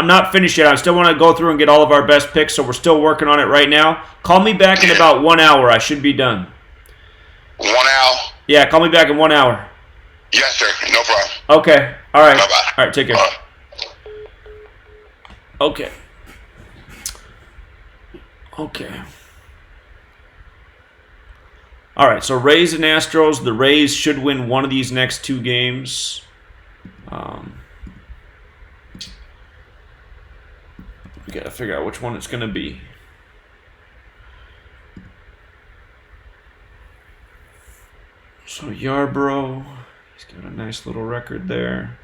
not finished yet. I still want to go through and get all of our best picks, so we're still working on it right now. Call me back in about 1 hour. I should be done. 1 hour? Yeah, call me back in 1 hour. Yes, sir. No problem. Okay. All right. Bye-bye. All right, take care. Bye. Okay. All right, so Rays and Astros. The Rays should win one of these next two games. We got to figure out which one it's going to be. So Yarbrough, he's got a nice little record there.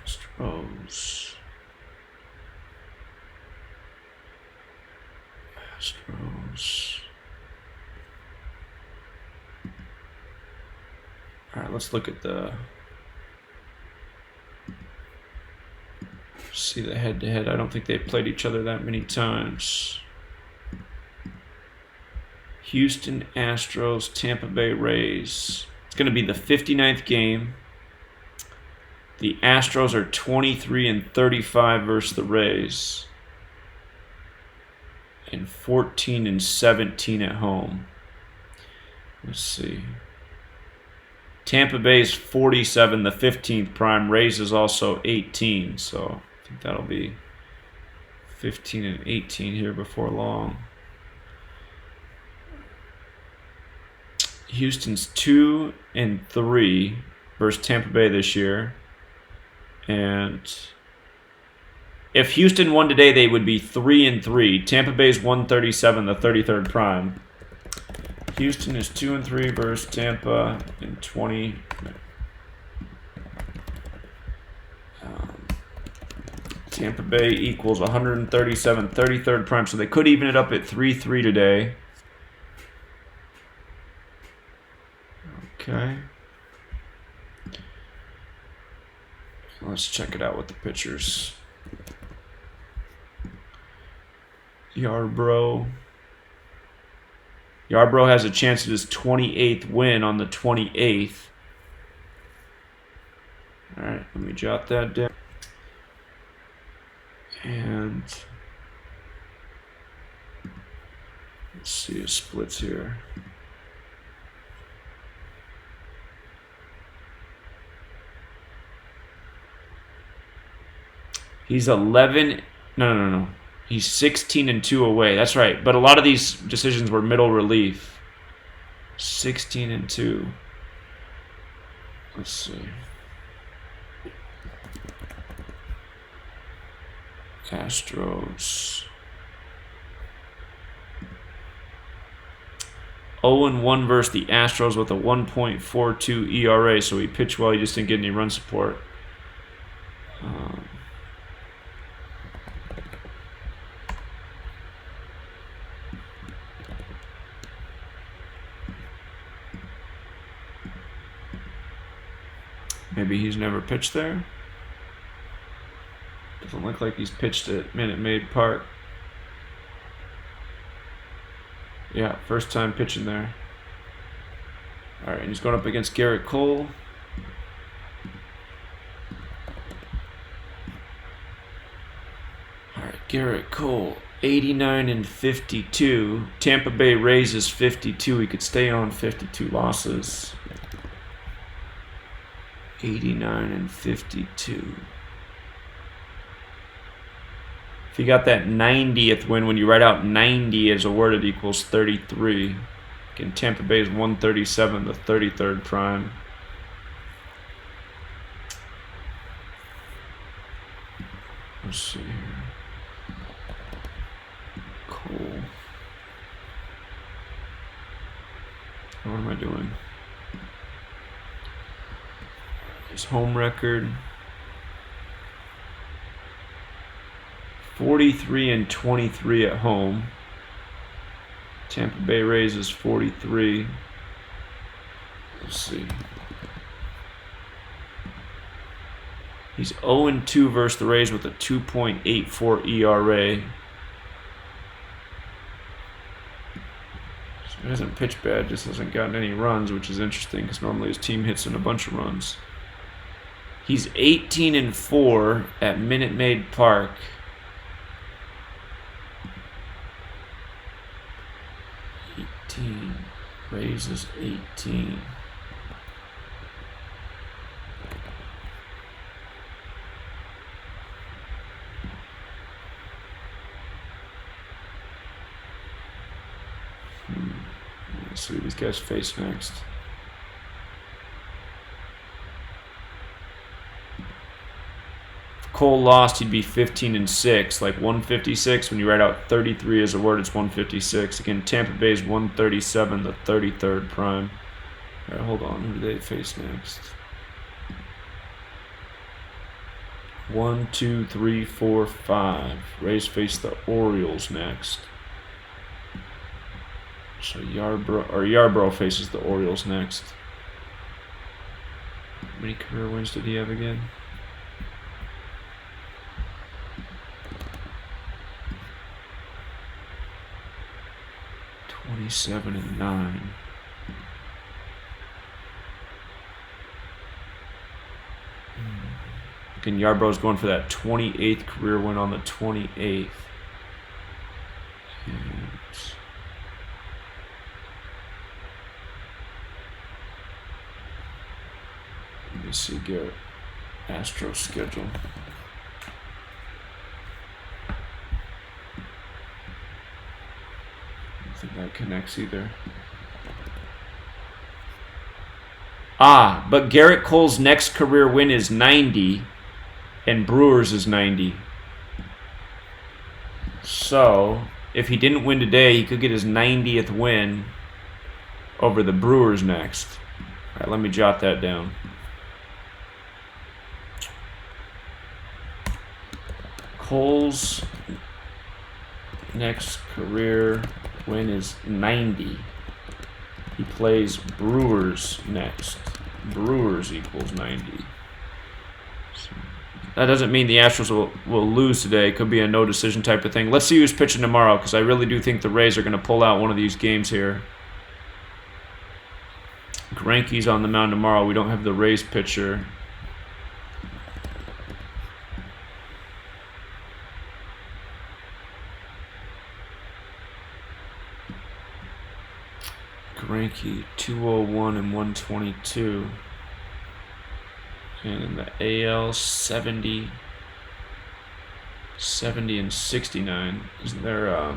Astros. All right, let's look at see the head-to-head. I don't think they've played each other that many times. Houston Astros, Tampa Bay Rays. It's going to be the 59th game. The Astros are 23-35 versus the Rays. And 14-17 at home. Let's see. Tampa Bay's 47, the 15th prime. Rays is also 18, so I think that'll be 15-18 here before long. Houston's 2-3 versus Tampa Bay this year. And if Houston won today, they would be 3-3. Tampa Bay's 137, the 33rd prime. Houston is 2-3 versus Tampa in 20. Tampa Bay equals 137, 33rd prime, so they could even it up at 3-3 today. Okay. Let's check it out with the pitchers. Yarbrough has a chance at his 28th win on the 28th. All right, let me jot that down. And let's see his splits here. He's 11. No. He's 16-2 away. That's right. But a lot of these decisions were middle relief. 16-2. Let's see. Astros. 0-1 versus the Astros with a 1.42 ERA. So he pitched well. He just didn't get any run support. Maybe he's never pitched there. Doesn't look like he's pitched at Minute Maid Park. Yeah, first time pitching there. All right, and he's going up against Garrett Cole. All right, Garrett Cole, 89-52. Tampa Bay Rays is 52. He could stay on 52 losses. 89-52. If you got that 90th win, when you write out 90 as a word, it equals 33. Again, Tampa Bay is 137, the 33rd prime. Let's see here. Cole. What am I doing? His home record. 43-23 at home. Tampa Bay Rays is 43. Let's see. He's 0-2 versus the Rays with a 2.84 ERA. So he hasn't pitched bad, just hasn't gotten any runs, which is interesting because normally his team hits in a bunch of runs. He's 18-4 at Minute Maid Park. Rays is 18. Let's see who these guys face next. If Cole lost, he'd be 15-6, like 156. When you write out 33 as a word, it's 156. Again, Tampa Bay's 137, the 33rd prime. All right, hold on. Who do they face next? 1, 2, 3, 4, 5. Rays face the Orioles next. So Yarbrough faces the Orioles next. How many career wins did he have again? 27-9. Again, Yarbrough's going for that 28th career win on the 28th. Let me see Garrett Astros schedule. I don't think that connects either. But Garrett Cole's next career win is 90, and Brewers is 90. So, if he didn't win today, he could get his 90th win over the Brewers next. All right, let me jot that down. Cole's next career win is 90. He plays Brewers next. Brewers equals 90. So that doesn't mean the Astros will lose today. It could be a no decision type of thing. Let's see who's pitching tomorrow, because I really do think the Rays are going to pull out one of these games here. Greinke's on the mound tomorrow. We don't have the Rays pitcher. Greinke 201 and 122, and in the AL 70 and 69. Isn't there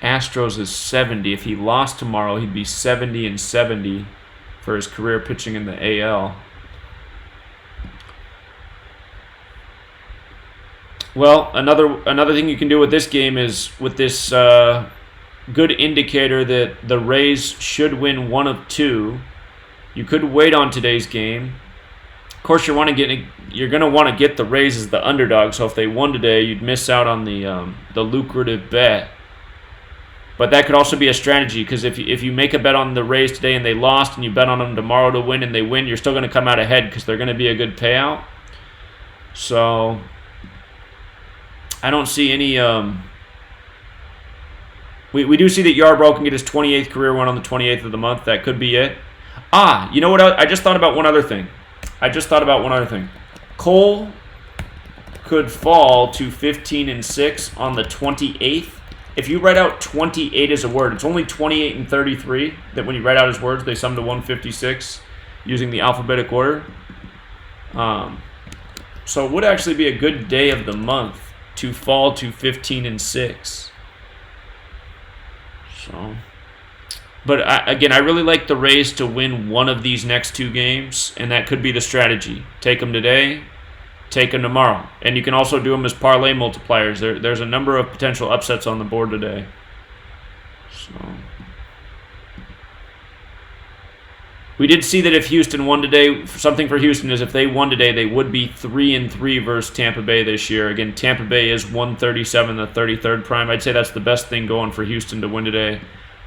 Astros is 70. If he lost tomorrow, he'd be 70 and 70 for his career pitching in the AL. Well, another thing you can do with this game is with this good indicator that the Rays should win one of two. You could wait on today's game. Of course, you're going to want to get the Rays as the underdog. So if they won today, you'd miss out on the lucrative bet. But that could also be a strategy, because if you make a bet on the Rays today and they lost, and you bet on them tomorrow to win and they win, you're still going to come out ahead because they're going to be a good payout. So I don't see any. We do see that Yarbrough can get his 28th career win on the 28th of the month. That could be it. You know what? I just thought about one other thing. Cole could fall to 15 and 6 on the 28th. If you write out 28 as a word, it's only 28 and 33 that when you write out his words, they sum to 156 using the alphabetic order. So it would actually be a good day of the month to fall to 15 and 6. So, but again, I really like the Rays to win one of these next two games, and that could be the strategy. Take them today, take them tomorrow. And you can also do them as parlay multipliers. There's a number of potential upsets on the board today. So We did see that if Houston won today, something for Houston is if they won today, they would be 3-3 versus Tampa Bay this year. Again, Tampa Bay is 137, the 33rd prime. I'd say that's the best thing going for Houston to win today.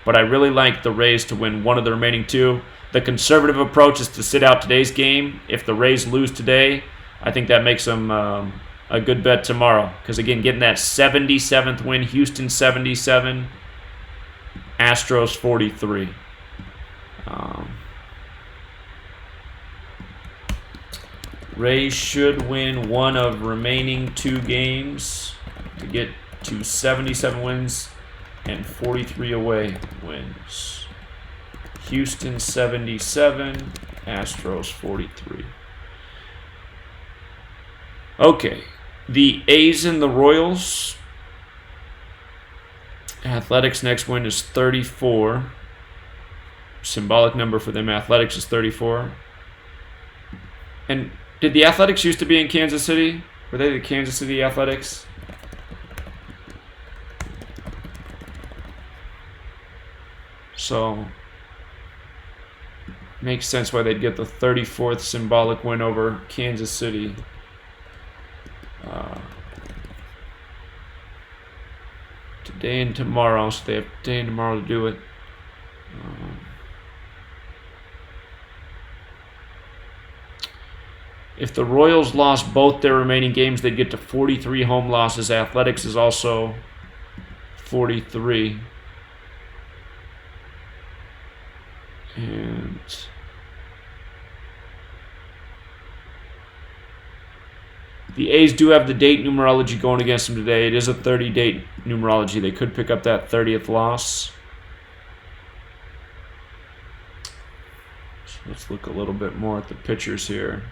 But I really like the Rays to win one of the remaining two. The conservative approach is to sit out today's game. If the Rays lose today, I think that makes them a good bet tomorrow. Because, again, getting that 77th win, Houston 77, Astros 43. Rays should win one of remaining two games to get to 77 wins and 43 away wins. Houston 77, Astros 43. Okay, the A's and the Royals. Athletics' next win is 34. Symbolic number for them. Athletics is 34. And did the Athletics used to be in Kansas City? Were they the Kansas City Athletics? So, makes sense why they'd get the 34th symbolic win over Kansas City. Today and tomorrow, so they have today and tomorrow to do it. If the Royals lost both their remaining games, they'd get to 43 home losses. Athletics is also 43. And the A's do have the date numerology going against them today. It is a 30-date numerology. They could pick up that 30th loss. So let's look a little bit more at the pitchers here.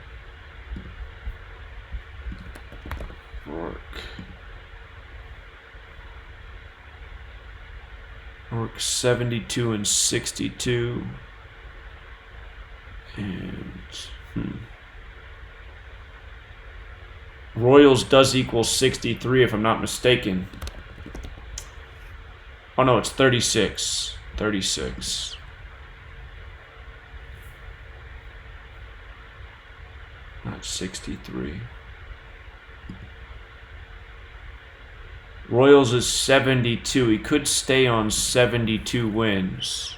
Rourke 72 and 62. And Royals does equal 63 if I'm not mistaken. Oh no, it's 36. 36. Not 63. Royals is 72. He could stay on 72 wins.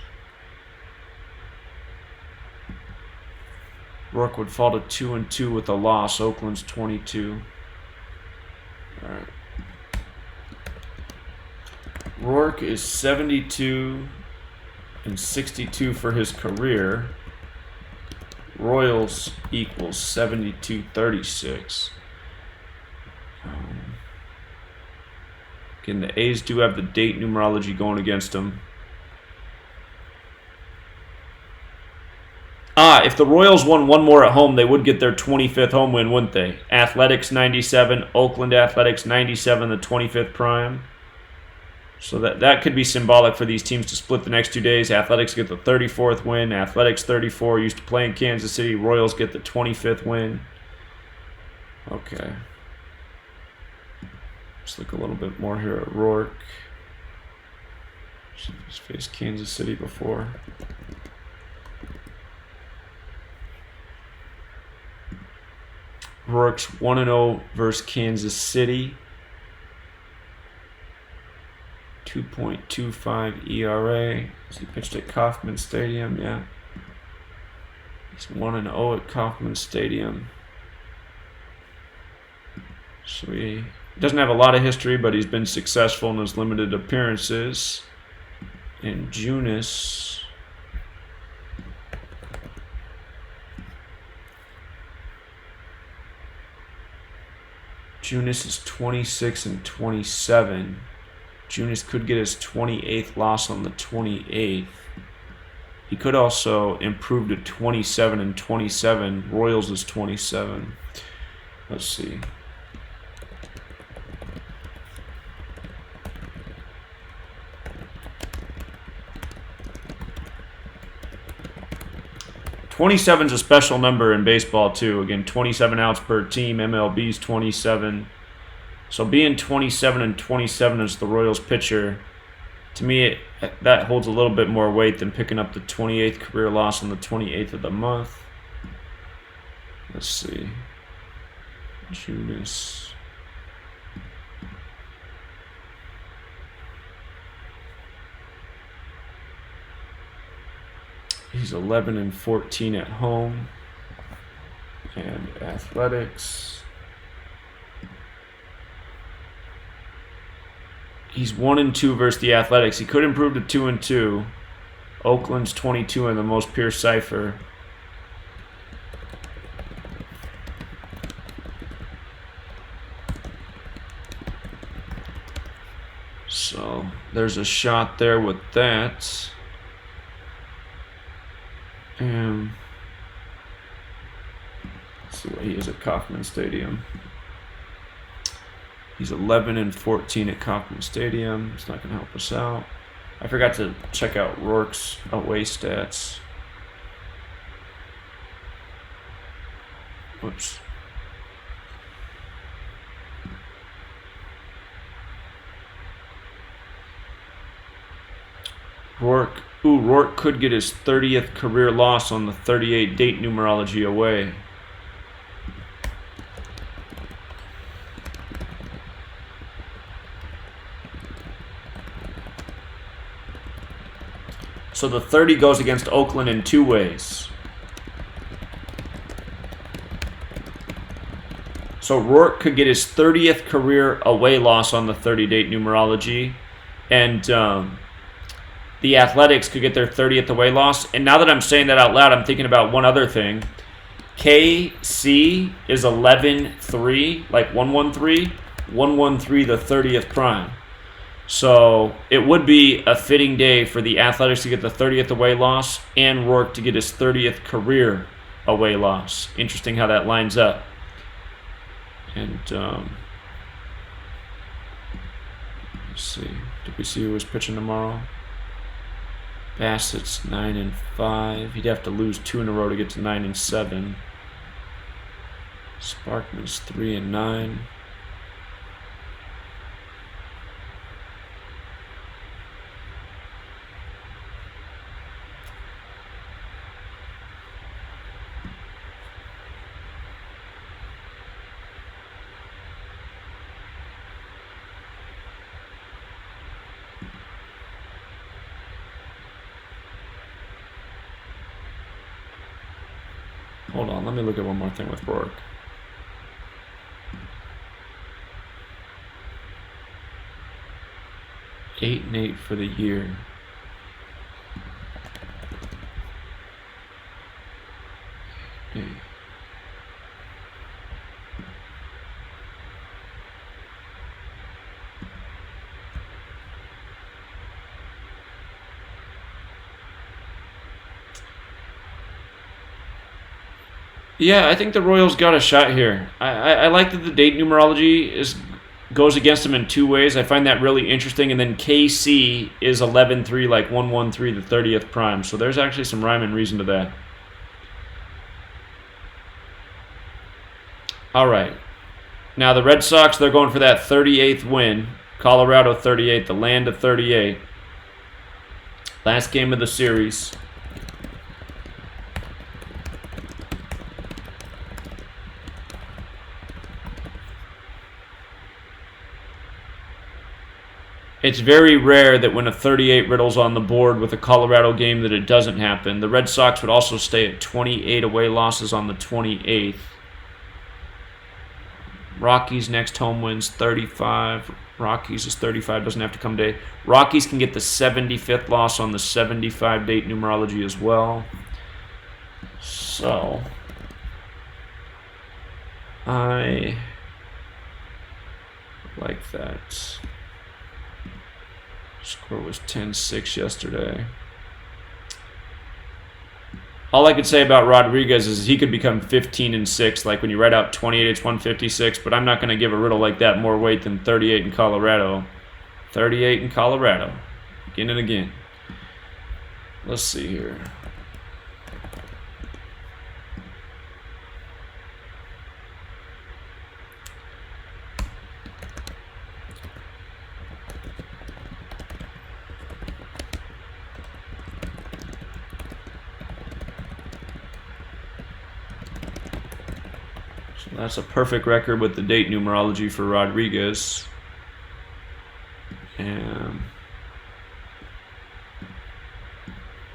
Rourke would fall to 2-2 with a loss. Oakland's 22. All right. Rourke is 72 and 62 for his career. Royals equals 72-36. Again, the A's do have the date numerology going against them. If the Royals won one more at home, they would get their 25th home win, wouldn't they? Athletics 97, Oakland Athletics 97, the 25th prime. So that could be symbolic for these teams to split the next 2 days. Athletics get the 34th win. Athletics 34, used to play in Kansas City. Royals get the 25th win. Okay. Let's look a little bit more here at Rourke. He's faced Kansas City before. Rourke's 1-0 versus Kansas City. 2.25 ERA. He pitched at Kauffman Stadium, yeah. He's 1-0 at Kauffman Stadium. So he doesn't have a lot of history, but he's been successful in his limited appearances. And Junis is 26 and 27. Junis could get his 28th loss on the 28th. He could also improve to 27 and 27. Royals is 27. Let's see. '27 is a special number in baseball too. Again, 27 outs per team. MLB's 27. So being 27 and 27 as the Royals pitcher To me, that holds a little bit more weight than picking up the 28th career loss on the 28th of the month. Let's see. Judas. He's 11-14 at home. And athletics. He's 1-2 versus the Athletics. He could improve to 2-2. Oakland's 22 in the most pure cipher. So there's a shot there with that. And let's see what he is at Kauffman Stadium. He's 11-14 at Kauffman Stadium. It's not going to help us out. I forgot to check out Rourke's away stats. Whoops. Rourke. Ooh, Rourke could get his 30th career loss on the 38 date numerology away. So the 30 goes against Oakland in 2 ways. So Rourke could get his 30th career away loss on the 30-date numerology. And the Athletics could get their 30th away loss. And now that I'm saying that out loud, I'm thinking about one other thing. KC is 11-3, like 113. 113, the 30th prime. So it would be a fitting day for the Athletics to get the 30th away loss and Rourke to get his 30th career away loss. Interesting how that lines up. And let's see. Did we see who was pitching tomorrow? Bassett's 9-5. He'd have to lose 2 in a row to get to 9-7. Sparkman's 3-9. Hold on, let me look at one more thing with Rourke. Eight and 8 for the year. Okay. Yeah, I think the Royals got a shot here. I like that the date numerology goes against them in 2 ways. I find that really interesting. And then KC is 11-3, like 113, the 30th prime. So there's actually some rhyme and reason to that. All right. Now the Red Sox, they're going for that 38th win. Colorado 38, the land of 38. Last game of the series. It's very rare that when a 38 riddles on the board with a Colorado game that it doesn't happen. The Red Sox would also stay at 28 away losses on the 28th. Rockies next home wins 35. Rockies is 35, doesn't have to come day. Rockies can get the 75th loss on the 75 date numerology as well. So I like that. Score was 10-6 yesterday. All I could say about Rodriguez is he could become 15-6. Like when you write out 28, it's 156. But I'm not going to give a riddle like that more weight than 38 in Colorado. 38 in Colorado. Again and again. Let's see here. So that's a perfect record with the date numerology for Rodriguez. And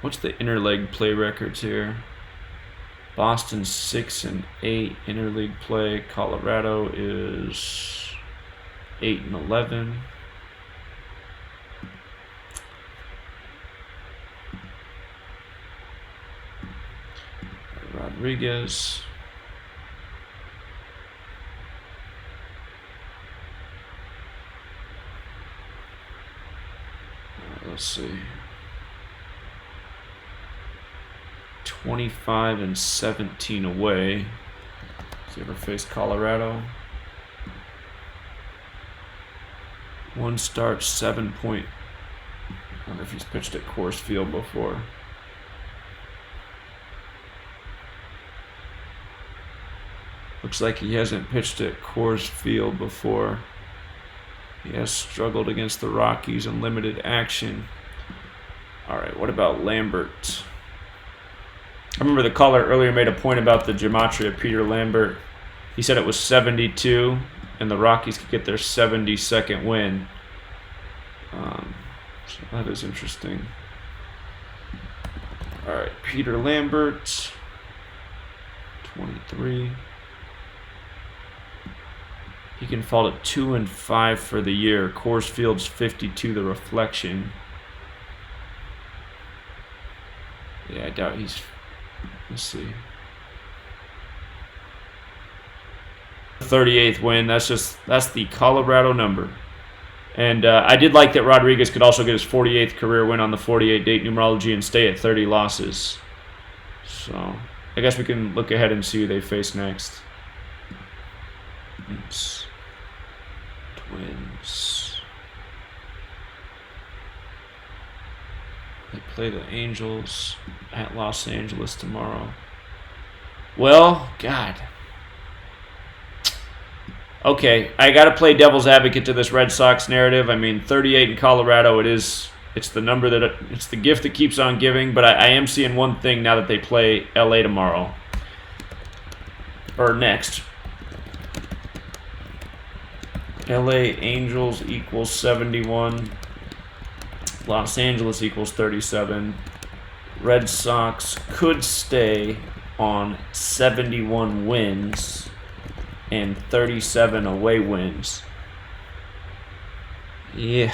what's the interleague play records here? Boston 6 and 8 interleague play. Colorado is 8 and 11. Rodriguez. Let's see. 25 and 17 away. Has he ever faced Colorado? One start, 7 point. I wonder if he's pitched at Coors Field before. Looks like he hasn't pitched at Coors Field before. He has struggled against the Rockies in limited action. All right, what about Lambert? I remember the caller earlier made a point about the Gematria, Peter Lambert. He said it was 72, and the Rockies could get their 72nd win. So that is interesting. All right, Peter Lambert, 23. He can fall to 2 and 5 for the year. Coors Field's 52, the reflection. Yeah, I doubt he's... Let's see. 38th win. That's the Colorado number. And I did like that Rodriguez could also get his 48th career win on the 48 date numerology and stay at 30 losses. So I guess we can look ahead and see who they face next. Oops. Twins. They play the Angels at Los Angeles tomorrow. Well, God. Okay, I got to play devil's advocate to this Red Sox narrative. I mean, 38 in Colorado, it's the number that it's the gift that keeps on giving. But I am seeing one thing now that they play LA tomorrow or next. LA Angels equals 71. Los Angeles equals 37. Red Sox could stay on 71 wins and 37 away wins. Yeah.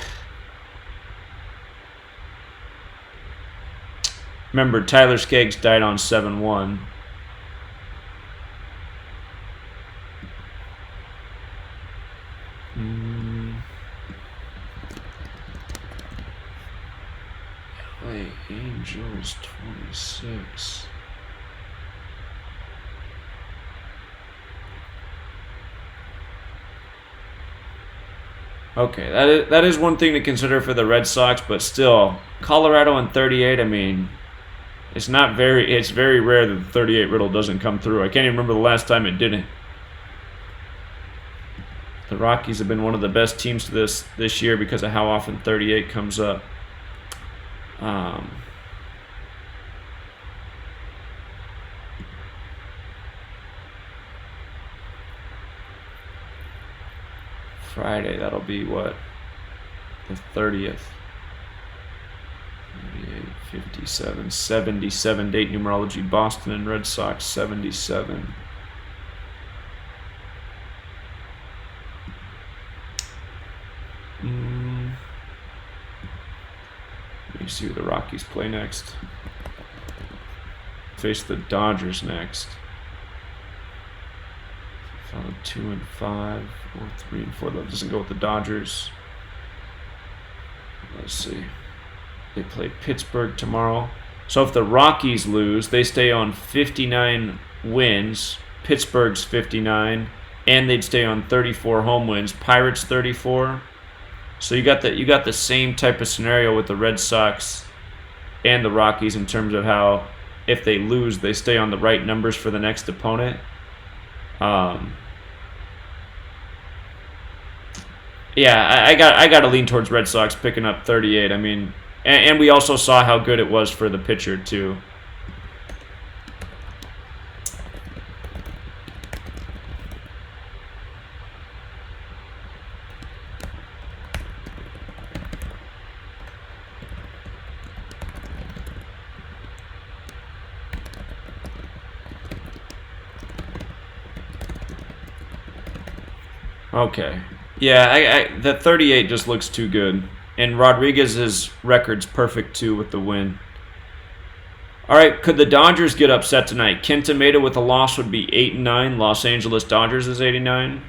Remember, Tyler Skaggs died on 7-1. LA Angels 26. Okay, that is one thing to consider for the Red Sox, but still, Colorado and 38, I mean, it's very rare that the 38 riddle doesn't come through. I can't even remember the last time it didn't. The Rockies have been one of the best teams to this year because of how often 38 comes up. Friday, that'll be what? The 30th. 38, 57, 77 date numerology. Boston and Red Sox 77. Let me see who the Rockies play next. Face the Dodgers next. Followed 2 and 5, or 3 and 4. That doesn't go with the Dodgers. Let's see. They play Pittsburgh tomorrow. So if the Rockies lose, they stay on 59 wins. Pittsburgh's 59, and they'd stay on 34 home wins. Pirates 34. So you got the same type of scenario with the Red Sox and the Rockies in terms of how if they lose, they stay on the right numbers for the next opponent. Yeah, I got to lean towards Red Sox picking up 38. I mean, and we also saw how good it was for the pitcher too. Okay. Yeah, the 38 just looks too good. And Rodriguez's record's perfect, too, with the win. All right, could the Dodgers get upset tonight? Kenta Maeda with a loss would be 8-9. Los Angeles Dodgers is 89.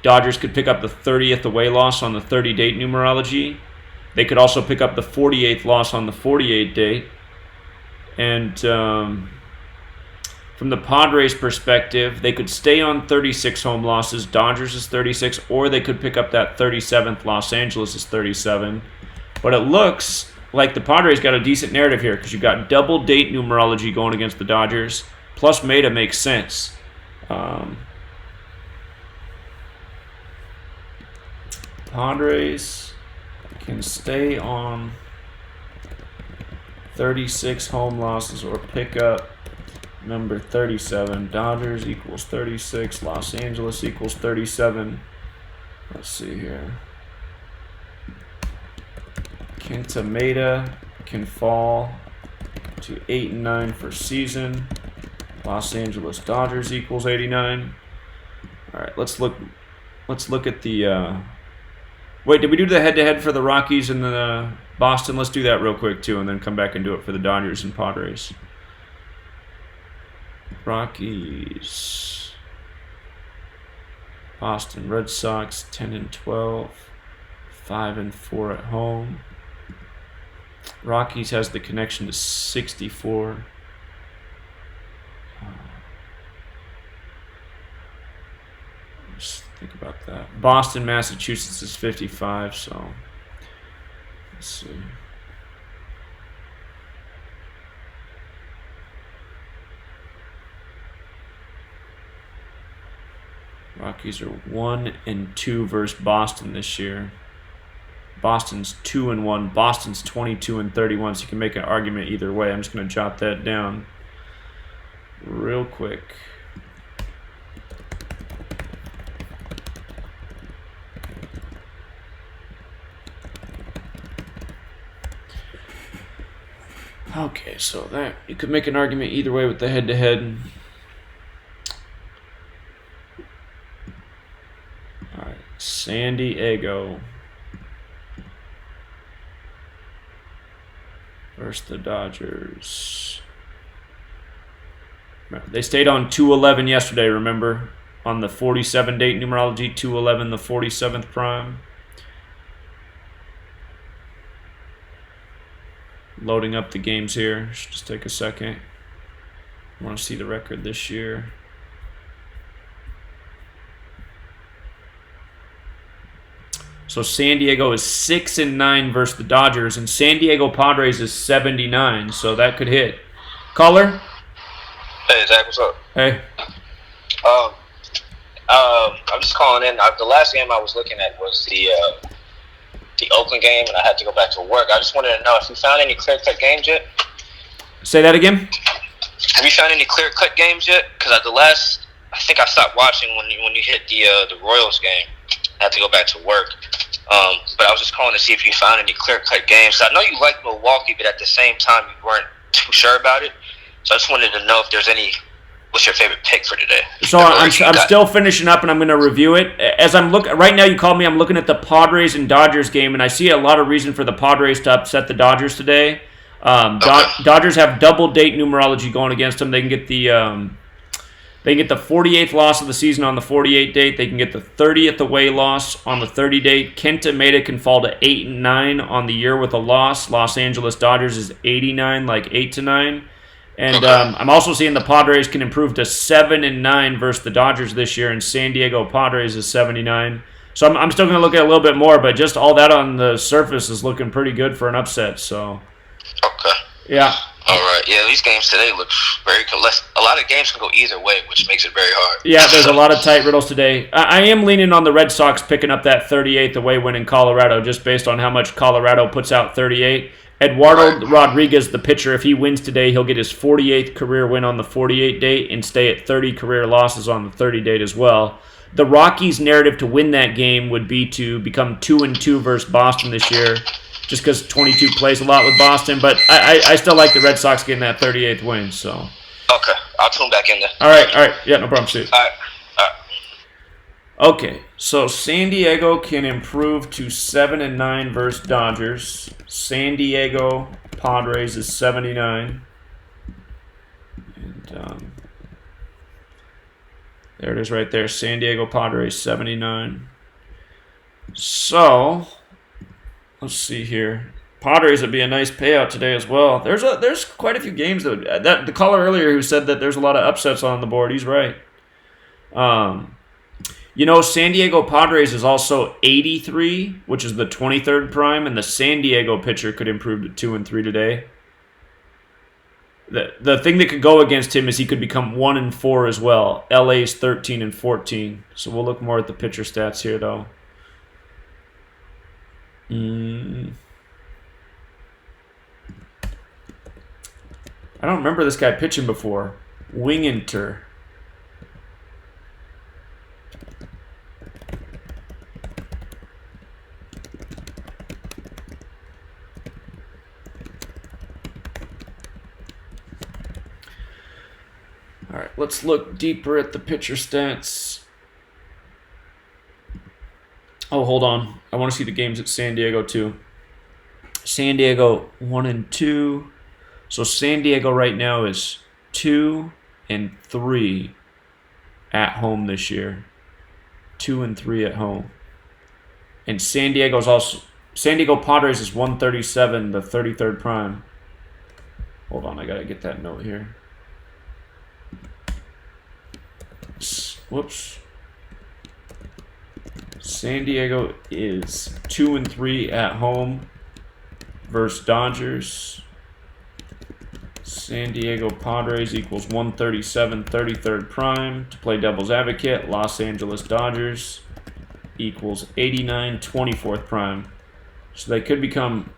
Dodgers could pick up the 30th away loss on the 30-date numerology. They could also pick up the 48th loss on the 48 date. And from the Padres' perspective, they could stay on 36 home losses. Dodgers is 36, or they could pick up that 37th. Los Angeles is 37. But it looks like the Padres got a decent narrative here because you've got double date numerology going against the Dodgers. Plus Maeda makes sense. Padres can stay on 36 home losses or pick up number 37. Dodgers equals 36. Los Angeles equals 37. Let's see here. Kenta Maeda can fall to 8-9 for season. Los Angeles Dodgers equals 89. All right, let's look at the. Wait, did we do the head-to-head for the Rockies and the Boston? Let's do that real quick too, and then come back and do it for the Dodgers and Padres. Rockies, Boston Red Sox 10-12, 5-4 at home. Rockies has the connection to 64. Just think about that. Boston, Massachusetts is 55, so let's see. Rockies are 1-2 versus Boston this year. Boston's 2-1. Boston's 22-31. So you can make an argument either way. I'm just going to jot that down real quick. Okay, so that you could make an argument either way with the head-to-head. All right, San Diego versus the Dodgers. They stayed on 2-11 yesterday, remember? On the 47 date numerology, 2-11, the 47th prime. Loading up the games here. Should just take a second. I want to see the record this year. So San Diego is 6-9 versus the Dodgers, and San Diego Padres is 79. So that could hit. Caller? Hey Zach, what's up? Hey. I'm just calling in. The last game I was looking at was the Oakland game, and I had to go back to work. I just wanted to know if you found any clear-cut games yet. Say that again? Have you found any clear-cut games yet? Because I think I stopped watching when you hit the Royals game. I had to go back to work. But I was just calling to see if you found any clear-cut games. I know you like Milwaukee, but at the same time you weren't too sure about it. So I just wanted to know if there's any. What's your favorite pick for today? So I'm still finishing up, and I'm going to review it. As I'm right now, you called me. I'm looking at the Padres and Dodgers game, and I see a lot of reason for the Padres to upset the Dodgers today. Dodgers have double date numerology going against them. They can get the 48th loss of the season on the 48 date. They can get the 30th away loss on the 30 date. Kenta Maeda can fall to 8-9 on the year with a loss. Los Angeles Dodgers is 89, like 8-9. And I'm also seeing the Padres can improve to 7-9 versus the Dodgers this year, and San Diego Padres is 79. So I'm still going to look at it a little bit more, but just all that on the surface is looking pretty good for an upset. So okay, yeah. All right, yeah. These games today look very. A lot of games can go either way, which makes it very hard. Yeah, there's a lot of tight riddles today. I am leaning on the Red Sox picking up that 38th away win in Colorado, just based on how much Colorado puts out 38. Eduardo Rodriguez, the pitcher, if he wins today, he'll get his 48th career win on the 48 date and stay at 30 career losses on the 30 date as well. The Rockies' narrative to win that game would be to become 2-2 versus Boston this year, just because 22 plays a lot with Boston. But I still like the Red Sox getting that 38th win. So okay, I'll tune back in there. All right. Yeah, no problem. See you. All right. Okay, so San Diego can improve to 7-9 versus Dodgers. San Diego Padres is 79. And there it is right there. San Diego Padres 79. So let's see here. Padres would be a nice payout today as well. There's quite a few games that the caller earlier who said that there's a lot of upsets on the board. He's right. San Diego Padres is also 83, which is the 23rd prime, and the San Diego pitcher could improve to 2 and 3 today. The thing that could go against him is he could become 1 and 4 as well. LA's 13 and 14. So we'll look more at the pitcher stats here, though. I don't remember this guy pitching before. Winginter. All right, let's look deeper at the pitcher stats. Oh, hold on. I want to see the games at San Diego, too. San Diego 1 and 2. So San Diego right now is 2 and 3 at home this year. 2 and 3 at home. And San Diego Padres is 137, the 33rd prime. Hold on, I got to get that note here. Whoops. San Diego is 2 and 3 at home versus Dodgers. San Diego Padres equals 137, 33rd prime. To play devil's advocate, Los Angeles Dodgers equals 89, 24th prime. So they could become...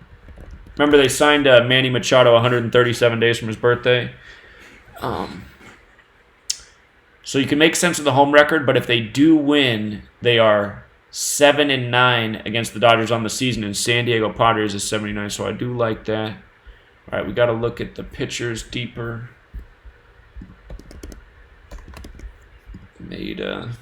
Remember, they signed Manny Machado 137 days from his birthday. So you can make sense of the home record, but if they do win, they are 7 and 9 against the Dodgers on the season, and San Diego Padres is 79. So I do like that. All right, we got to look at the pitchers deeper. Maeda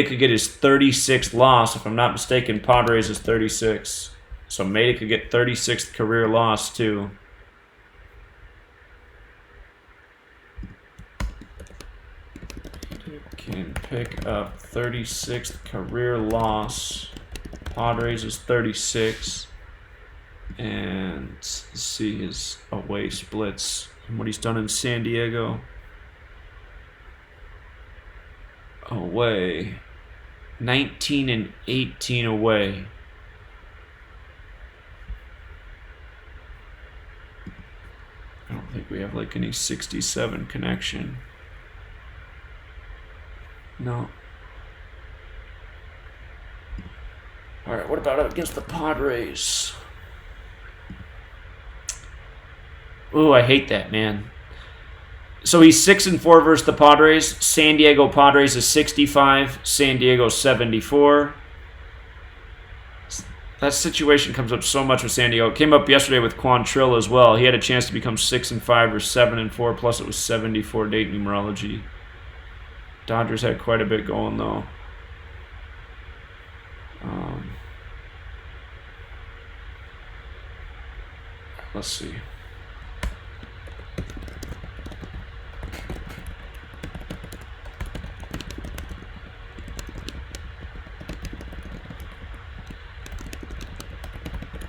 could get his 36th loss. If I'm not mistaken, Padres is 36. So Maeda could get 36th career loss, too. Can pick up 36th career loss. Padres is 36. And let's see his away splits and what he's done in San Diego. Away. 19 and 18 away. I don't think we have like any 67 connection. No. All right, what about against the Padres? Ooh, I hate that, man. So he's 6 and 4 versus the Padres. San Diego Padres is 65. San Diego 74. That situation comes up so much with San Diego. It came up yesterday with Quantrill as well. He had a chance to become 6 and 5 or 7 and 4. Plus, it was 74 date numerology. Dodgers had quite a bit going, though. Let's see.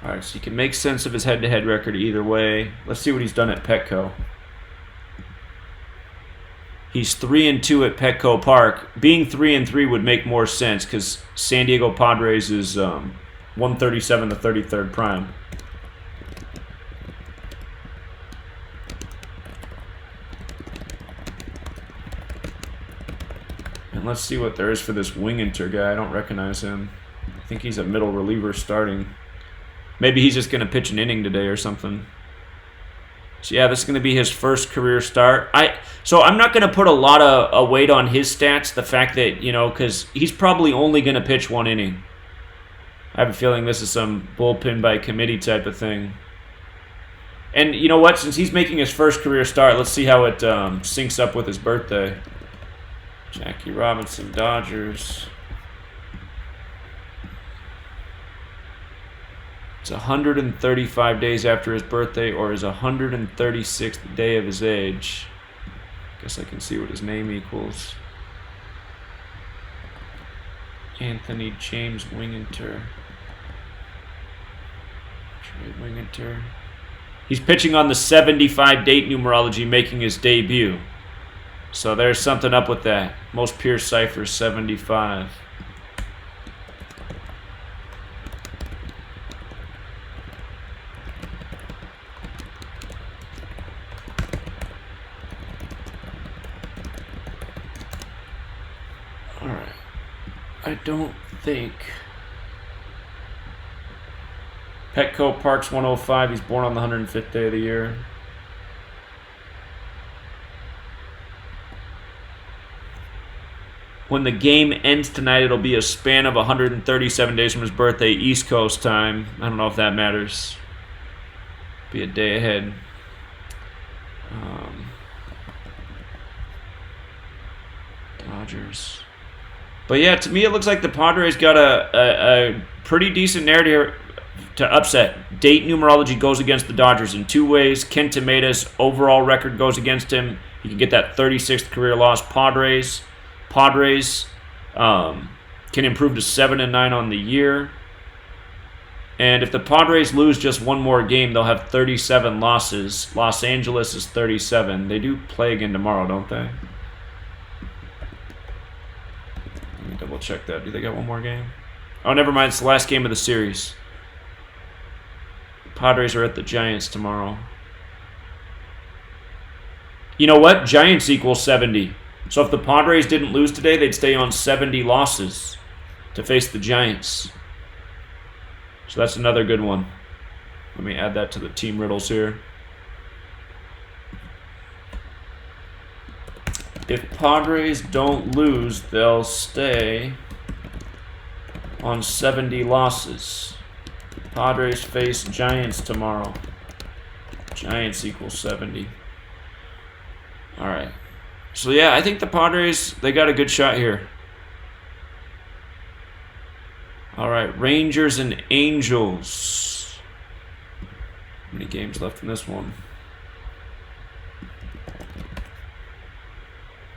All right, so you can make sense of his head-to-head record either way. Let's see what he's done at Petco. He's 3 and 2 at Petco Park. Being 3 and 3 would make more sense because San Diego Padres is 137, the 33rd prime. And let's see what there is for this Winginter guy. I don't recognize him. I think he's a middle reliever starting. Maybe he's just going to pitch an inning today or something. So yeah, this is going to be his first career start. So I'm not going to put a lot of weight on his stats. The fact that, because he's probably only going to pitch 1 inning. I have a feeling this is some bullpen by committee type of thing. And you know what? Since he's making his first career start, let's see how it syncs up with his birthday. Jackie Robinson, Dodgers. It's 135 days after his birthday or his 136th day of his age. Guess I can see what his name equals. Anthony James Wingenter. Trey Wingenter. He's pitching on the 75 date numerology, making his debut. So there's something up with that. Most pure ciphers, 75. Alright. I don't think... Petco Parks 105, he's born on the 105th day of the year. When the game ends tonight, it'll be a span of 137 days from his birthday, East Coast time. I don't know if that matters. Be a day ahead. Dodgers. But yeah, to me it looks like the Padres got a pretty decent narrative to upset. Date numerology goes against the Dodgers in two ways. Ken Tomeda's overall record goes against him. He can get that 36th career loss. Padres can improve to 7-9 on the year. And if the Padres lose just one more game, they'll have 37 losses. Los Angeles is 37. They do play again tomorrow, don't they? Let me double check that. Do they got one more game? Oh, never mind. It's the last game of the series. Padres are at the Giants tomorrow. You know what? Giants equals 70. So if the Padres didn't lose today, they'd stay on 70 losses to face the Giants. So that's another good one. Let me add that to the team riddles here. If Padres don't lose, they'll stay on 70 losses. Padres face Giants tomorrow. Giants equals 70. All right. So yeah, I think the Padres, they got a good shot here. All right, Rangers and Angels. How many games left in this one?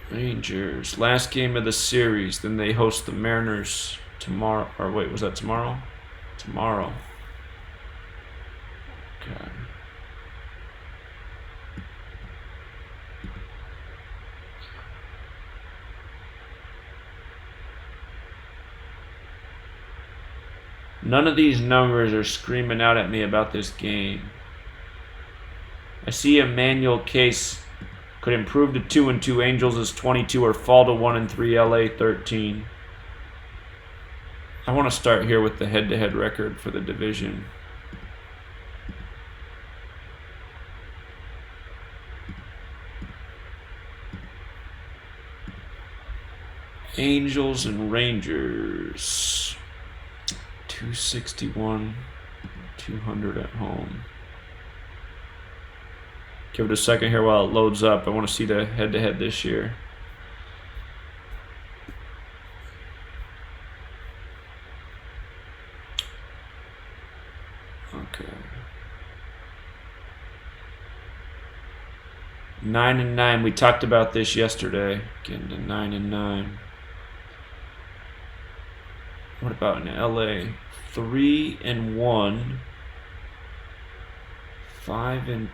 Rangers, last game of the series. Then they host the Mariners tomorrow. Or wait, was that tomorrow? Tomorrow. Okay. None of these numbers are screaming out at me about this game. I see Emmanuel Case could improve to 2-2. Angels is 22 or fall to 1-3. LA 13. I want to start here with the head-to-head record for the division. Angels and Rangers. 261, 200 at home. Give it a second here while it loads up. I want to see the head-to-head this year. Okay. 9-9. We talked about this yesterday. Getting to 9-9. What about in LA? 3-1, 5-2,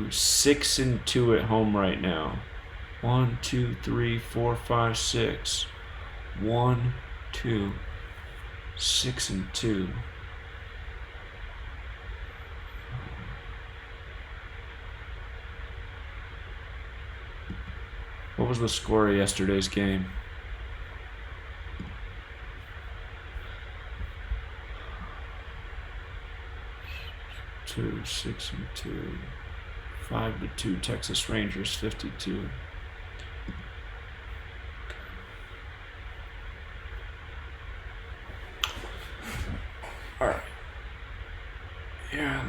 6-2 at home right now. 1, 2, 3, 4, 5, 6. 1, 2, 6-2. What was the score of yesterday's game? 2, 6-2, 5-2. Texas Rangers 52. All right. Yeah.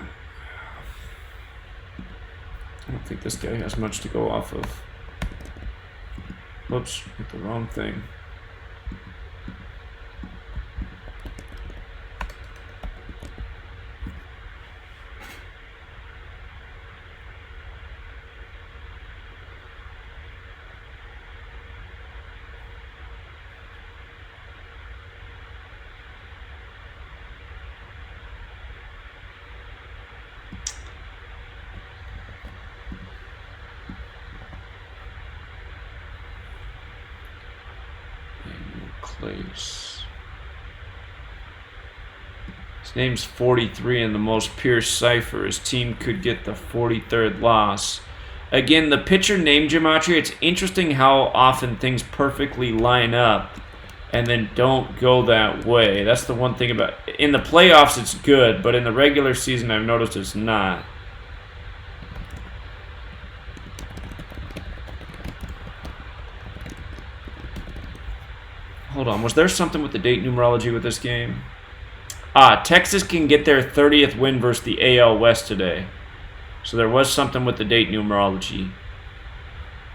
I don't think this guy has much to go off of. Whoops, hit the wrong thing. Place. His name's 43 in the most pure cipher. His team could get the 43rd loss. Again, the pitcher name Gematria, it's interesting how often things perfectly line up and then don't go that way. That's the one thing about in the playoffs it's good, but in the regular season I've noticed it's not. Hold on, was there something with the date numerology with this game? Texas can get their 30th win versus the AL West today. So there was something with the date numerology.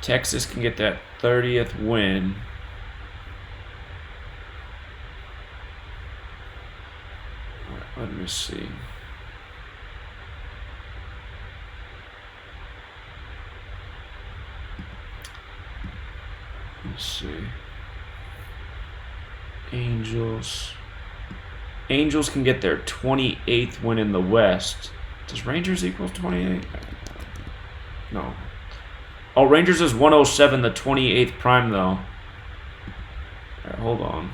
Texas can get that 30th win. Let me see. Let's see. Angels can get their 28th win in the West. Does Rangers equals 28? No. Oh, Rangers is 107, the 28th prime, though. All right, hold on.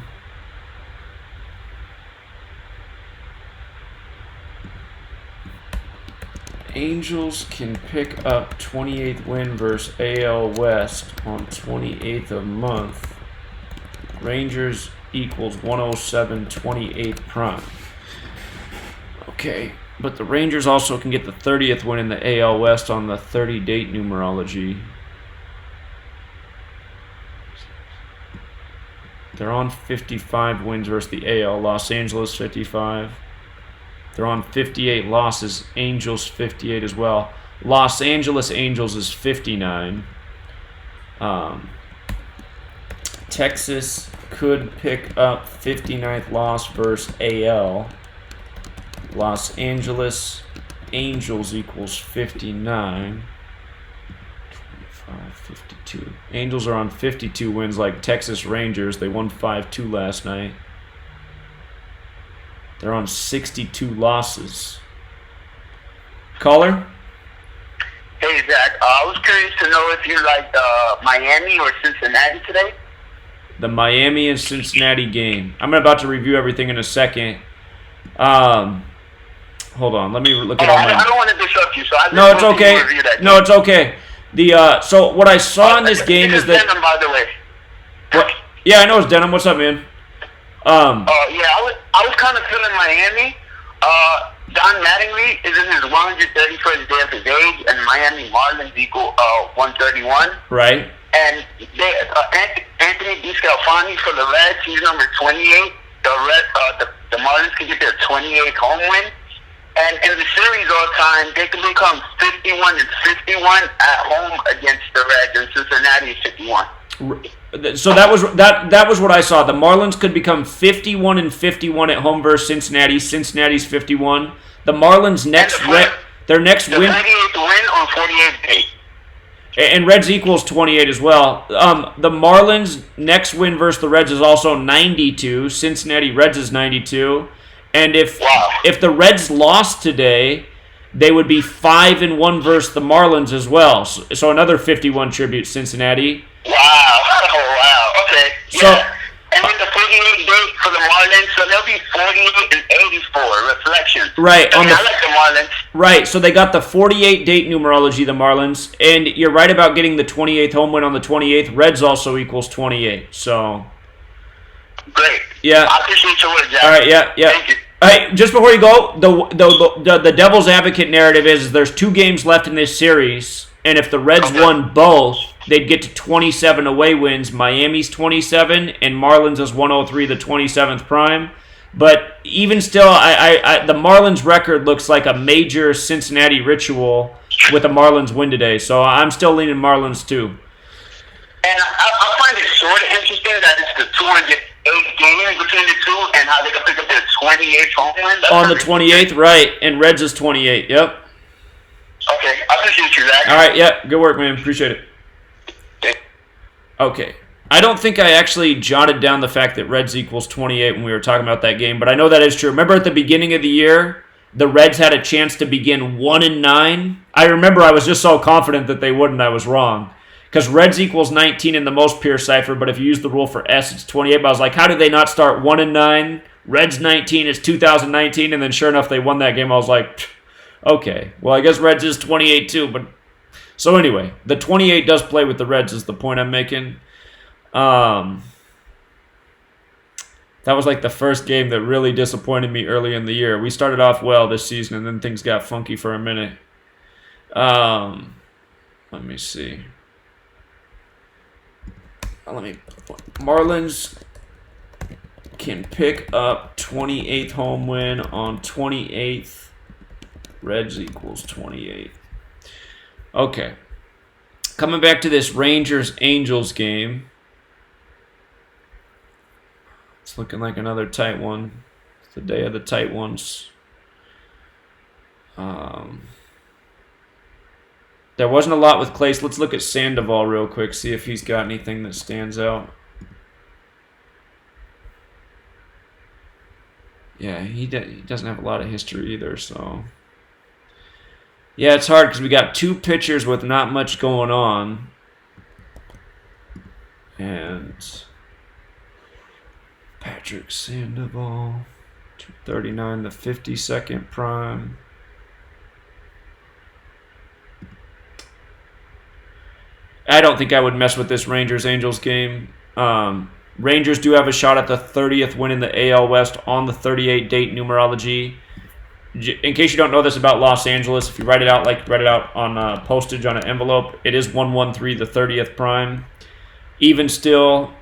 Angels can pick up 28th win versus AL West on 28th of month. Rangers equals 107, 28th prime. Okay, but the Rangers also can get the 30th win in the AL West on the 30 date numerology. They're on 55 wins versus the AL. Los Angeles 55. They're on 58 losses. Angels 58 as well. Los Angeles Angels is 59. Texas could pick up 59th loss versus AL. Los Angeles Angels equals 59. 25, 52. Angels are on 52 wins like Texas Rangers. They won 5-2 last night. They're on 62 losses. Caller? Hey, Zach. I was curious to know if you liked Miami or Cincinnati today. The Miami and Cincinnati game. I'm about to review everything in a second. Hold on. Let me look at all my... I don't want to disrupt you, so I just No, it's want okay. to review that game. No, it's okay. So what I saw in this game is that... Denim, by the way. What? Yeah, I know it's Denim. What's up, man? I was kind of feeling Miami. Don Mattingly is in his 131st day of his age, and Miami Marlins equal 131. Right. And Anthony DeScalfani for the Reds, he's number 28. The Marlins can get their 28th home win. And in the series all time, they can become 51-51 at home against the Reds, and Cincinnati is 51. So that was what I saw. The Marlins could become 51-51 at home versus Cincinnati. Cincinnati's 51. The Marlins their next win. 38th win on 48th date. And Reds equals 28 as well. The Marlins' next win versus the Reds is also 92. Cincinnati Reds is 92. And if the Reds lost today, they would be 5-1 versus the Marlins as well. So another 51 tribute Cincinnati. Wow. Okay. So, yeah. And then the 48th date for the Marlins, so they'll be 48-84. Reflection. Right. I like the Marlins. Right. So they got the 48 date numerology, the Marlins, and you're right about getting the 28th home win on the 28th. Reds also equals 28. So. Great. Yeah. I appreciate your work, Jack. All right. Yeah. Thank you. All right, just before you go, the devil's advocate narrative is there's 2 games left in this series, and if the Reds won both, they'd get to 27 away wins. Miami's 27, and Marlins is 103, the 27th prime. But even still, the Marlins record looks like a major Cincinnati ritual with a Marlins win today. So I'm still leaning Marlins too. And I find it sort of interesting that it's the 208 games between the two and how they can pick up their 28th home win. On the 28th, right, and Reds is 28, yep. Okay, I appreciate you, Zach. All right, yeah, good work, man. Appreciate it. Okay. I don't think I actually jotted down the fact that Reds equals 28 when we were talking about that game, but I know that is true. Remember at the beginning of the year, the Reds had a chance to begin 1-9? I remember I was just so confident that they wouldn't, I was wrong. Because Reds equals 19 in the most pure cipher, but if you use the rule for S, it's 28. But I was like, how did they not start 1-9? Reds 19 is 2019, and then sure enough, they won that game. I was like, okay. Well, I guess Reds is 28 too. But so anyway, the 28 does play with the Reds is the point I'm making. That was like the first game that really disappointed me early in the year. We started off well this season, and then things got funky for a minute. Let me see. Marlins can pick up 28th home win on 28th. Reds equals 28. Okay. Coming back to this Rangers-Angels game. It's looking like another tight one. It's the day of the tight ones. There wasn't a lot with Clace. Let's look at Sandoval real quick, see if he's got anything that stands out. Yeah, he doesn't have a lot of history either, so... Yeah, it's hard because we got two pitchers with not much going on. And... Patrick Sandoval, 239, the 52nd prime. I don't think I would mess with this Rangers-Angels game. Rangers do have a shot at the 30th win in the AL West on the 38-date numerology. In case you don't know this about Los Angeles, if you write it out on postage on an envelope, it is 113, the 30th prime. Even still,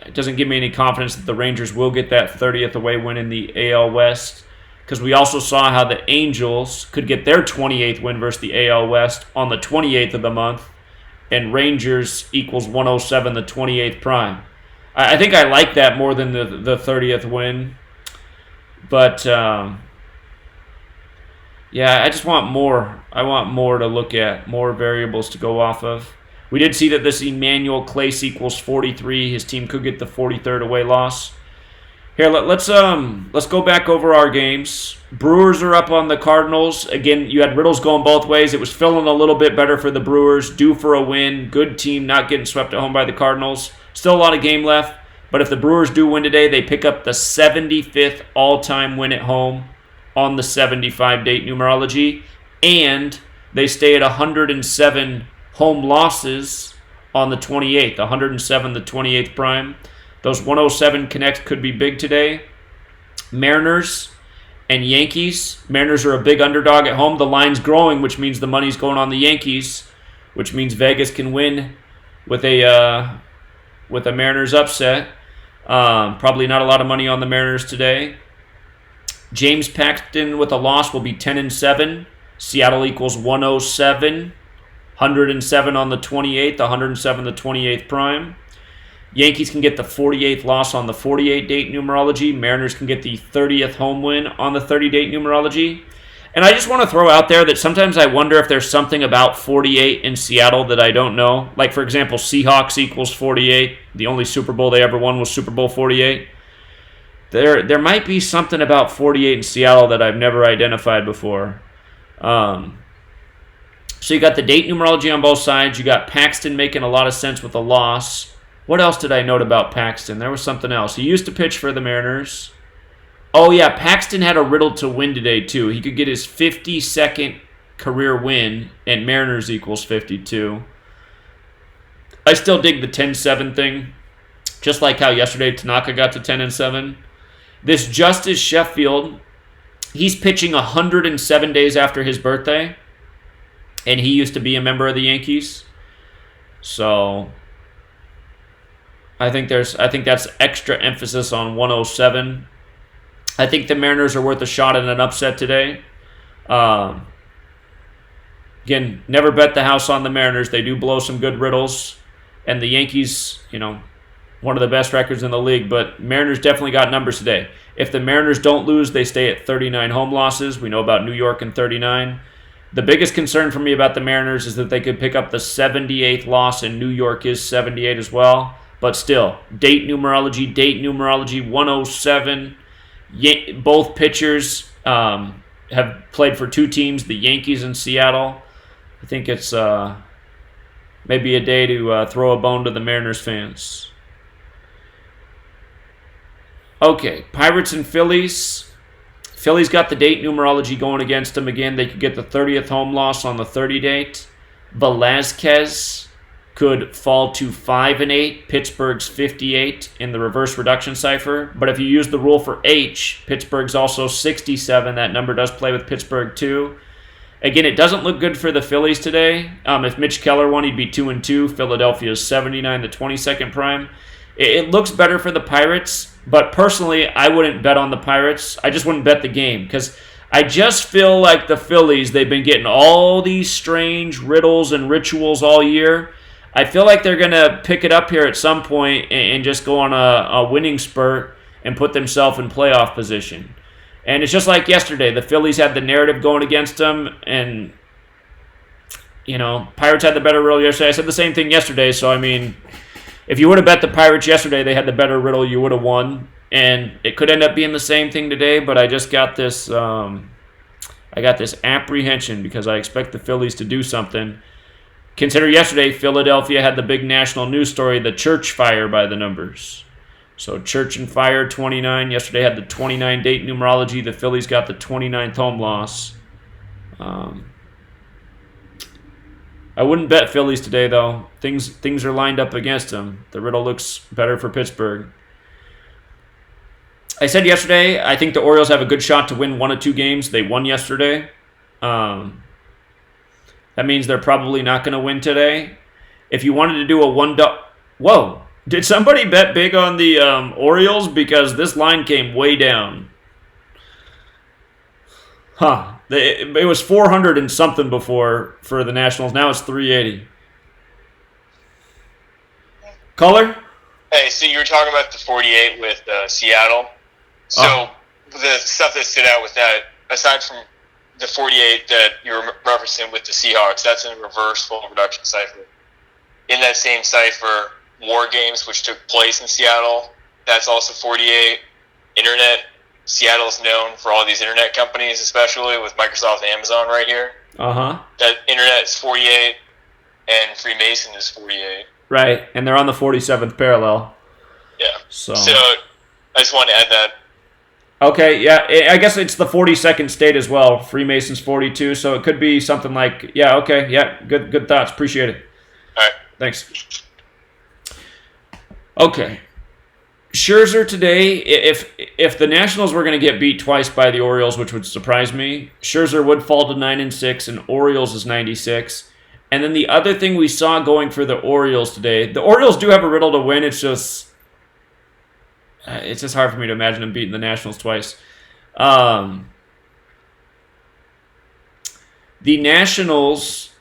it doesn't give me any confidence that the Rangers will get that 30th away win in the AL West, because we also saw how the Angels could get their 28th win versus the AL West on the 28th of the month, and Rangers equals 107, the 28th prime. I think I like that more than the 30th win, but yeah, I just want more. I want more to look at, more variables to go off of. We did see that this Emmanuel Clace equals 43. His team could get the 43rd away loss. Here, let's go back over our games. Brewers are up on the Cardinals. Again, you had Riddles going both ways. It was feeling a little bit better for the Brewers. Due for a win. Good team, not getting swept at home by the Cardinals. Still a lot of game left. But if the Brewers do win today, they pick up the 75th all-time win at home on the 75-date numerology. And they stay at 107 home losses on the 28th. 107, the 28th prime. Those 107 connects could be big today. Mariners and Yankees. Mariners are a big underdog at home. The line's growing, which means the money's going on the Yankees, which means Vegas can win with a Mariners upset. Probably not a lot of money on the Mariners today. James Paxton with a loss will be 10-7. Seattle equals 107. 107 on the 28th. 107 the 28th prime. Yankees can get the 48th loss on the 48-date numerology. Mariners can get the 30th home win on the 30-date numerology. And I just want to throw out there that sometimes I wonder if there's something about 48 in Seattle that I don't know. Like, for example, Seahawks equals 48. The only Super Bowl they ever won was Super Bowl 48. There might be something about 48 in Seattle that I've never identified before. So you got the date numerology on both sides. You got Paxton making a lot of sense with a loss. What else did I note about Paxton? There was something else. He used to pitch for the Mariners. Oh, yeah, Paxton had a riddle to win today, too. He could get his 52nd career win, and Mariners equals 52. I still dig the 10-7 thing, just like how yesterday Tanaka got to 10-7. This Justice Sheffield, he's pitching 107 days after his birthday, and he used to be a member of the Yankees. So I think that's extra emphasis on 107. I think the Mariners are worth a shot at an upset today. Again, never bet the house on the Mariners. They do blow some good riddles. and the Yankees, one of the best records in the league, but Mariners definitely got numbers today. If the Mariners don't lose, they stay at 39 home losses. We know about New York and 39. The biggest concern for me about the Mariners is that they could pick up the 78th loss, and New York is 78 as well. But still, date numerology, 107. Both pitchers have played for two teams, the Yankees and Seattle. I think it's maybe a day to throw a bone to the Mariners fans. Okay, Pirates and Phillies. Phillies got the date numerology going against them again. They could get the 30th home loss on the 30 date. Velazquez could fall to 5-8. Pittsburgh's 58 in the reverse reduction cipher. But if you use the rule for H, Pittsburgh's also 67. That number does play with Pittsburgh too. Again, it doesn't look good for the Phillies today. If Mitch Keller won, he'd be 2-2. Philadelphia's 79, the 22nd prime. It looks better for the Pirates, but personally, I wouldn't bet on the Pirates. I just wouldn't bet the game because I just feel like the Phillies, they've been getting all these strange riddles and rituals all year. I feel like they're going to pick it up here at some point and just go on a winning spurt and put themselves in playoff position. And it's just like yesterday. The Phillies had the narrative going against them, and, Pirates had the better riddle yesterday. I said the same thing yesterday, so, if you would have bet the Pirates yesterday, they had the better riddle, you would have won. And it could end up being the same thing today, but I just got this apprehension because I expect the Phillies to do something. Consider yesterday, Philadelphia had the big national news story, the church fire by the numbers. So church and fire, 29. Yesterday had the 29 date numerology. The Phillies got the 29th home loss. I wouldn't bet Phillies today, though. Things are lined up against them. The riddle looks better for Pittsburgh. I said yesterday, I think the Orioles have a good shot to win one of two games. They won yesterday. That means they're probably not going to win today. If you wanted to do a Whoa! Did somebody bet big on the Orioles? Because this line came way down. It was 400 and something before for the Nationals. Now it's 380. Caller? Hey, so you were talking about the 48 with Seattle. So the stuff that stood out with that, aside from the 48 that you were referencing with the Seahawks, that's in reverse full reduction cipher. In that same cipher, War Games, which took place in Seattle, that's also 48. Internet, Seattle's known for all these internet companies, especially with Microsoft and Amazon right here. That internet is 48, and Freemason is 48. Right, and they're on the 47th parallel. Yeah. So I just wanted to add that. Okay, yeah, I guess it's the 42nd state as well. Freemason's 42, so it could be something like, good thoughts. Appreciate it. All right. Thanks. Okay. Scherzer today, if the Nationals were going to get beat twice by the Orioles, which would surprise me, Scherzer would fall to 9-6, and Orioles is 96. And then the other thing we saw going for the Orioles today, the Orioles do have a riddle to win. It's just hard for me to imagine them beating the Nationals twice. The Nationals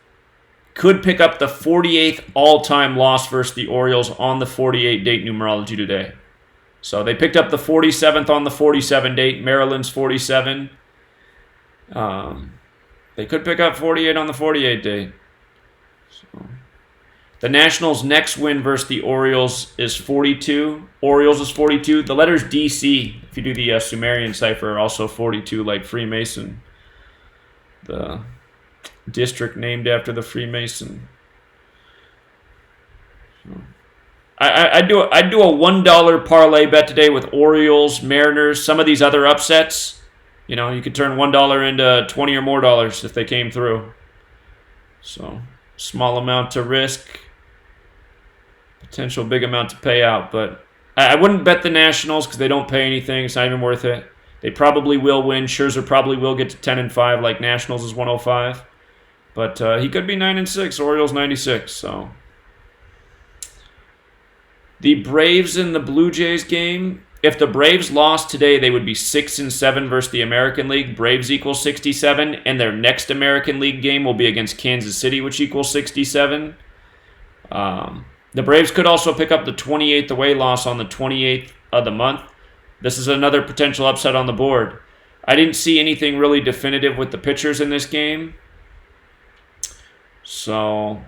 could pick up the 48th all-time loss versus the Orioles on the 48 date numerology today. So they picked up the 47th on the 47 date. Maryland's 47. They could pick up 48 on the 48 date. So the Nationals' next win versus the Orioles is 42. Orioles is 42. The letters DC, if you do the Sumerian cipher, are also 42, like Freemason. The district named after the Freemason. So I'd do a $1 parlay bet today with Orioles, Mariners, some of these other upsets. You could turn $1 into 20 or more dollars if they came through. So small amount to risk, potential big amount to pay out. But I wouldn't bet the Nationals because they don't pay anything. It's not even worth it. They probably will win. Scherzer probably will get to 10-5, like Nationals is 105. But he could be 9-6. Orioles 96. So the Braves and the Blue Jays game. If the Braves lost today, they would be 6-7 versus the American League. Braves equals 67, and their next American League game will be against Kansas City, which equals 67. The Braves could also pick up the 28th away loss on the 28th of the month. This is another potential upset on the board. I didn't see anything really definitive with the pitchers in this game. So,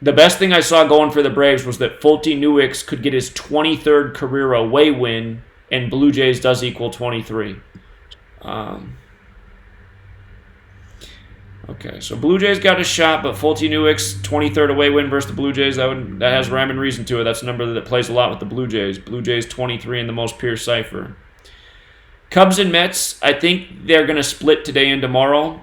the best thing I saw going for the Braves was that Fulty Newix could get his 23rd career away win, and Blue Jays does equal 23. Okay, so Blue Jays got a shot, but Fulty Newix, 23rd away win versus the Blue Jays, that has rhyme and reason to it. That's a number that plays a lot with the Blue Jays. Blue Jays 23 in the most pure cipher. Cubs and Mets, I think they're going to split today and tomorrow.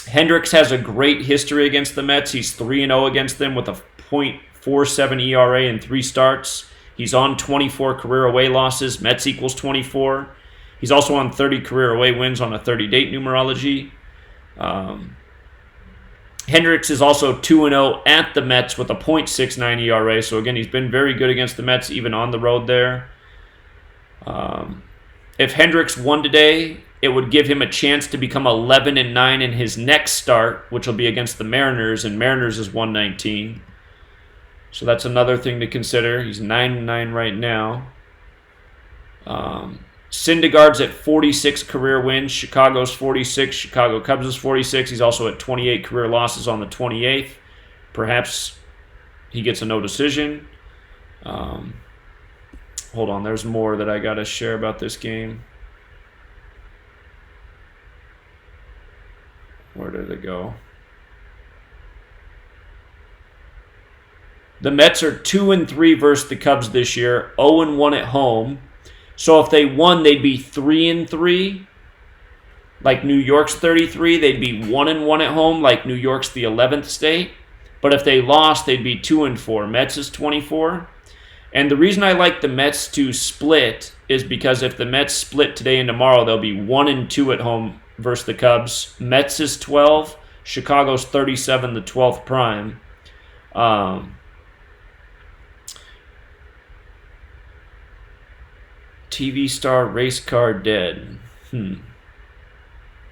Hendricks has a great history against the Mets. He's 3-0 against them with a .47 ERA in 3 starts. He's on 24 career away losses. Mets equals 24. He's also on 30 career away wins on a 30-date numerology. Hendricks is also 2-0 at the Mets with a .69 ERA. So again, he's been very good against the Mets, even on the road there. If Hendricks won today, it would give him a chance to become 11-9 in his next start, which will be against the Mariners, and Mariners is 119. So that's another thing to consider. He's 9-9 right now. Syndergaard's at 46 career wins. Chicago's 46. Chicago Cubs is 46. He's also at 28 career losses on the 28th. Perhaps he gets a no decision. Hold on, there's more that I got to share about this game. Where did it go? The Mets are 2-3 versus the Cubs this year, 0-1 at home. So if they won, they'd be 3-3, like New York's 33. They'd be 1-1 at home, like New York's the 11th state. But if they lost, they'd be 2-4. Mets is 24. And the reason I like the Mets to split is because if the Mets split today and tomorrow, they'll be 1-2 at home versus the Cubs. Mets is 12. Chicago's 37, the 12th prime. TV star race car dead.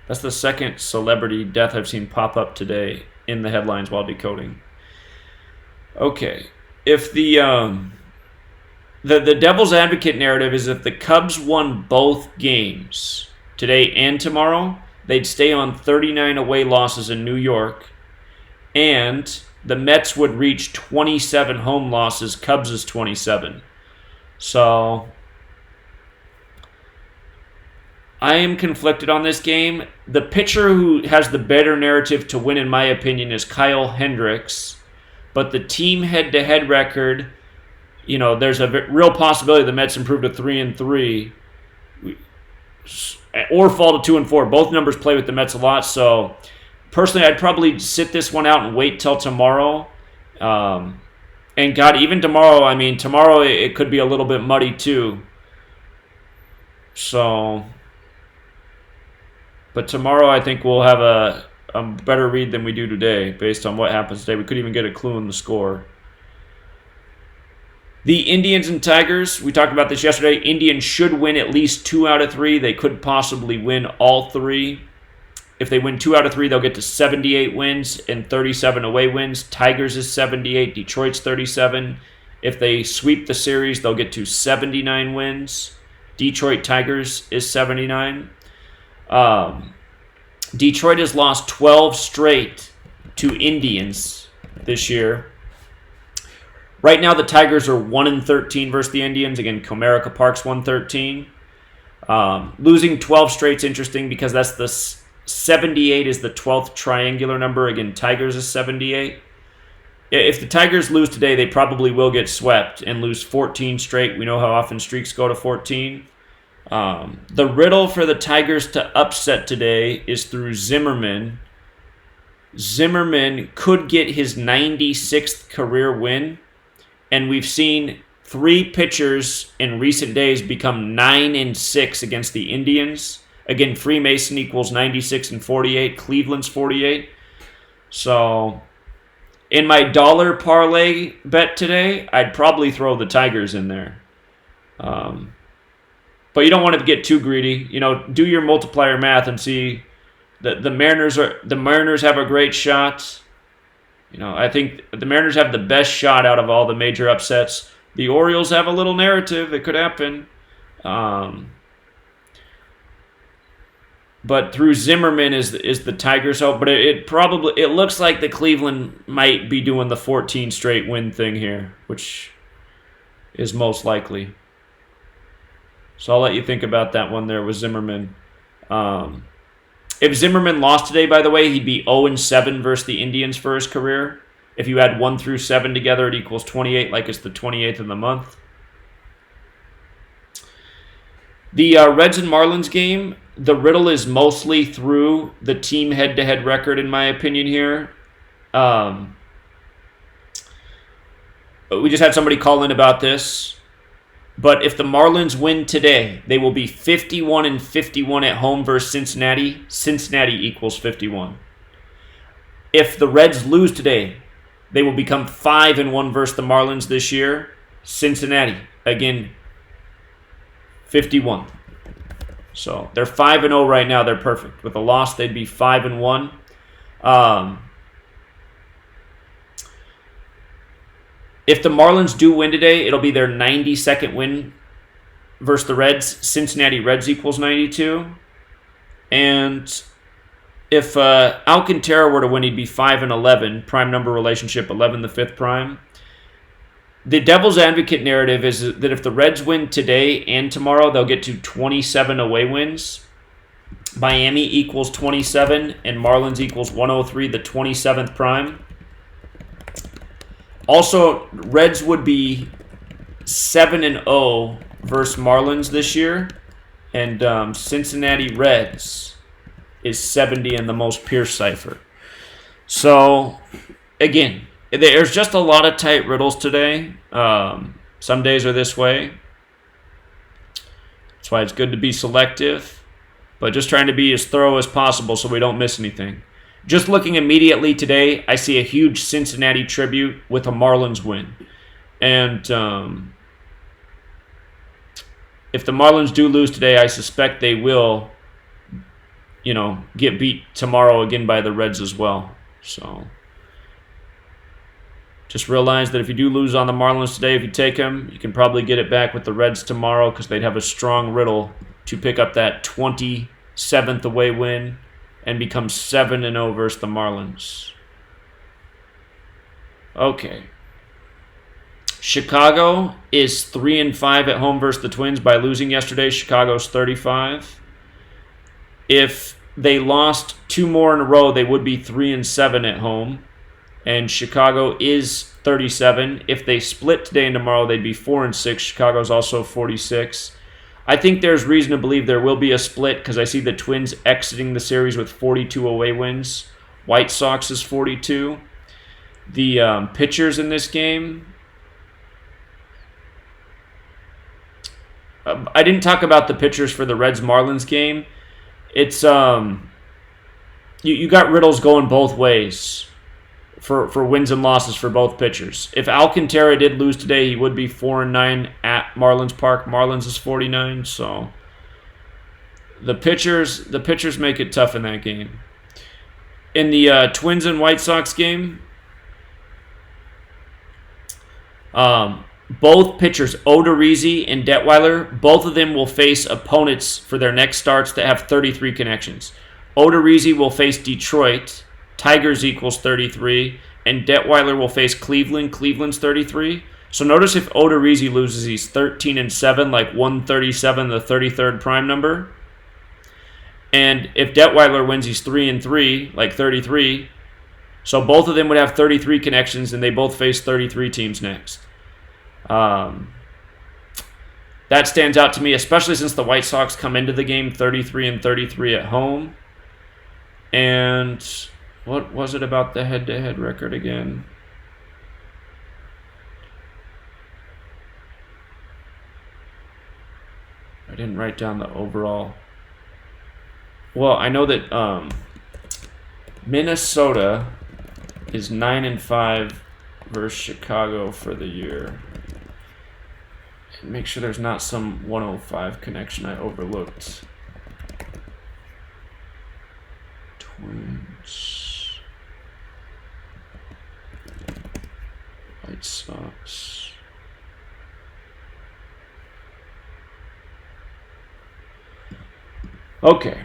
That's the second celebrity death I've seen pop up today in the headlines while decoding. Okay. If the devil's advocate narrative is if the Cubs won both games today and tomorrow, they'd stay on 39 away losses in New York, and the Mets would reach 27 home losses. Cubs is 27. So I am conflicted on this game. The pitcher who has the better narrative to win, in my opinion, is Kyle Hendricks. But the team head-to-head record, there's a real possibility the Mets improve to 3-3 or fall to 2-4. Both numbers play with the Mets a lot. So personally, I'd probably sit this one out and wait till tomorrow. And God, even tomorrow, tomorrow it could be a little bit muddy too. So, but tomorrow I think we'll have a better read than we do today based on what happens today. We could even get a clue in the score. The Indians and Tigers, we talked about this yesterday. Indians should win at least 2 out of 3. They could possibly win all 3. If they win 2 out of 3, they'll get to 78 wins and 37 away wins. Tigers is 78. Detroit's 37. If they sweep the series, they'll get to 79 wins. Detroit Tigers is 79. Detroit has lost 12 straight to Indians this year. Right now, the Tigers are 1-13 versus the Indians. Again, Comerica Park's 1-13. Losing 12 straight's interesting because that's the 78 is the 12th triangular number. Again, Tigers is 78. If the Tigers lose today, they probably will get swept and lose 14 straight. We know how often streaks go to 14. The riddle for the Tigers to upset today is through Zimmerman. Zimmerman could get his 96th career win, and we've seen 3 pitchers in recent days become 9-6 against the Indians. Again, Freemason equals 96 and 48. Cleveland's 48. So, in my dollar parlay bet today, I'd probably throw the Tigers in there. But you don't want to get too greedy. Do your multiplier math and see The Mariners have a great shot. I think the Mariners have the best shot out of all the major upsets. The Orioles have a little narrative. It could happen. But through Zimmerman is the Tigers' hope. But it looks like the Cleveland might be doing the 14 straight win thing here, which is most likely. So I'll let you think about that one there with Zimmerman. If Zimmerman lost today, by the way, he'd be 0-7 versus the Indians for his career. If you add 1 through 7 together, it equals 28, like it's the 28th of the month. The Reds and Marlins game, the riddle is mostly through the team head-to-head record, in my opinion here. We just had somebody call in about this. But if the Marlins win today, they will be 51-51 at home versus Cincinnati. Cincinnati equals 51. If the Reds lose today, they will become 5-1 versus the Marlins this year. Cincinnati, again, 51. So they're 5-0 right now. They're perfect. With a loss, they'd be 5-1. If the Marlins do win today, it'll be their 92nd win versus the Reds. Cincinnati Reds equals 92. And if Alcantara were to win, he'd be 5-11. Prime number relationship, 11 the fifth prime. The devil's advocate narrative is that if the Reds win today and tomorrow, they'll get to 27 away wins. Miami equals 27 and Marlins equals 103, the 27th prime. Also, Reds would be 7-0 versus Marlins this year, and Cincinnati Reds is 70 in the most Pierce cipher. So, again, there's just a lot of tight riddles today. Some days are this way. That's why it's good to be selective, but just trying to be as thorough as possible so we don't miss anything. Just looking immediately today, I see a huge Cincinnati tribute with a Marlins win. And if the Marlins do lose today, I suspect they will, get beat tomorrow again by the Reds as well. So just realize that if you do lose on the Marlins today, if you take them, you can probably get it back with the Reds tomorrow because they'd have a strong riddle to pick up that 27th away win and become 7-0 versus the Marlins. Okay. Chicago is 3-5 at home versus the Twins by losing yesterday. Chicago's 35. If they lost 2 more in a row, they would be 3-7 at home. And Chicago is 37. If they split today and tomorrow, they'd be 4-6. Chicago's also 46. I think there's reason to believe there will be a split because I see the Twins exiting the series with 42 away wins. White Sox is 42. The pitchers in this game, I didn't talk about the pitchers for the Reds-Marlins game. It's you got riddles going both ways for wins and losses for both pitchers. If Alcantara did lose today, he would be 4-9 at Marlins Park. Marlins is 49, so the pitchers make it tough in that game. In the Twins and White Sox game, both pitchers, Odorizzi and Detweiler, both of them will face opponents for their next starts that have 33 connections. Odorizzi will face Detroit. Tigers equals 33, and Detweiler will face Cleveland. Cleveland's 33. So notice if Odorizzi loses, he's 13-7, like 137, the 33rd prime number. And if Detweiler wins, he's 3-3, like 33. So both of them would have 33 connections, and they both face 33 teams next. That stands out to me, especially since the White Sox come into the game 33-33 at home. And what was it about the head-to-head record again? I didn't write down the overall. Well, I know that Minnesota is 9-5 versus Chicago for the year. Make sure there's not some 105 connection I overlooked. Twins. White Sox. Okay.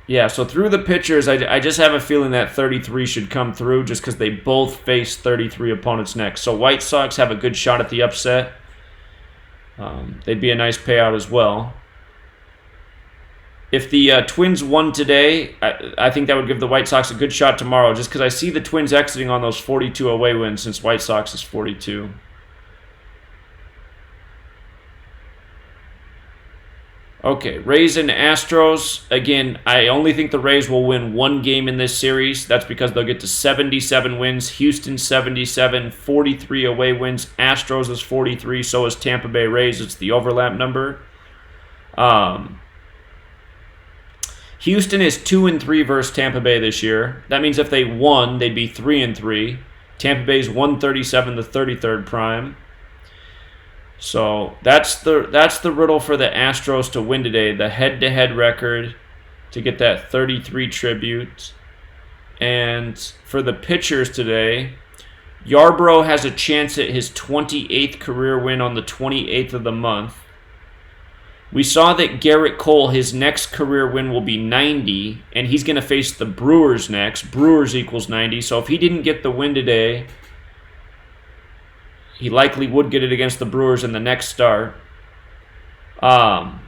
Yeah, so through the pitchers, I just have a feeling that 33 should come through just because they both face 33 opponents next. So White Sox have a good shot at the upset. They'd be a nice payout as well. If the Twins won today, I think that would give the White Sox a good shot tomorrow just because I see the Twins exiting on those 42 away wins since White Sox is 42. Okay, Rays and Astros. Again, I only think the Rays will win one game in this series. That's because they'll get to 77 wins. Houston 77, 43 away wins. Astros is 43, so is Tampa Bay Rays. It's the overlap number. Houston is 2-3 versus Tampa Bay this year. That means if they won, they'd be 3-3. Tampa Bay's 137, the 33rd prime. So that's the riddle for the Astros to win today. The head-to-head record to get that 33 tribute. And for the pitchers today, Yarbrough has a chance at his 28th career win on the 28th of the month. We saw that Garrett Cole, his next career win will be 90, and he's going to face the Brewers next. Brewers equals 90, so if he didn't get the win today, he likely would get it against the Brewers in the next start. I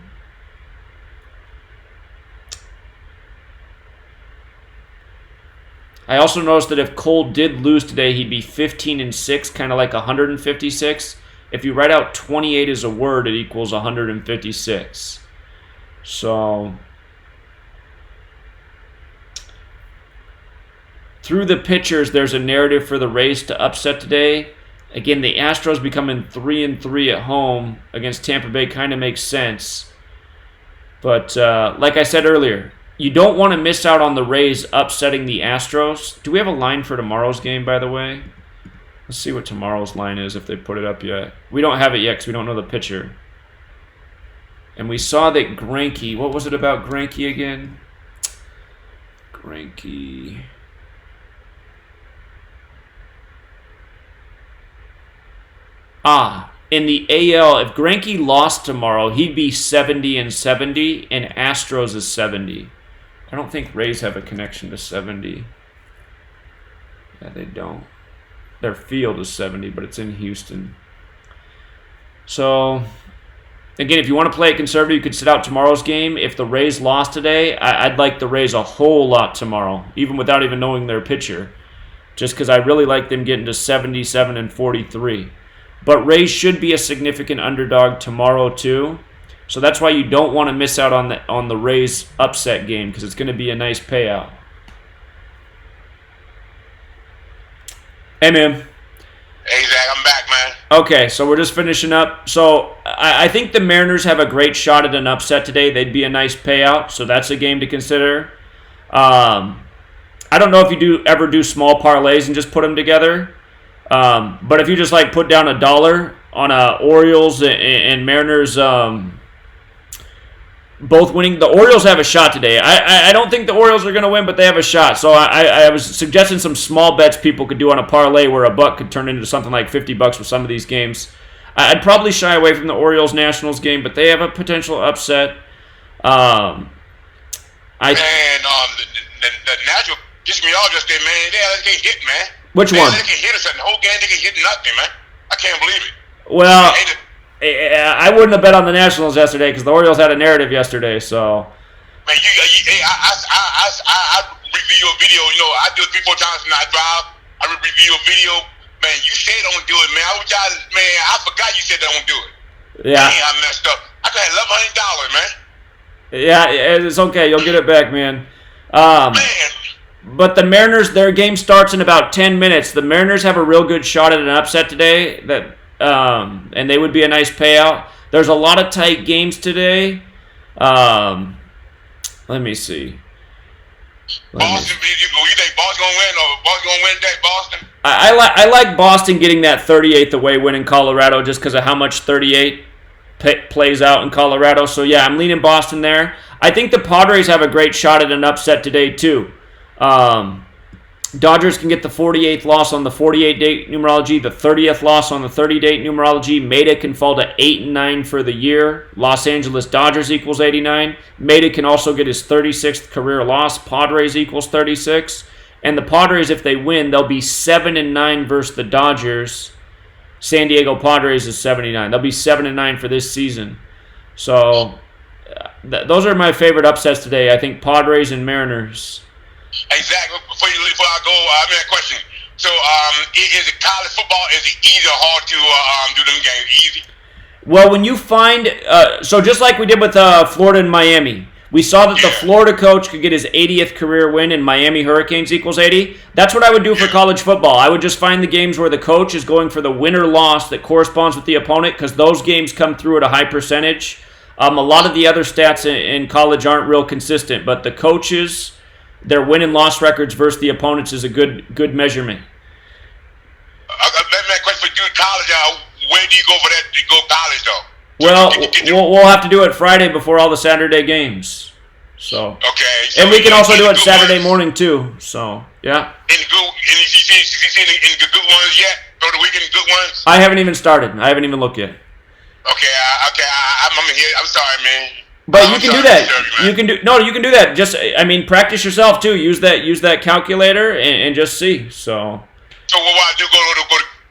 also noticed that if Cole did lose today, he'd be 15-6, kind of like 156. If you write out 28 as a word, it equals 156. So through the pitchers, there's a narrative for the Rays to upset today. Again, the Astros becoming 3-3 at home against Tampa Bay kind of makes sense. But like I said earlier, you don't want to miss out on the Rays upsetting the Astros. Do we have a line for tomorrow's game, by the way? Let's see what tomorrow's line is if they put it up yet. We don't have it yet because we don't know the pitcher. And we saw that Greinke, what was it about Greinke again? Greinke. In the AL, if Greinke lost tomorrow, he'd be 70-70, and Astros is 70. I don't think Rays have a connection to 70. Yeah, they don't. Their field is 70, but it's in Houston. So, again, if you want to play it conservative, you could sit out tomorrow's game. If the Rays lost today, I'd like the Rays a whole lot tomorrow, even without even knowing their pitcher, just because I really like them getting to 77 and 43. But Rays should be a significant underdog tomorrow too. So that's why you don't want to miss out on the Rays upset game because it's going to be a nice payout. Hey, man. Hey, Zach, I'm back, man. Okay, so we're just finishing up. So I think the Mariners have a great shot at an upset today. They'd be a nice payout, so that's a game to consider. I don't know if you ever do small parlays and just put them together. But if you just like put down $1 on Orioles and Mariners both winning, the Orioles have a shot today. I don't think the Orioles are going to win, but they have a shot. So I was suggesting some small bets people could do on a parlay where $1 could turn into something like $50 with some of these games. I'd probably shy away from the Orioles-Nationals game, but they have a potential upset. The National pissed me off just there, man. They get hit, man. Which one? They can hit us, and the whole game they can hit nothing, man. I can't believe it. Well, I wouldn't have bet on the Nationals yesterday because the Orioles had a narrative yesterday. So, man, I review a video. You know, I do it 3-4 times when I drive. I review a video. Man, you said don't do it, man. I forgot you said don't do it. Yeah, man, I messed up. I could have $1,100, man. Yeah, it's okay. You'll get it back, man. Man. But the Mariners, their game starts in about 10 minutes. The Mariners have a real good shot at an upset today, and they would be a nice payout. There's a lot of tight games today. Let me see. Boston, you think Boston gonna win or Boston gonna win that Boston? I like Boston getting that 38th away win in Colorado just because of how much 38 plays out in Colorado. So, yeah, I'm leaning Boston there. I think the Padres have a great shot at an upset today, too. Dodgers can get the 48th loss on the 48-date numerology, the 30th loss on the 30-date numerology. Maeda can fall to 8-9 for the year. Los Angeles Dodgers equals 89. Maeda can also get his 36th career loss. Padres equals 36. And the Padres, if they win, they'll be 7-9 versus the Dodgers. San Diego Padres is 79. They'll be 7-9 for this season. So those are my favorite upsets today. I think Padres and Mariners. Exactly. Before I go, I have a question. So, is it college football? Is it easy or hard to do them games? Easy. Well, when you find so just like we did with Florida and Miami, we saw that the Florida coach could get his 80th career win and Miami Hurricanes equals 80. That's what I would do for college football. I would just find the games where the coach is going for the win or loss that corresponds with the opponent because those games come through at a high percentage. A lot of the other stats in college aren't real consistent, but the coaches, their win and loss records versus the opponents is a good measurement. Let me question for you, college. Where do you go for that? Do you go college though? Well, we'll have to do it Friday before all the Saturday games. So okay, so and we can also do it Saturday morning too. So yeah. Any good ones yet? For the weekend, good ones. I haven't even started. I haven't even looked yet. Okay, I'm here. I'm sorry, man. But you can do that. You can do that. Just practice yourself too. Use that calculator and just see. So what I do? Go to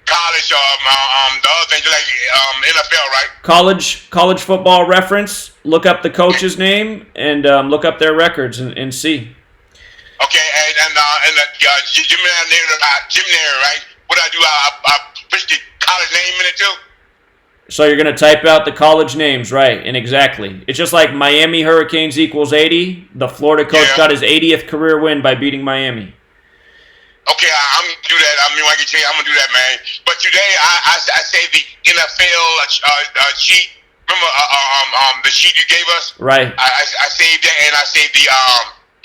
college. The other thing, like NFL, right? College football reference. Look up the coach's name and look up their records and see. Okay, and Gematria, right? What I do? I push the college name in it too. So you're going to type out the college names, right, and exactly. It's just like Miami Hurricanes equals 80. The Florida coach got his 80th career win by beating Miami. Okay, I'm going to do that. I'm going to do that, man. But today, I saved the NFL sheet. Remember the sheet you gave us? Right. I saved that, and I saved the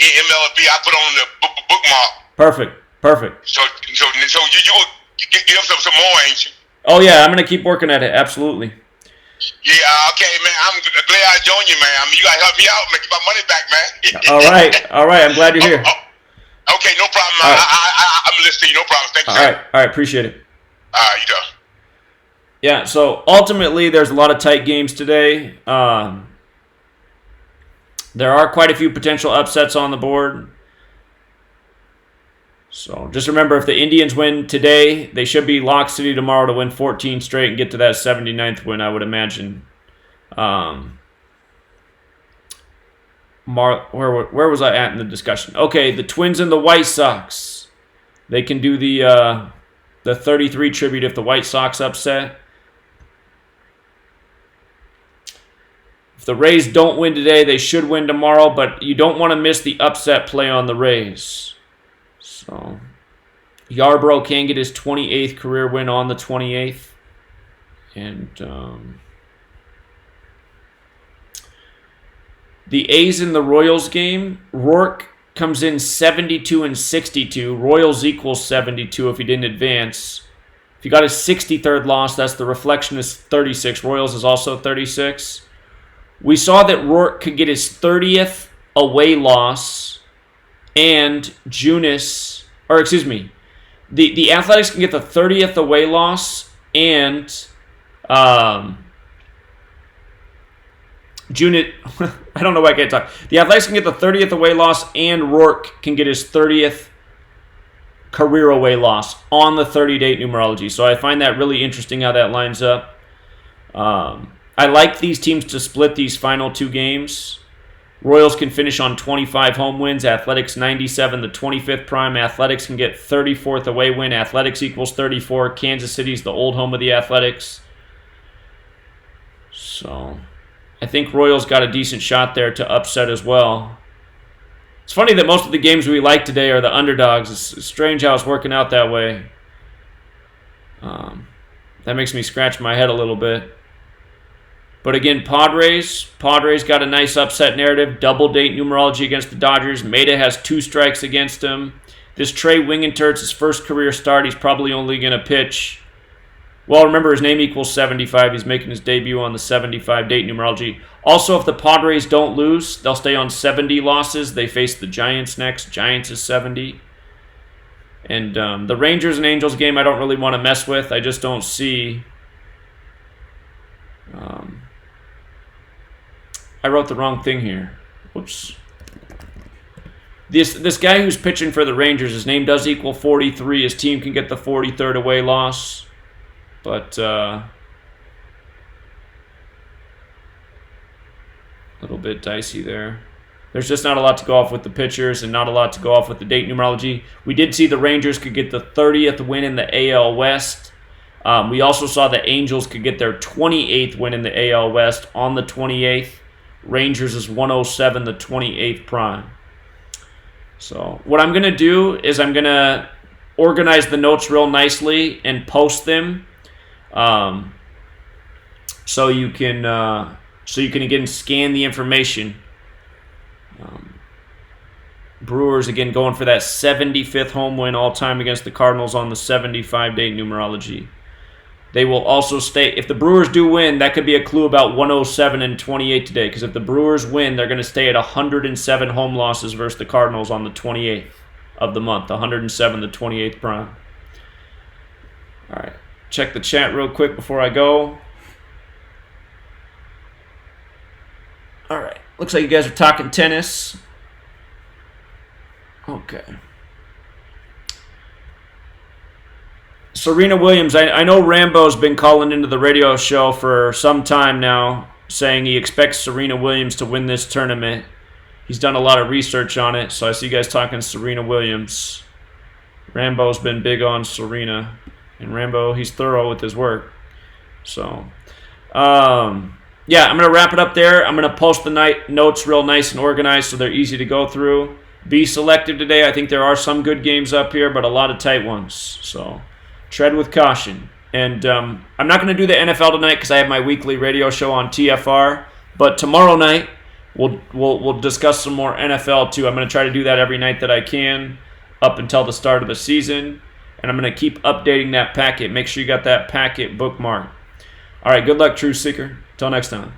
MLB. I put on the bookmark. Perfect. So you will give us some more, ain't you? Oh, yeah, I'm going to keep working at it. Absolutely. Yeah, okay, man. I'm glad I joined you, man. You got to help me out, man. Get my money back, man. All right. I'm glad you're here. Okay, no problem, man. Right. I'm listening to you. No problem. Thank you, man. All right. Appreciate it. You go. Yeah, so ultimately there's a lot of tight games today. There are quite a few potential upsets on the board. So just remember, if the Indians win today, they should be lock city tomorrow to win 14 straight and get to that 79th win, I would imagine. Where was I at in the discussion? Okay, the Twins and the White Sox. They can do the 33 tribute if the White Sox upset. If the Rays don't win today, they should win tomorrow, but you don't want to miss the upset play on the Rays. So, Yarbrough can get his 28th career win on the 28th. And the A's in the Royals game, Rourke comes in 72-62. Royals equals 72 if he didn't advance. If he got his 63rd loss, that's the reflection is 36. Royals is also 36. We saw that Rourke could get his 30th away loss, and the Athletics can get the 30th away loss, and I don't know why I can't talk. The Athletics can get the 30th away loss, and Rourke can get his 30th career away loss on the 30-date numerology. So I find that really interesting how that lines up. I like these teams to split these final two games. Royals can finish on 25 home wins. Athletics 97, the 25th prime. Athletics can get 34th away win. Athletics equals 34. Kansas City's the old home of the Athletics. So I think Royals got a decent shot there to upset as well. It's funny that most of the games we like today are the underdogs. It's strange how it's working out that way. That makes me scratch my head a little bit. But again, Padres got a nice upset narrative. Double date numerology against the Dodgers. Maeda has 2 strikes against him. This Trey Wingentert's his first career start. He's probably only going to pitch. Well, remember, his name equals 75. He's making his debut on the 75 date numerology. Also, if the Padres don't lose, they'll stay on 70 losses. They face the Giants next. Giants is 70. And the Rangers and Angels game I don't really want to mess with. I just don't see... I wrote the wrong thing here. Whoops. This guy who's pitching for the Rangers, his name does equal 43. His team can get the 43rd away loss. But a little bit dicey there. There's just not a lot to go off with the pitchers and not a lot to go off with the date numerology. We did see the Rangers could get the 30th win in the AL West. We also saw the Angels could get their 28th win in the AL West on the 28th. Rangers is 107, the 28th prime. So what I'm going to do is I'm going to organize the notes real nicely and post them. So you can again scan the information. Brewers again going for that 75th home win all time against the Cardinals on the 75 date numerology. They will also stay. If the Brewers do win, that could be a clue about 107 and 28 today. Because if the Brewers win, they're going to stay at 107 home losses versus the Cardinals on the 28th of the month. 107, the 28th prime. All right. Check the chat real quick before I go. All right. Looks like you guys are talking tennis. Okay. Serena Williams, I know Rambo's been calling into the radio show for some time now, saying he expects Serena Williams to win this tournament. He's done a lot of research on it, so I see you guys talking Serena Williams. Rambo's been big on Serena, and Rambo, he's thorough with his work. So, yeah, I'm going to wrap it up there. I'm going to post the notes real nice and organized so they're easy to go through. Be selective today. I think there are some good games up here, but a lot of tight ones. So tread with caution. And I'm not going to do the NFL tonight because I have my weekly radio show on TFR. But tomorrow night, we'll discuss some more NFL too. I'm going to try to do that every night that I can up until the start of the season. And I'm going to keep updating that packet. Make sure you got that packet bookmarked. All right, good luck, Truth Seeker. Till next time.